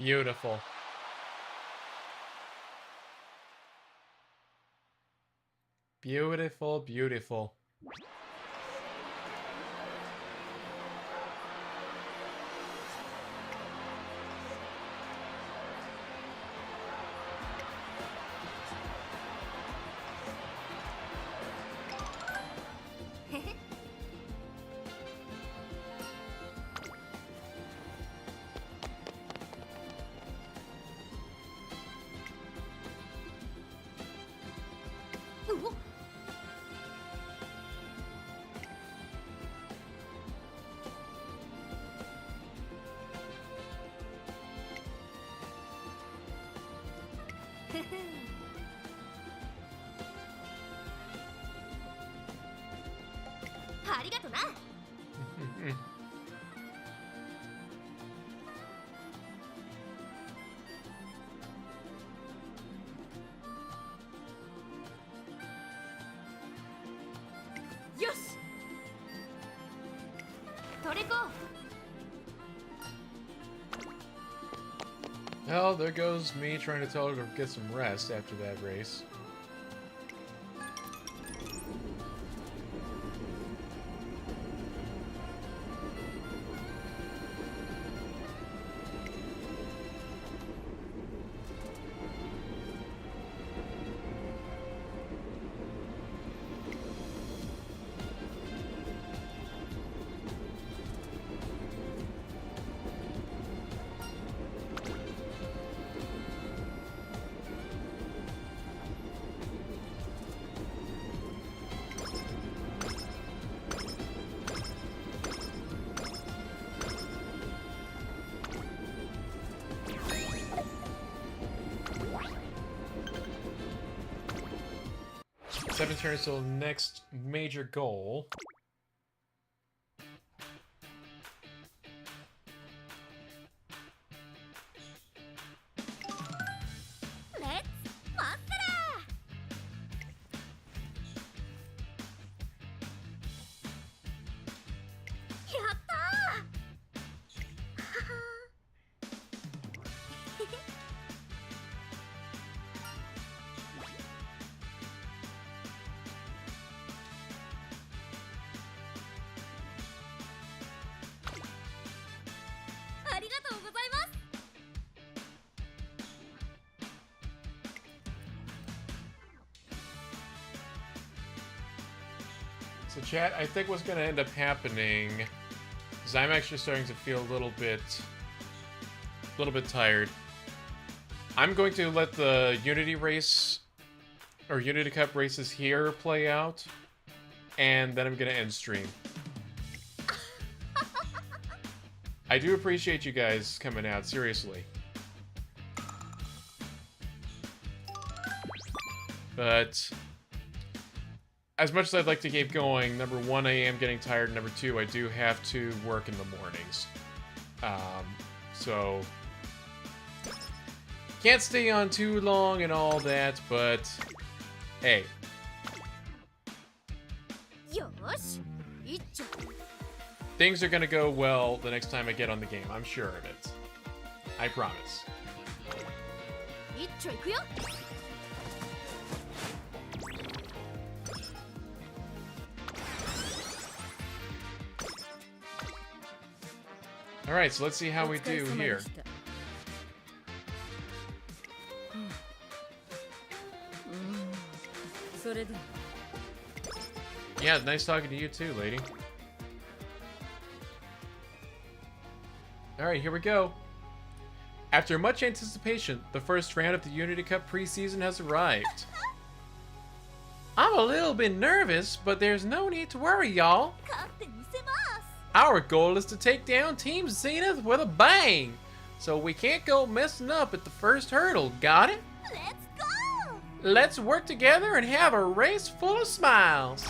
Beautiful. Beautiful, beautiful. Well, there goes me trying to tell her to get some rest after that race. Seven turns till next major goal. So chat, I think what's going to end up happening is I'm actually starting to feel a little bit tired. I'm going to let the Unity race or Unity Cup races here play out, and then I'm going to end stream. I do appreciate you guys coming out, seriously. But as much as I'd like to keep going, number one, I am getting tired. Number two, I do have to work in the mornings. So can't stay on too long and all that, but hey. Things are gonna go well the next time I get on the game. I'm sure of it. I promise. Alright, so let's see how we do here. Yeah, nice talking to you too, lady. Alright, here we go. After much anticipation, the first round of the Unity Cup preseason has arrived. I'm a little bit nervous, but there's no need to worry, y'all. Our goal is to take down Team Zenith with a bang, so we can't go messing up at the first hurdle, got it? Let's go! Let's work together and have a race full of smiles.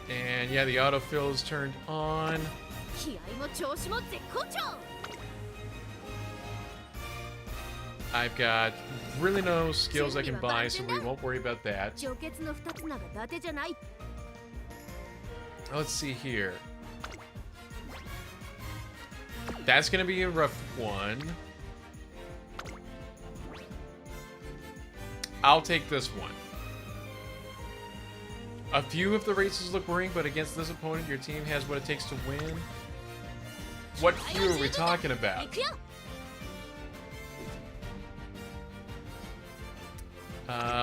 And yeah, the autofill is turned on. I've got really no skills I can buy, so we won't worry about that. Let's see here. That's gonna be a rough one. I'll take this one. A few of the races look worrying, but against this opponent, your team has what it takes to win. What few are we talking about?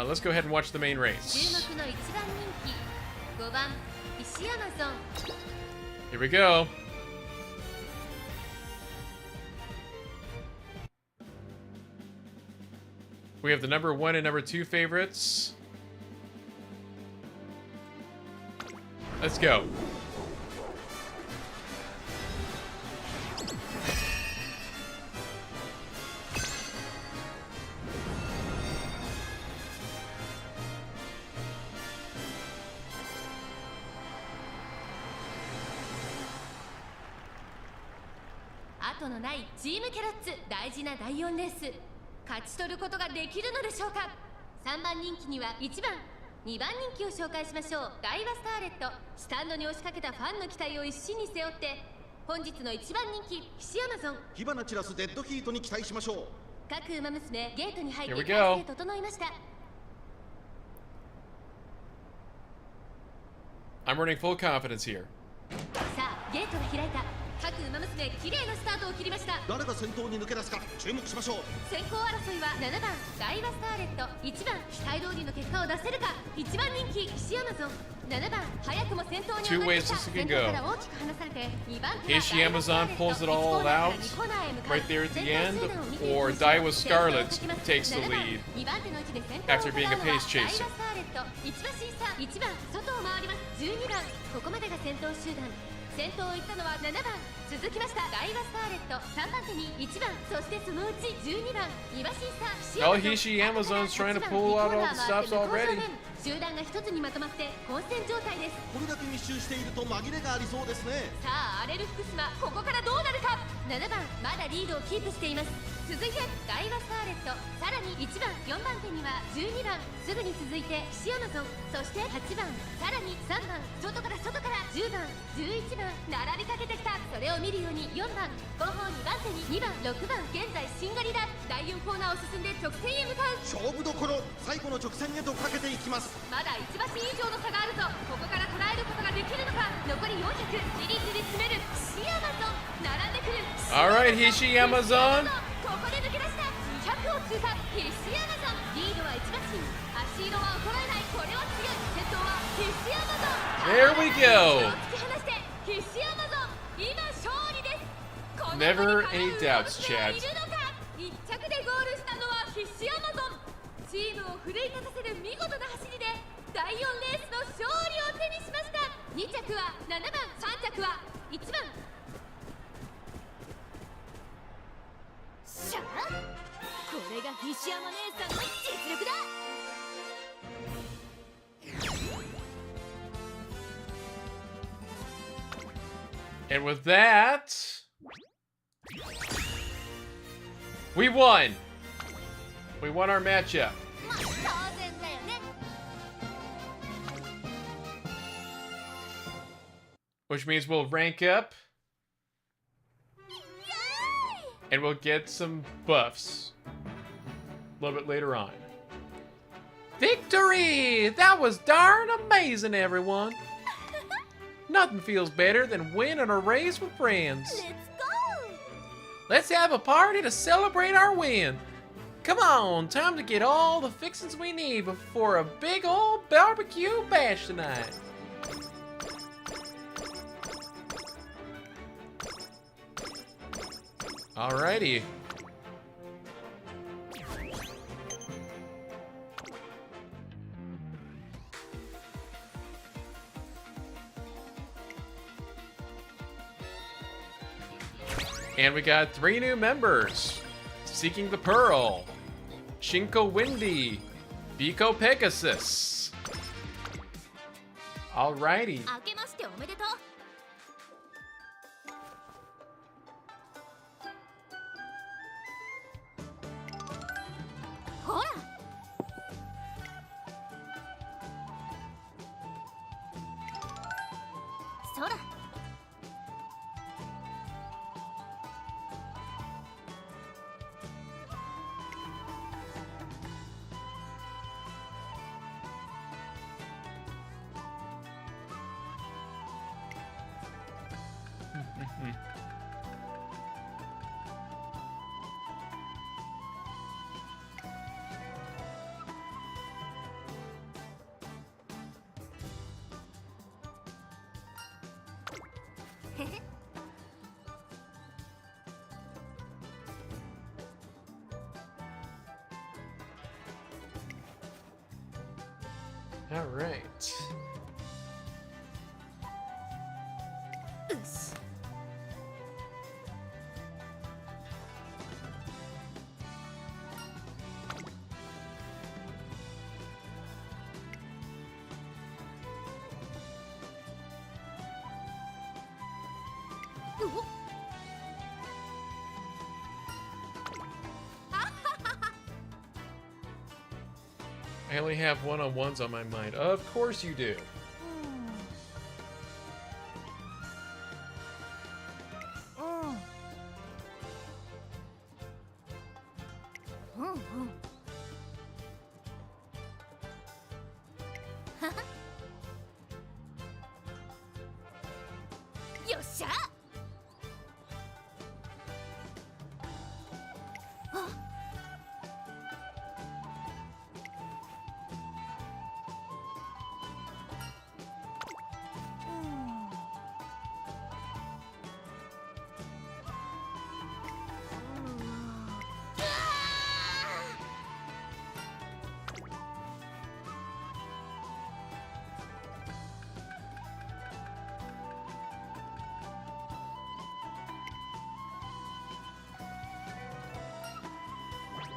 Let's go ahead and watch the main race. Here we go. We have the number 1 and number 2 favorites. Let's go.3番人気には1番、2番人気を紹介しましょう。ダイワスターレット、スタンドに押しかけたファンの期待を一身に背負って、本日の1番人気、ヒシアマゾン。火花散らすデッドヒートに期待しましょう。各馬娘、ゲートに入って Here we 態 go. 勢整いました。I'm running full confidence here. さあ、ゲートが開いた。各馬娘、綺麗なスタートを切りました。誰が先頭に抜け出すか注目しましょう。先行争いは7番、ダイワスターレット、1番、期待通りの結果を出せるか、1番人気、ヒシアマゾン。7番、早くも先頭に上がりました。先頭から大きく離されて、2番手は Hishi Amazon pulls it all out right there at the end, or Daiwa Scarlet takes the lead after being a pace chaser. 1番、外を回ります。12番、ここまでが先頭集団。先頭を行ったのは7番、続きましたダイワスターレット、3番手に1番、そしてそのうち12番、岩審査、Oh, Hishi Amazon's trying to pull out all the stops already. 集団が一つにまとまって混戦状態です。これだけ密集していると紛れがありそうですね。さあ、荒れる福島、ここからどうなるか。7番、まだリードをキープしています。続いてダイワスターレット、さらに1番、4番手には12番、すぐに続いてヒシアマゾン、そして8番、さらに3番、外から10番、11番、並びかけてきた。それを見るように4番、後方2番手に2番、6番、現在しんがりだ。第4コーナーを進んで直線へ向かう。勝負どころ、最後の直線へとかけていきます。まだ1馬身以上の差があるぞ。ここから捉えることができるのか。残り400、じりじり詰めるヒシアマゾン、並んでくる。 All right, Hishi Amazon. 幕を通過必死アマゾンリードは1マシン足色は衰えないこれは強い先頭は必死アマゾン There we go. 突き放して必死アマゾン今勝利ですこの Never 子に any かなう doubts, 動きが Chad. いるのか1着でゴールしたのは必死アマゾンチームを奮い立たせる見事な走りで第4レースの勝利を手にしました2着は7番3着は1番しゃあこれが西山姉さんの実力だ And with that, we won. We won our matchup. まあ当然だよね Which means we'll rank up and we'll get some buffs a little bit later on. Victory! That was darn amazing, everyone. Nothing feels better than winning a race with friends. Let's go! Let's have a party to celebrate our win. Come on, time to get all the fixings we need before a big old barbecue bash tonight. Alrighty. And we got 3 new members. Seeking the Pearl, Shinko Windy, Biko Pegasus. Alrighty. 明けましておめでとうほらそらAll right. よし I only have one-on-ones on my mind. Of course you do. Yo, shut up!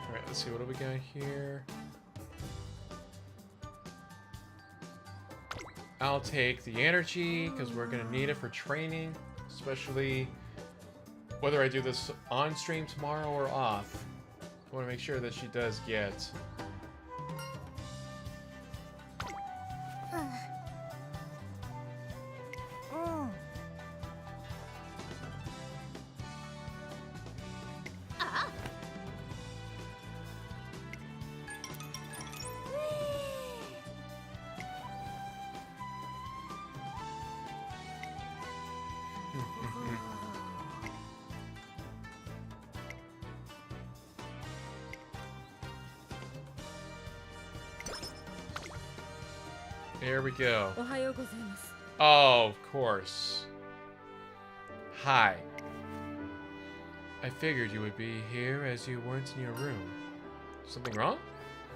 Alright, let's see, what do we got here? I'll take the energy, because we're going to need it for training, especially whether I do this on stream tomorrow or off. I want to make sure that she does get... Here we go. おはようございます。 Oh, of course. Hi. I figured you would be here as you weren't in your room. Something wrong?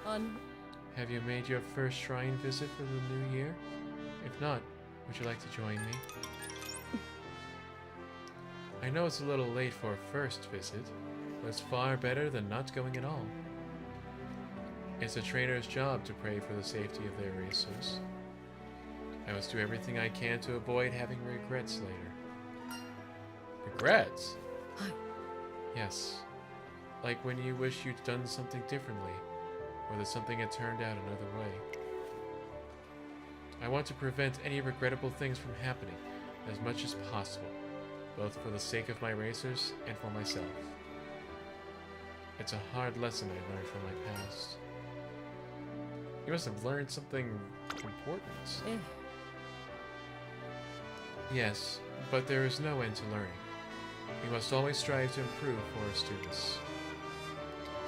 あの Have you made your first shrine visit for the new year? If not, would you like to join me? I know it's a little late for a first visit, but it's far better than not going at all. It's a trainer's job to pray for the safety of their racers. I must do everything I can to avoid having regrets later. Regrets? Hi. Yes. Like when you wish you'd done something differently, or that something had turned out another way. I want to prevent any regrettable things from happening as much as possible, both for the sake of my racers and for myself. It's a hard lesson I learned from my past. You must have learned something important. ええ Yes, but there is no end to learning. We must always strive to improve for our students.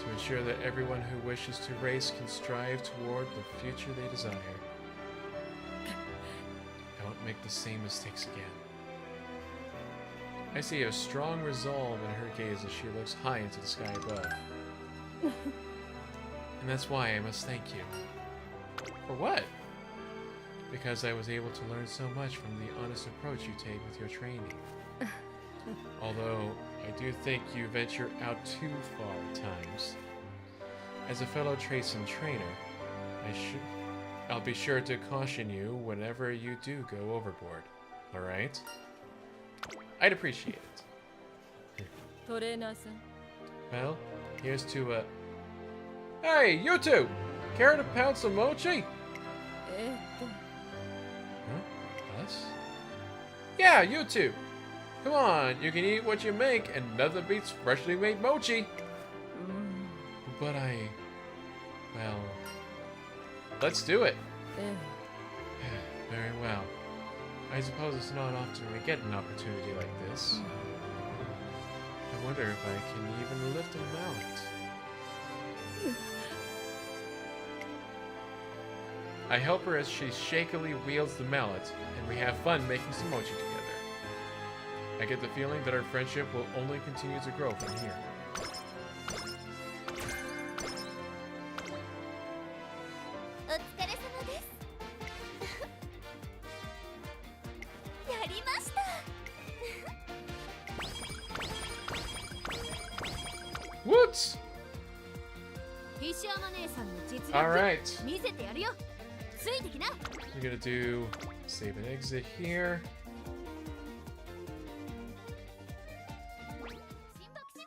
To ensure that everyone who wishes to race can strive toward the future they desire. I won't make the same mistakes again. I see a strong resolve in her gaze as she looks high into the sky above. And that's why I must thank you. For what? Because I was able to learn so much from the honest approach you take with your training. Although, I do think you venture out too far at times. As a fellow Tracen trainer, I'll be sure to caution you whenever you do go overboard. Alright? I'd appreciate it. トレーナーさん Well, here's to Hey, you two! Care to pound some mochi? え Huh? Us? Yeah, you two! Come on, you can eat what you make, and nothing beats freshly made mochi! But well... Let's do it! え Very well. I suppose it's not often we get an opportunity like this. I wonder if I can even lift a mallet. I help her as she shakily wields the mallet, and we have fun making some mochi together. I get the feeling that our friendship will only continue to grow from here. お疲れ様です やりました What? 石山姉さんの実力 Alright. 見せてやるよついてきな We're gonna do save and exit here.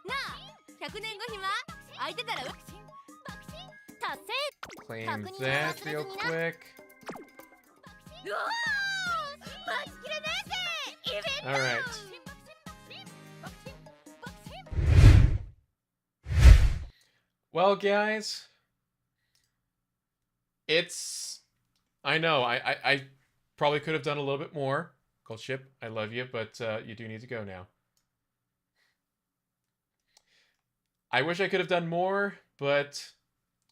なあ100年後暇空いてたら達成 Claim that real quick. うわー待ちきれねえぜイベント Alright. Well, guys, I know, I probably could have done a little bit more. Gold Ship, I love you, but you do need to go now. I wish I could have done more, but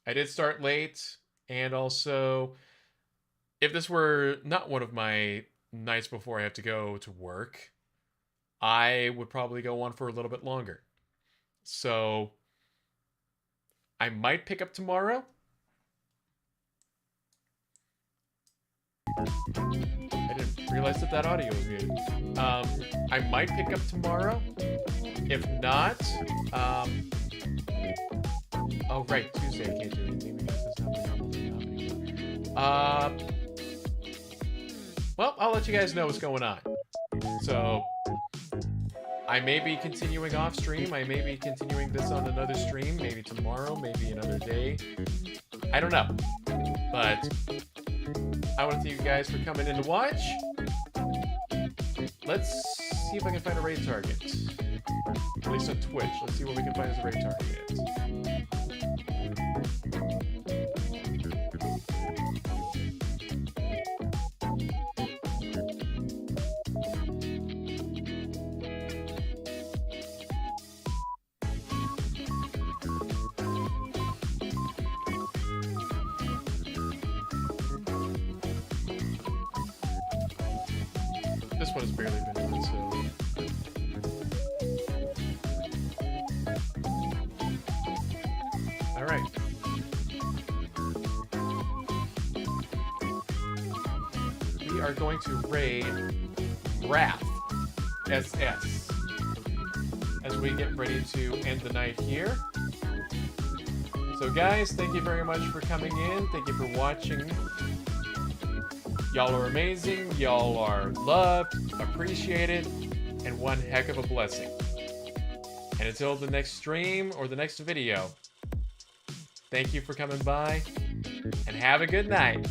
I did start late, and also, if this were not one of my nights before I have to go to work, I would probably go on for a little bit longer. So, I might pick up tomorrow. I didn't realize that audio was muted. I might pick up tomorrow. If not, oh right, Tuesday I can't do anything because that's not my normal thing. Well, I'll let you guys know what's going on. So, I may be continuing off stream. I may be continuing this on another stream. Maybe tomorrow, maybe another day. I don't know. But I want to thank you guys for coming in to watch. Let's see if I can find a raid target. At least on Twitch. Let's see what we can find as a raid target. this one has barely been done, so... Alright. We are going to raid Wrath SS as we get ready to end the night here. So guys, thank you very much for coming in. Thank you for watching. Y'all are amazing. Y'all are loved, appreciated, and one heck of a blessing. And until the next stream or the next video, thank you for coming by, and have a good night.